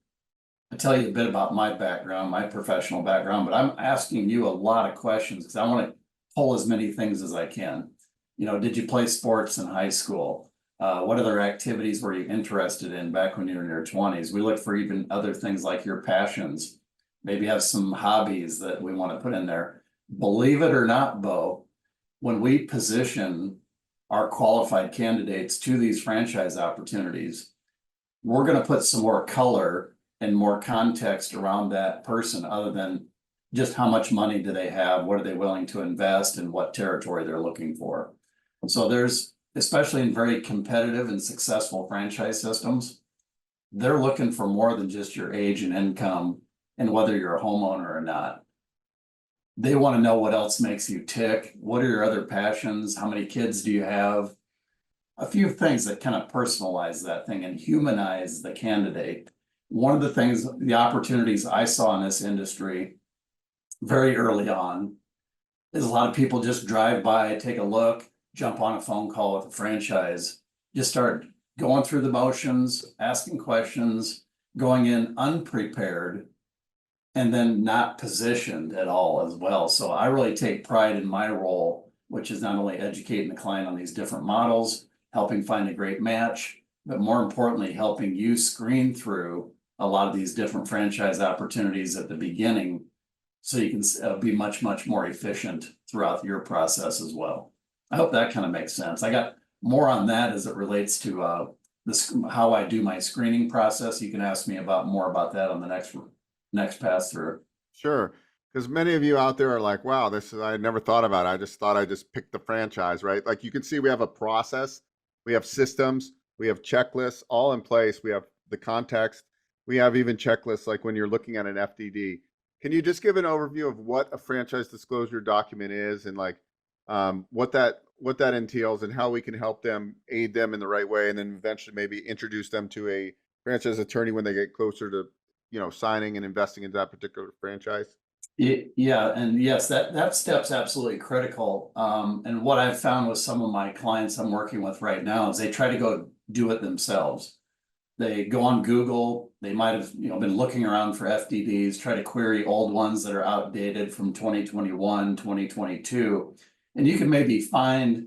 I tell you a bit about my background, my professional background, but I'm asking you a lot of questions because I want to pull as many things as I can. You know, did you play sports in high school? What other activities were you interested in back when you were in your 20s? We look for even other things like your passions. Maybe have some hobbies that we want to put in there. Believe it or not, Beau, when we position our qualified candidates to these franchise opportunities, we're going to put some more color and more context around that person other than just how much money do they have, what are they willing to invest, and what territory they're looking for. So there's, especially in very competitive and successful franchise systems, they're looking for more than just your age and income and whether you're a homeowner or not. They want to know what else makes you tick. What are your other passions? How many kids do you have? A few things that kind of personalize that thing and humanize the candidate. One of the things, the opportunities I saw in this industry very early on is a lot of people just drive by, take a look, jump on a phone call with a franchise, just start going through the motions, asking questions, going in unprepared, and then not positioned at all as well. So I really take pride in my role, which is not only educating the client on these different models, helping find a great match, but more importantly, helping you screen through a lot of these different franchise opportunities at the beginning so you can be much more efficient throughout your process as well. I hope that kind of makes sense. I got more on that as it relates to how I do my screening process. You can ask me more about that on the next pass through. Sure. Because many of you out there are like, wow, I never thought about it. I just thought I just picked the franchise, right? Like you can see we have a process, we have systems, we have checklists all in place. We have the context. We have even checklists like when you're looking at an FDD. Can you just give an overview of what a franchise disclosure document is and like what that entails and how we can help them, aid them in the right way, and then eventually maybe introduce them to a franchise attorney when they get closer to, you know, signing and investing into that particular franchise? Yeah, and yes, that step's absolutely critical. And what I've found with some of my clients I'm working with right now is they try to go do it themselves. They go on Google, they might have been looking around for FDDs, try to query old ones that are outdated from 2021, 2022. And you can maybe find,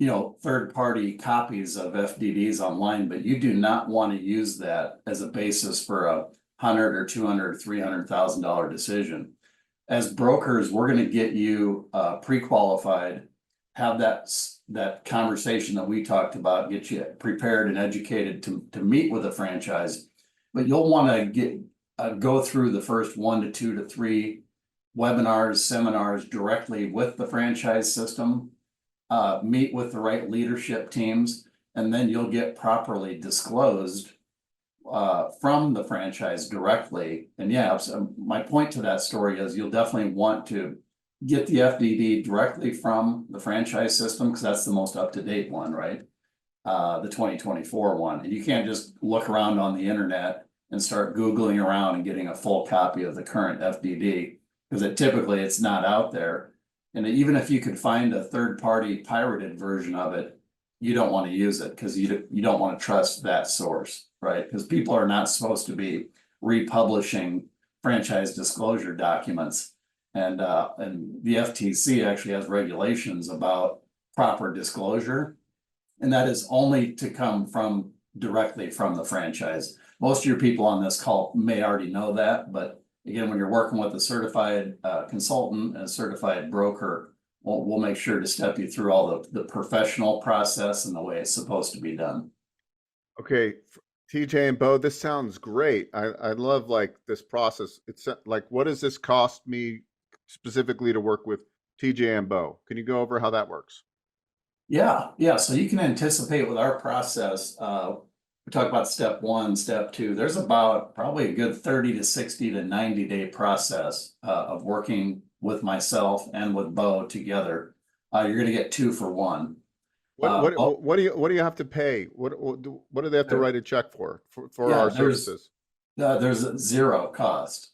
third-party copies of FDDs online, but you do not want to use that as a basis for a $100,000 or $200,000 or $300,000 decision. As brokers, we're going to get you pre-qualified, have that conversation that we talked about, get you prepared and educated to meet with a franchise. But you'll want to go through the first 1 to 2 to 3 webinars, seminars directly with the franchise system, meet with the right leadership teams, and then you'll get properly disclosed from the franchise directly. And yeah, so my point to that story is you'll definitely want to get the FDD directly from the franchise system because that's the most up-to-date one, right? The 2024 one. And you can't just look around on the internet and start Googling around and getting a full copy of the current FDD because typically it's not out there. And even if you could find a third-party pirated version of it, you don't want to use it because you don't want to trust that source, right? Because people are not supposed to be republishing franchise disclosure documents. And the FTC actually has regulations about proper disclosure. And that is only to come directly from the franchise. Most of your people on this call may already know that, but again, when you're working with a certified consultant and a certified broker, we'll make sure to step you through all the professional process and the way it's supposed to be done. Okay, TJ and Beau, this sounds great. I love like this process. It's like, what does this cost me specifically to work with TJ and Beau? Can you go over how that works? Yeah. So you can anticipate with our process, we talk about step 1, step 2, there's about probably a good 30 to 60 to 90-day process of working with myself and with Beau together. You're going to get 2 for 1. What do you have to pay? What do they have to write a check for our services? There's 0 cost.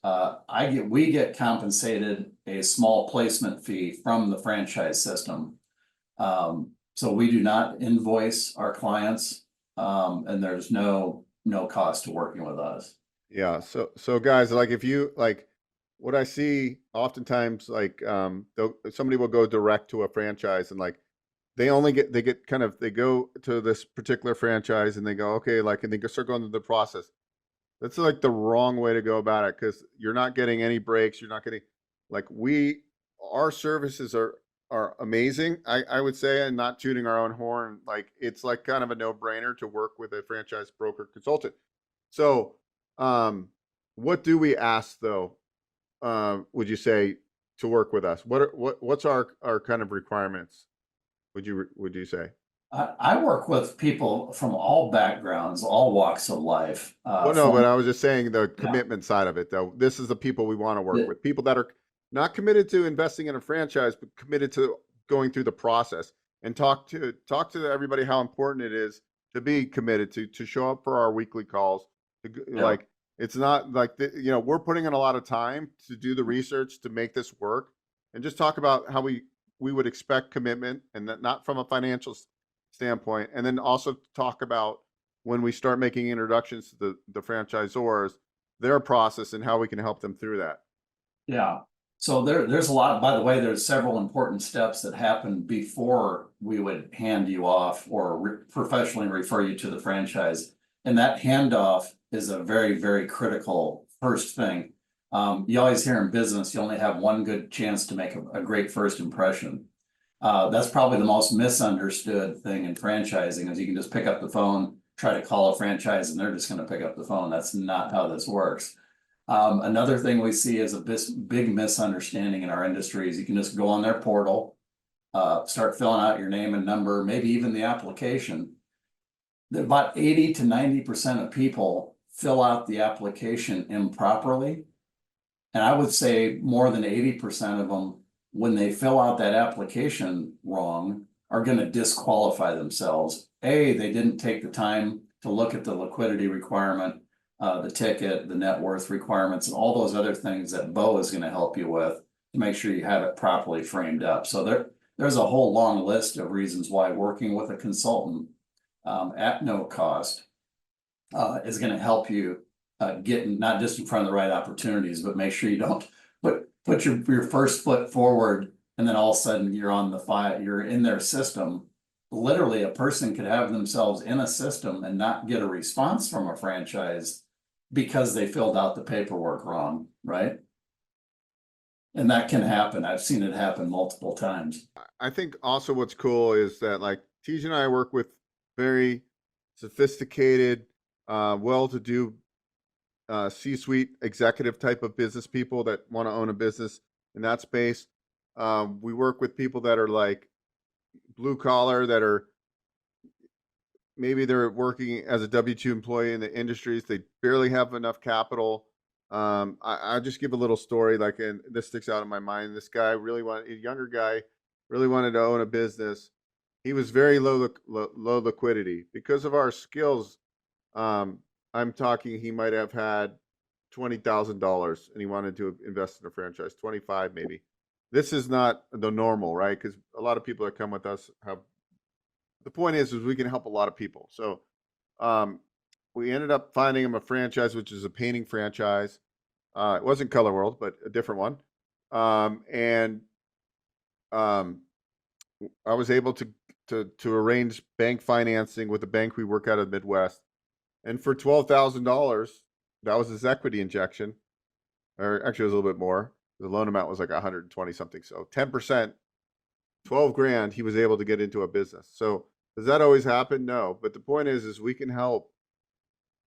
We get compensated a small placement fee from the franchise system. So we do not invoice our clients, and there's no cost to working with us. Yeah. So guys, like if you like what I see oftentimes, like somebody will go direct to a franchise and like they go to this particular franchise and they go, okay, like, and they start going through the process. That's like the wrong way to go about it because you're not getting any breaks. You're not getting like our services are amazing, I would say, and not tooting our own horn. Like it's like kind of a no-brainer to work with a franchise broker consultant. So what do we ask though, would you say, to work with us? What's our kind of requirements, would you say? I work with people from all backgrounds, all walks of life. Well, no, but I was just saying the commitment side of it, though. This is the people we want to work with. People that are not committed to investing in a franchise, but committed to going through the process and talk to everybody how important it is to be committed to show up for our weekly calls. Like it's not like we're putting in a lot of time to do the research to make this work, and just talk about how we would expect commitment, and that not from a financial standpoint, and then also talk about when we start making introductions to the franchisors, their process and how we can help them through that. Yeah. So there's a lot, by the way, there's several important steps that happen before we would hand you off or professionally refer you to the franchise. And that handoff is a very, very critical first thing. You always hear in business, you only have one good chance to make a great first impression. That's probably the most misunderstood thing in franchising is you can just pick up the phone, try to call a franchise, and they're just going to pick up the phone. That's not how this works. Another thing we see is a big misunderstanding in our industry is you can just go on their portal, start filling out your name and number, maybe even the application. About 80 to 90% of people fill out the application improperly. And I would say more than 80% of them, when they fill out that application wrong, are going to disqualify themselves. They didn't take the time to look at the liquidity requirement, the ticket, the net worth requirements, and all those other things that Beau is going to help you with to make sure you have it properly framed up. So there's a whole long list of reasons why working with a consultant at no cost is going to help you get not just in front of the right opportunities, but make sure you don't put your first foot forward and then all of a sudden you're on the file, you're in their system. Literally, a person could have themselves in a system and not get a response from a franchise because they filled out the paperwork wrong, right? And that can happen. I've seen it happen multiple times. I think also what's cool is that like TJ and I work with very sophisticated, well-to-do C-suite executive type of business people that want to own a business in that space. We work with people that are like blue collar, that are maybe they're working as a W-2 employee in the industries. They barely have enough capital. I'll just give a little story, like, and this sticks out in my mind. This guy a younger guy really wanted to own a business. He was very low liquidity because of our skills. I'm talking, he might have had $20,000 and he wanted to invest in a franchise, 25 maybe. This is not the normal, right? Because a lot of people that come with us have the point is we can help a lot of people. So we ended up finding him a franchise, which is a painting franchise. It wasn't Color World, but a different one. And I was able to arrange bank financing with a bank we work out of the Midwest. And for $12,000, that was his equity injection. Or actually, it was a little bit more. The loan amount was like 120 something. So 10%, 12 grand, he was able to get into a business. So does that always happen? No. But the point is we can help.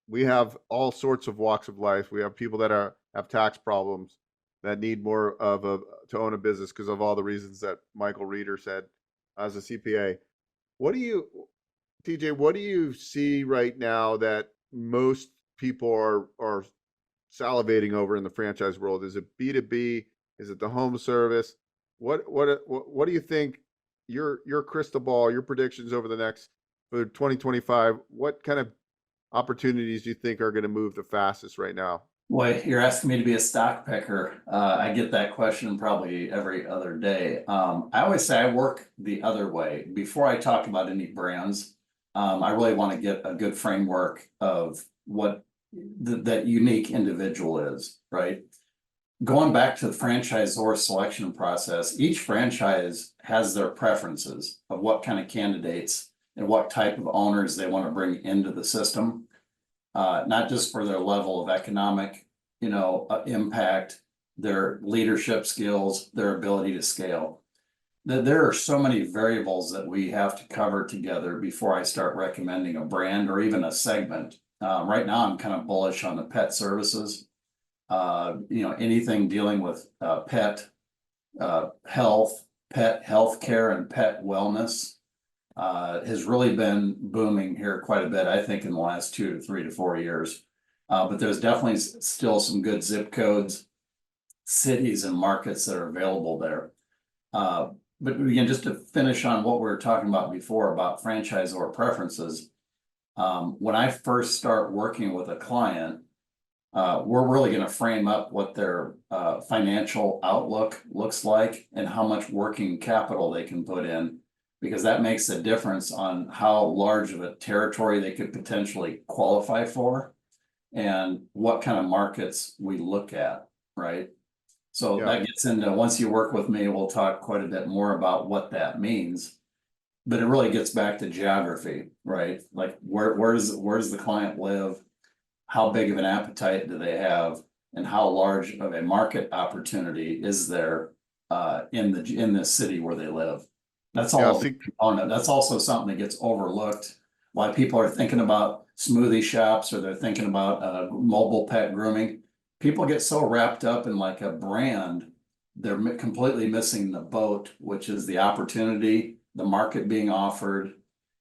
We have all sorts of walks of life. We have people that have tax problems, that need more of to own a business because of all the reasons that Michael Reeder said as a CPA. TJ, what do you see right now that most people are salivating over in the franchise world? Is it B2B? Is it the home service? What do you think, your crystal ball, your predictions over the next, for 2025, what kind of opportunities do you think are going to move the fastest right now? Boy, you're asking me to be a stock picker. I get that question probably every other day. I always say I work the other way. Before I talk about any brands, I really want to get a good framework of what that unique individual is, right? Going back to the franchisor selection process, each franchise has their preferences of what kind of candidates and what type of owners they want to bring into the system. Not just for their level of economic, impact, their leadership skills, their ability to scale. There are so many variables that we have to cover together before I start recommending a brand or even a segment. Right now, I'm kind of bullish on the pet services. Anything dealing with pet health, pet healthcare, and pet wellness has really been booming here quite a bit, I think, in the last 2 to 3 to 4 years. But there's definitely still some good zip codes, cities, and markets that are available there. But again, just to finish on what we were talking about before about franchisor preferences, when I first start working with a client, we're really going to frame up what their financial outlook looks like and how much working capital they can put in, because that makes a difference on how large of a territory they could potentially qualify for and what kind of markets we look at, right? So that gets into, once you work with me, we'll talk quite a bit more about what that means. But it really gets back to geography, right? Like where does the client live? How big of an appetite do they have? And how large of a market opportunity is there in the city where they live? That's all. That's also something that gets overlooked. Why people are thinking about smoothie shops or they're thinking about mobile pet grooming. People get so wrapped up in like a brand, they're completely missing the boat, which is the opportunity, the market being offered,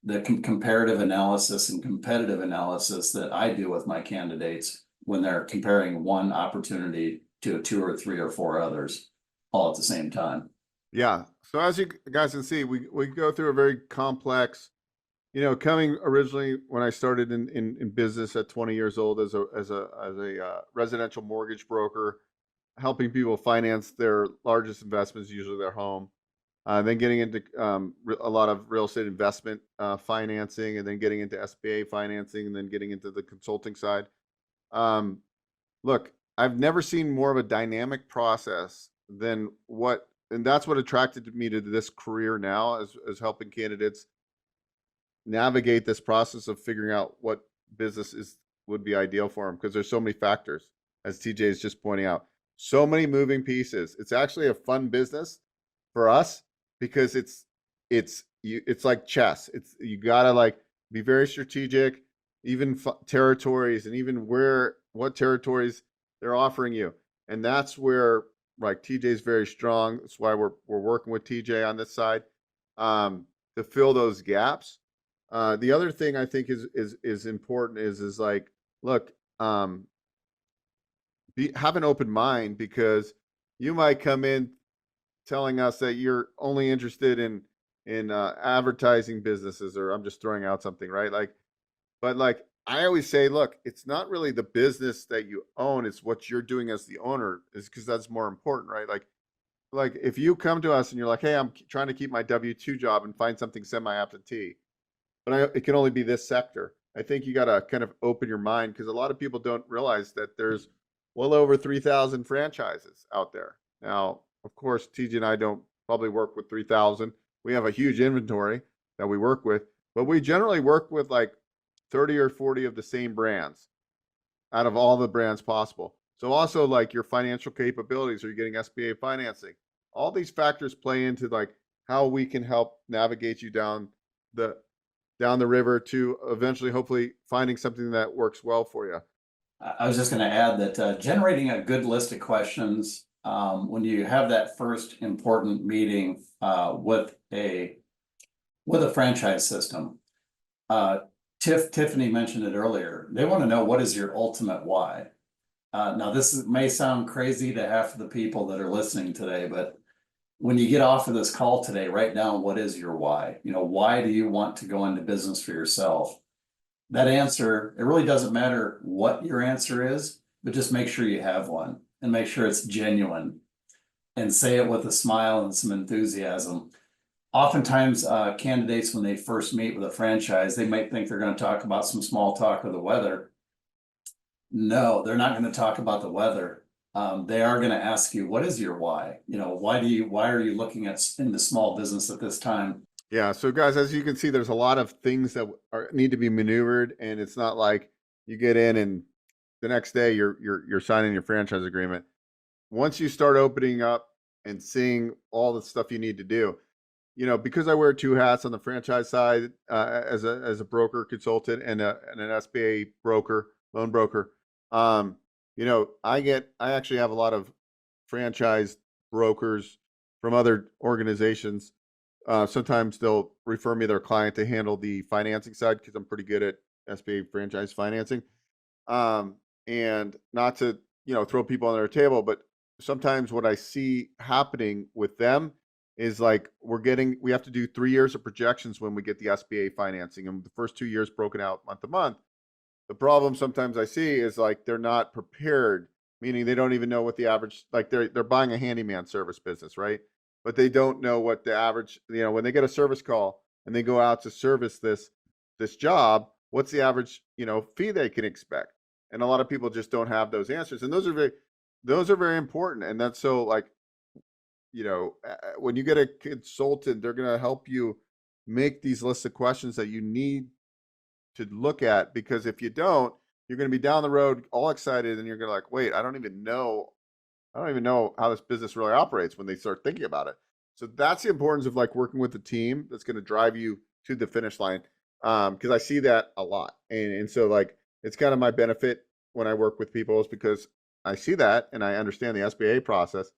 the comparative analysis and competitive analysis that I do with my candidates when they're comparing one opportunity to 2 or 3 or 4 others all at the same time. Yeah. So as you guys can see, we go through a very complex, coming originally when I started in business at 20 years old as a residential mortgage broker, helping people finance their largest investments, usually their home. Then getting into a lot of real estate investment financing, and then getting into SBA financing, and then getting into the consulting side. Look, I've never seen more of a dynamic process than and that's what attracted me to this career now, as helping candidates navigate this process of figuring out what business would be ideal for them, because there's so many factors, as TJ is just pointing out, so many moving pieces. It's actually a fun business for us because it's like chess. You gotta like be very strategic, even territories, and even what territories they're offering you, and that's where like TJ is very strong. That's why we're working with TJ on this side to fill those gaps. The other thing I think is important is like, look, have an open mind, because you might come in telling us that you're only interested in advertising businesses, or I'm just throwing out something, right? But I always say, look, it's not really the business that you own, it's what you're doing as the owner, is because that's more important, right? Like if you come to us and you're like, hey, I'm trying to keep my W-2 job and find something semi-absentee, but it can only be this sector. I think you got to kind of open your mind, because a lot of people don't realize that there's well over 3,000 franchises out there. Now, of course, TJ and I don't probably work with 3,000. We have a huge inventory that we work with, but we generally work with like 30 or 40 of the same brands out of all the brands possible. So also like your financial capabilities, are you getting SBA financing? All these factors play into like how we can help navigate you down the river to eventually, hopefully, finding something that works well for you. I was just going to add that generating a good list of questions when you have that first important meeting with a franchise system. Tiffany mentioned it earlier. They want to know, what is your ultimate why? Now, this may sound crazy to half of the people that are listening today, but when you get off of this call today, write down, what is your why? You know, why do you want to go into business for yourself? That answer, it really doesn't matter what your answer is, but just make sure you have one and make sure it's genuine and say it with a smile and some enthusiasm. Oftentimes, candidates, when they first meet with a franchise, they might think they're going to talk about some small talk of the weather. No, they're not going to talk about the weather. They are going to ask you, what is your why? You know, why are you looking at into small business at this time? Yeah. So guys, as you can see, there's a lot of things that need to be maneuvered, and it's not like you get in and the next day you're signing your franchise agreement. Once you start opening up and seeing all the stuff you need to do, you know, because I wear two hats on the franchise side, as a broker consultant and an SBA broker, loan broker. You know, I actually have a lot of franchise brokers from other organizations. Sometimes they'll refer me their client to handle the financing side, because I'm pretty good at SBA franchise financing. And not to, you know, throw people on their table, but sometimes what I see happening with them is like we have to do 3 years of projections when we get the SBA financing, and the first 2 years broken out month to month. The problem sometimes I see is like they're not prepared, meaning they don't even know what the average, like they're buying a handyman service business, right? But they don't know what the average, you know, when they get a service call and they go out to service this job, what's the average, you know, fee they can expect? And a lot of people just don't have those answers, and those are very important. And that's so, like, you know, when you get a consultant, they're going to help you make these lists of questions that you need to look at, because if you don't, you're going to be down the road all excited, and you're going to like, wait, I don't even know how this business really operates when they start thinking about it. So that's the importance of like working with a team that's going to drive you to the finish line. Because I see that a lot. And so like, it's kind of my benefit when I work with people, is because I see that and I understand the SBA process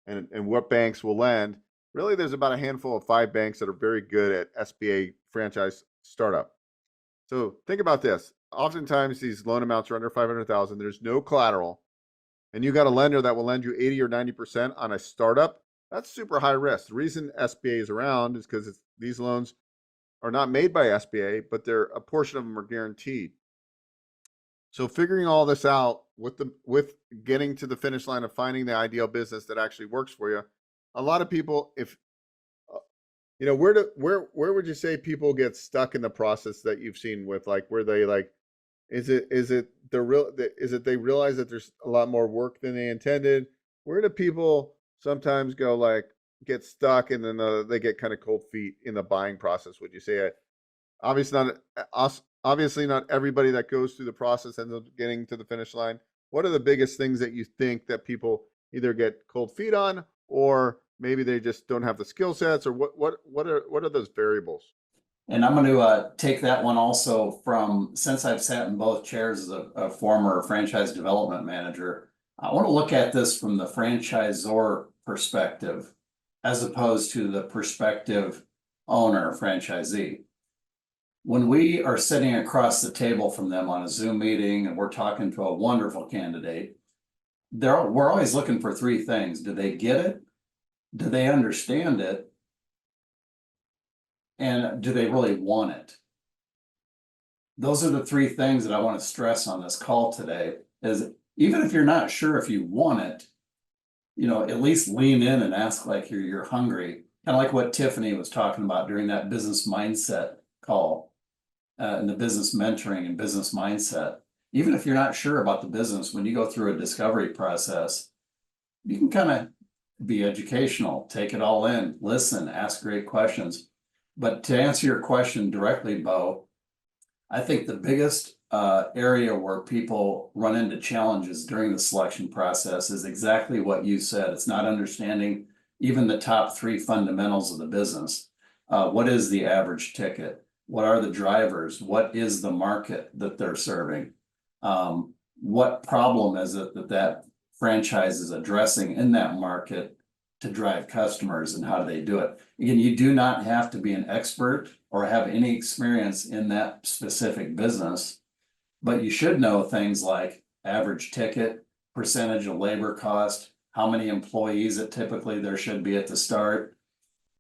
and what banks will lend. Really, there's about a handful of 5 banks that are very good at SBA franchise startup. So think about this. Oftentimes these loan amounts are under 500,000. There's no collateral, and you got a lender that will lend you 80 or 90% on a startup. That's super high risk. The reason SBA is around is because these loans are not made by SBA, but a portion of them are guaranteed. So figuring all this out with getting to the finish line of finding the ideal business that actually works for you. A lot of people, if you know, where would you say people get stuck in the process that you've seen with, like, where they like, is it they realize that there's a lot more work than they intended? Where do people sometimes go, like, get stuck, and then they get kind of cold feet in the buying process? Would you say obviously not everybody that goes through the process ends up getting to the finish line? What are the biggest things that you think that people either get cold feet on, or maybe they just don't have the skill sets, or what are those variables? And I'm going to take that one also since I've sat in both chairs as a former franchise development manager. I want to look at this from the franchisor perspective, as opposed to the prospective owner, franchisee. When we are sitting across the table from them on a Zoom meeting and we're talking to a wonderful candidate, we're always looking for 3 things. Do they get it? Do they understand it? And do they really want it? Those are the 3 things that I want to stress on this call today. Is even if you're not sure if you want it, you know, at least lean in and ask like you're hungry. Kind of like what Tiffany was talking about during that business mindset call. in the business mentoring and business mindset. Even if you're not sure about the business, when you go through a discovery process, you can kind of be educational, take it all in, listen, ask great questions. But to answer your question directly, Beau, I think the biggest area where people run into challenges during the selection process is exactly what you said. It's not understanding even the top 3 fundamentals of the business. What is the average ticket? What are the drivers? What is the market that they're serving? What problem is it that franchise is addressing in that market to drive customers, and how do they do it? Again, you do not have to be an expert or have any experience in that specific business, but you should know things like average ticket, percentage of labor cost, how many employees it typically there should be at the start.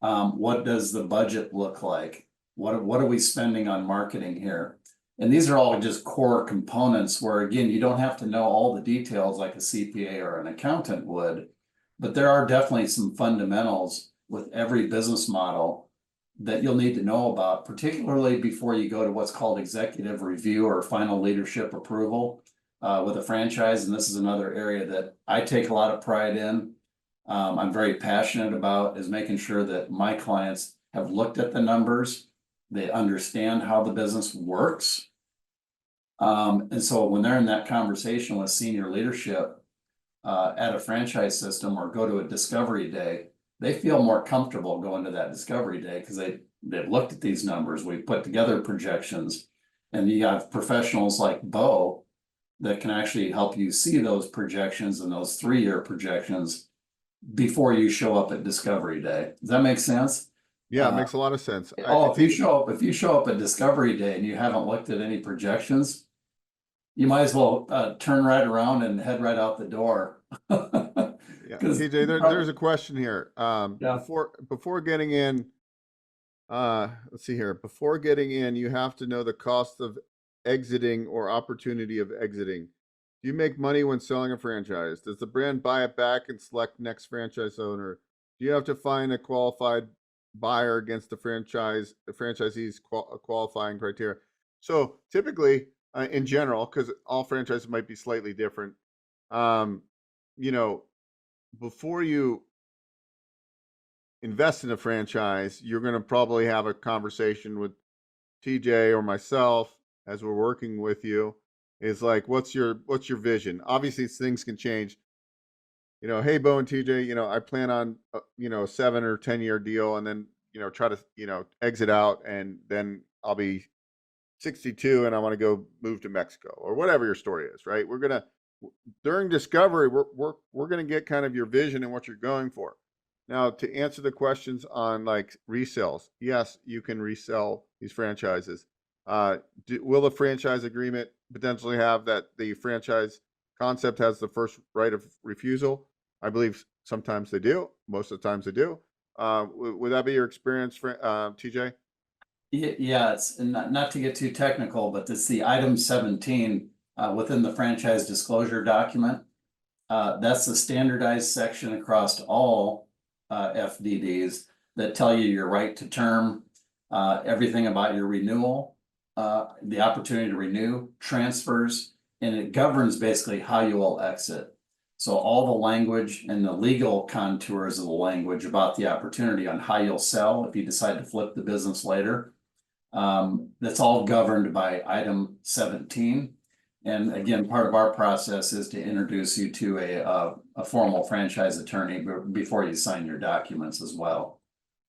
What does the budget look like? What are we spending on marketing here? And these are all just core components where, again, you don't have to know all the details like a CPA or an accountant would, but there are definitely some fundamentals with every business model that you'll need to know about, particularly before you go to what's called executive review or final leadership approval with a franchise. And this is another area that I take a lot of pride in. I'm very passionate about, is making sure that my clients have looked at the numbers, they understand how the business works. And so when they're in that conversation with senior leadership at a franchise system or go to a discovery day, they feel more comfortable going to that discovery day because they've looked at these numbers. We've put together projections, and you have professionals like Beau that can actually help you see those projections and those 3-year projections before you show up at discovery day. Does that make sense? Yeah, it makes a lot of sense. If you show up at discovery day and you haven't looked at any projections, you might as well turn right around and head right out the door. Yeah, TJ, there's a question here. Before getting in, let's see here. Before getting in, you have to know the cost of exiting or opportunity of exiting. Do you make money when selling a franchise? Does the brand buy it back and select next franchise owner? Do you have to find a qualified buyer against the franchisee's qualifying criteria? So typically, in general, because all franchises might be slightly different, before you invest in a franchise, you're going to probably have a conversation with TJ or myself as we're working with you. Is like, what's your vision? Obviously, things can change. Hey, Beau and TJ, I plan on a 7 or 10 year deal, and then try to exit out, and then I'll be 62 and I want to go move to Mexico, or whatever your story is, right? During discovery, we're gonna get kind of your vision and what you're going for. Now, to answer the questions on like resales, yes, you can resell these franchises. Will the franchise agreement potentially have that the franchise concept has the first right of refusal? I believe sometimes they do. Most of the times they do. Would that be your experience, TJ? Yeah, it's not to get too technical, but it's the item 17 within the franchise disclosure document. That's the standardized section across all FDDs that tell you your right to term, everything about your renewal, the opportunity to renew, transfers, and it governs basically how you will exit. So all the language and the legal contours of the language about the opportunity on how you'll sell if you decide to flip the business later, that's all governed by item 17. And again, part of our process is to introduce you to a formal franchise attorney before you sign your documents as well.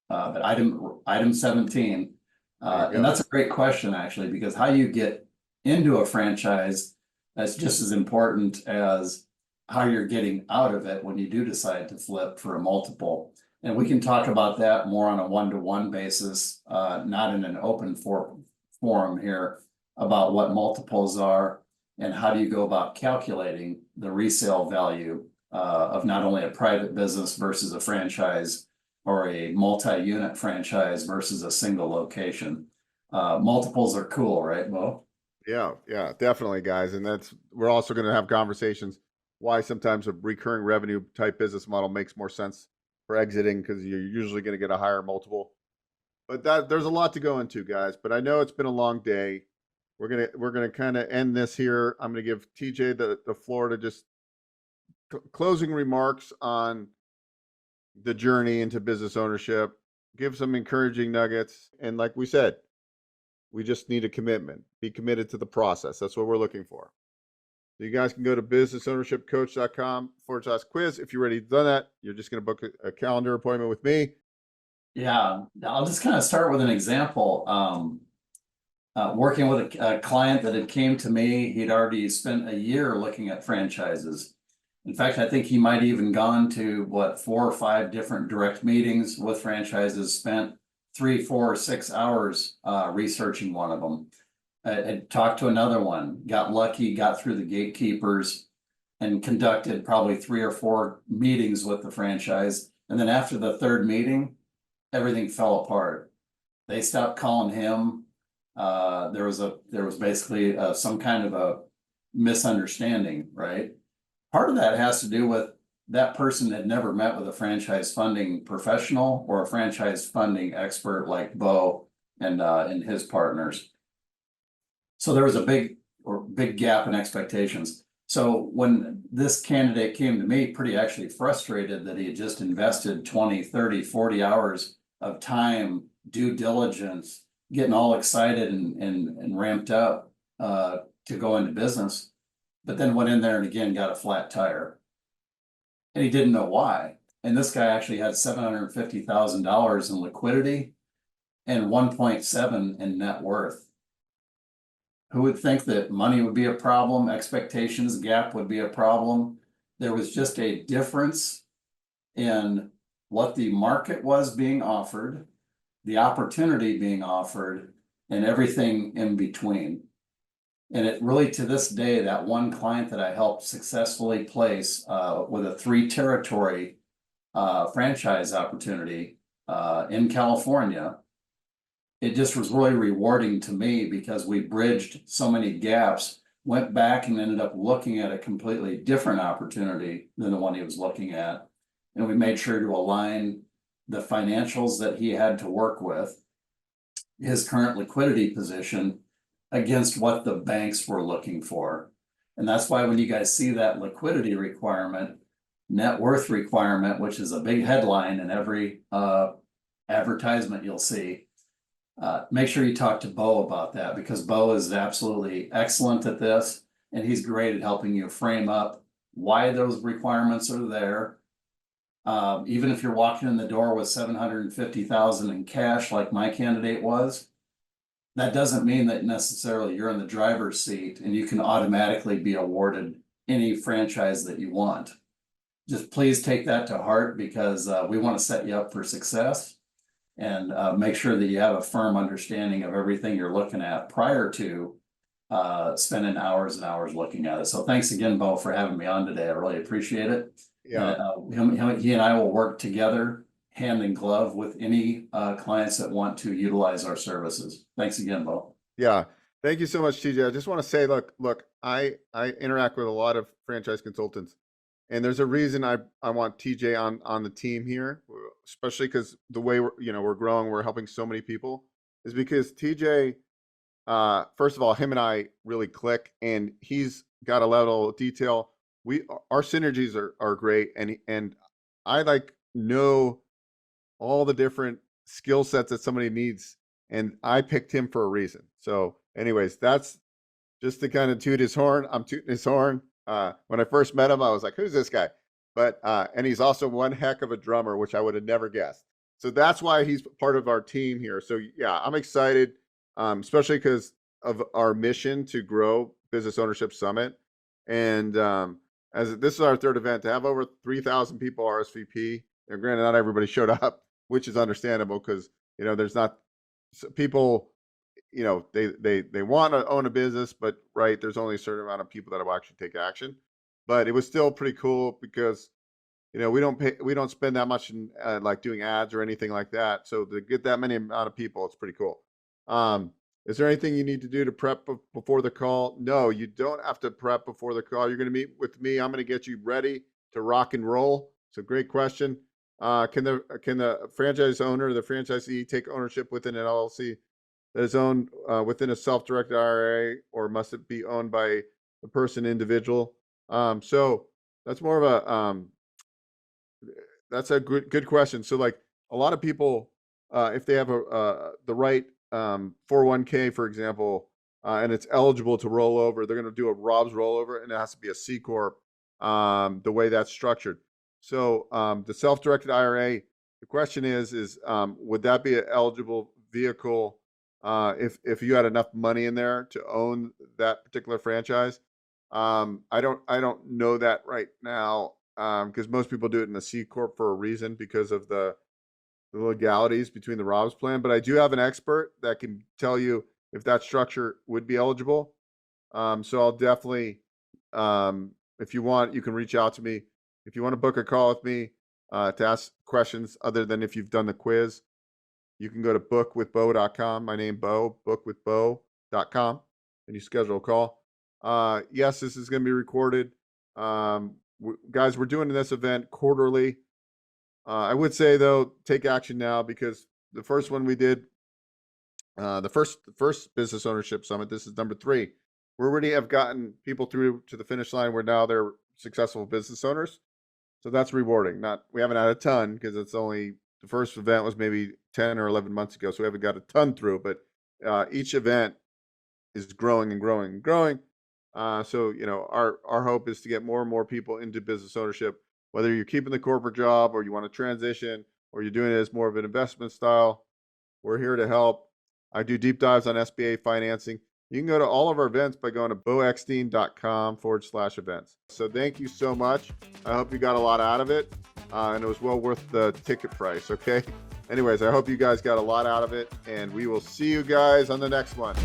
But item 17, and that's a great question actually, because how you get into a franchise, that's just as important as how you're getting out of it when you do decide to flip for a multiple. And we can talk about that more on a one-to-one basis, not in an open forum here, about what multiples are and how do you go about calculating the resale value of not only a private business versus a franchise, or a multi-unit franchise versus a single location. Multiples are cool, right, Beau? Yeah, definitely, guys. And we're also going to have conversations why sometimes a recurring revenue type business model makes more sense for exiting, because you're usually going to get a higher multiple. But there's a lot to go into, guys. But I know it's been a long day. We're gonna kind of end this here. I'm gonna give TJ the floor to just closing remarks on the journey into business ownership. Give some encouraging nuggets, and like we said, we just need a commitment. Be committed to the process. That's what we're looking for. So you guys can go to businessownershipcoach.com/quiz. If you're ready to do that, you're just going to book a calendar appointment with me. Yeah, I'll just kind of start with an example. Working with a client that had came to me, he'd already spent a year looking at franchises. In fact, I think he might even gone to 4 or 5 different direct meetings with franchises, spent 3, 4, 6 hours researching one of them. I talked to another one, got lucky, got through the gatekeepers, and conducted probably 3 or 4 meetings with the franchise. And then after the 3rd meeting, everything fell apart. They stopped calling him. There was basically some kind of a misunderstanding, right? Part of that has to do with that person had never met with a franchise funding professional or a franchise funding expert like Beau and his partners. So there was a big gap in expectations. So when this candidate came to me, pretty actually frustrated that he had just invested 20, 30, 40 hours of time, due diligence, getting all excited and ramped up to go into business, but then went in there and again got a flat tire. And he didn't know why. And this guy actually had $750,000 in liquidity and 1.7 in net worth. Who would think that money would be a problem, expectations gap would be a problem? There was just a difference in what the market was being offered, the opportunity being offered, and everything in between. And it really, to this day, that one client that I helped successfully place with a 3-territory franchise opportunity in California, it just was really rewarding to me because we bridged so many gaps, went back and ended up looking at a completely different opportunity than the one he was looking at. And we made sure to align the financials that he had to work with, his current liquidity position, against what the banks were looking for. And that's why when you guys see that liquidity requirement, net worth requirement, which is a big headline in every advertisement you'll see, make sure you talk to Beau about that, because Beau is absolutely excellent at this, and he's great at helping you frame up why those requirements are there. Even if you're walking in the door with $750,000 in cash, like my candidate was, that doesn't mean that necessarily you're in the driver's seat and you can automatically be awarded any franchise that you want. Just please take that to heart, because we want to set you up for success and make sure that you have a firm understanding of everything you're looking at prior to spending hours and hours looking at it. So thanks again, Beau, for having me on today. I really appreciate it. Yeah. He and I will work together hand in glove with any clients that want to utilize our services. Thanks again, Beau. Yeah. Thank you so much, TJ. I just want to say, look, I interact with a lot of franchise consultants, and there's a reason I want TJ on the team here, especially because the way we're growing, we're helping so many people, is because TJ, first of all, him and I really click, and he's got a level of detail. Our synergies are great, and I know all the different skill sets that somebody needs, and I picked him for a reason. So anyways, that's just to kind of toot his horn. I'm tooting his horn. When I first met him, I was like, who's this guy? But and he's also one heck of a drummer, which I would have never guessed. So that's why he's part of our team here. So yeah, I'm excited, especially because of our mission to grow Business Ownership Summit. And as this is our 3rd event, to have over 3,000 people RSVP, and granted, not everybody showed up, which is understandable, because there's not people, they want to own a business, but right, there's only a certain amount of people that will actually take action. But it was still pretty cool because we don't spend that much in doing ads or anything like that. So to get that many amount of people, it's pretty cool. Is there anything you need to do to prep before the call? No, you don't have to prep before the call. You're going to meet with me. I'm going to get you ready to rock and roll. It's a great question. Can the franchise owner, the franchisee, take ownership within an LLC that is owned within a self-directed IRA, or must it be owned by a person individual? So that's more of a that's a good question. So like a lot of people, if they have the right 401k, for example, and it's eligible to roll over, they're going to do a Rob's rollover, and it has to be a C corp. The way that's structured. So the self-directed IRA, the question is would that be an eligible vehicle if you had enough money in there to own that particular franchise? I don't know that right now, because most people do it in a C corp for a reason, because of the legalities between the Rob's plan. But I do have an expert that can tell you if that structure would be eligible. So I'll definitely, if you want, you can reach out to me. If you want to book a call with me to ask questions other than if you've done the quiz, you can go to bookwithbeau.com. My name, Beau, bookwithbeau.com, and you schedule a call. Yes, this is going to be recorded. Guys, we're doing this event quarterly. I would say, though, take action now, because the first one we did, the first business ownership summit, this is number 3. We already have gotten people through to the finish line where now they're successful business owners. So that's rewarding. We haven't had a ton, because it's only, the first event was maybe 10 or 11 months ago. So we haven't got a ton through, but each event is growing and growing and growing. So, you know, our hope is to get more and more people into business ownership, whether you're keeping the corporate job or you want to transition, or you're doing it as more of an investment style. We're here to help. I do deep dives on SBA financing. You can go to all of our events by going to beaueckstein.com/events. So thank you so much. I hope you got a lot out of it, and it was well worth the ticket price, okay? Anyways, I hope you guys got a lot out of it, and we will see you guys on the next one.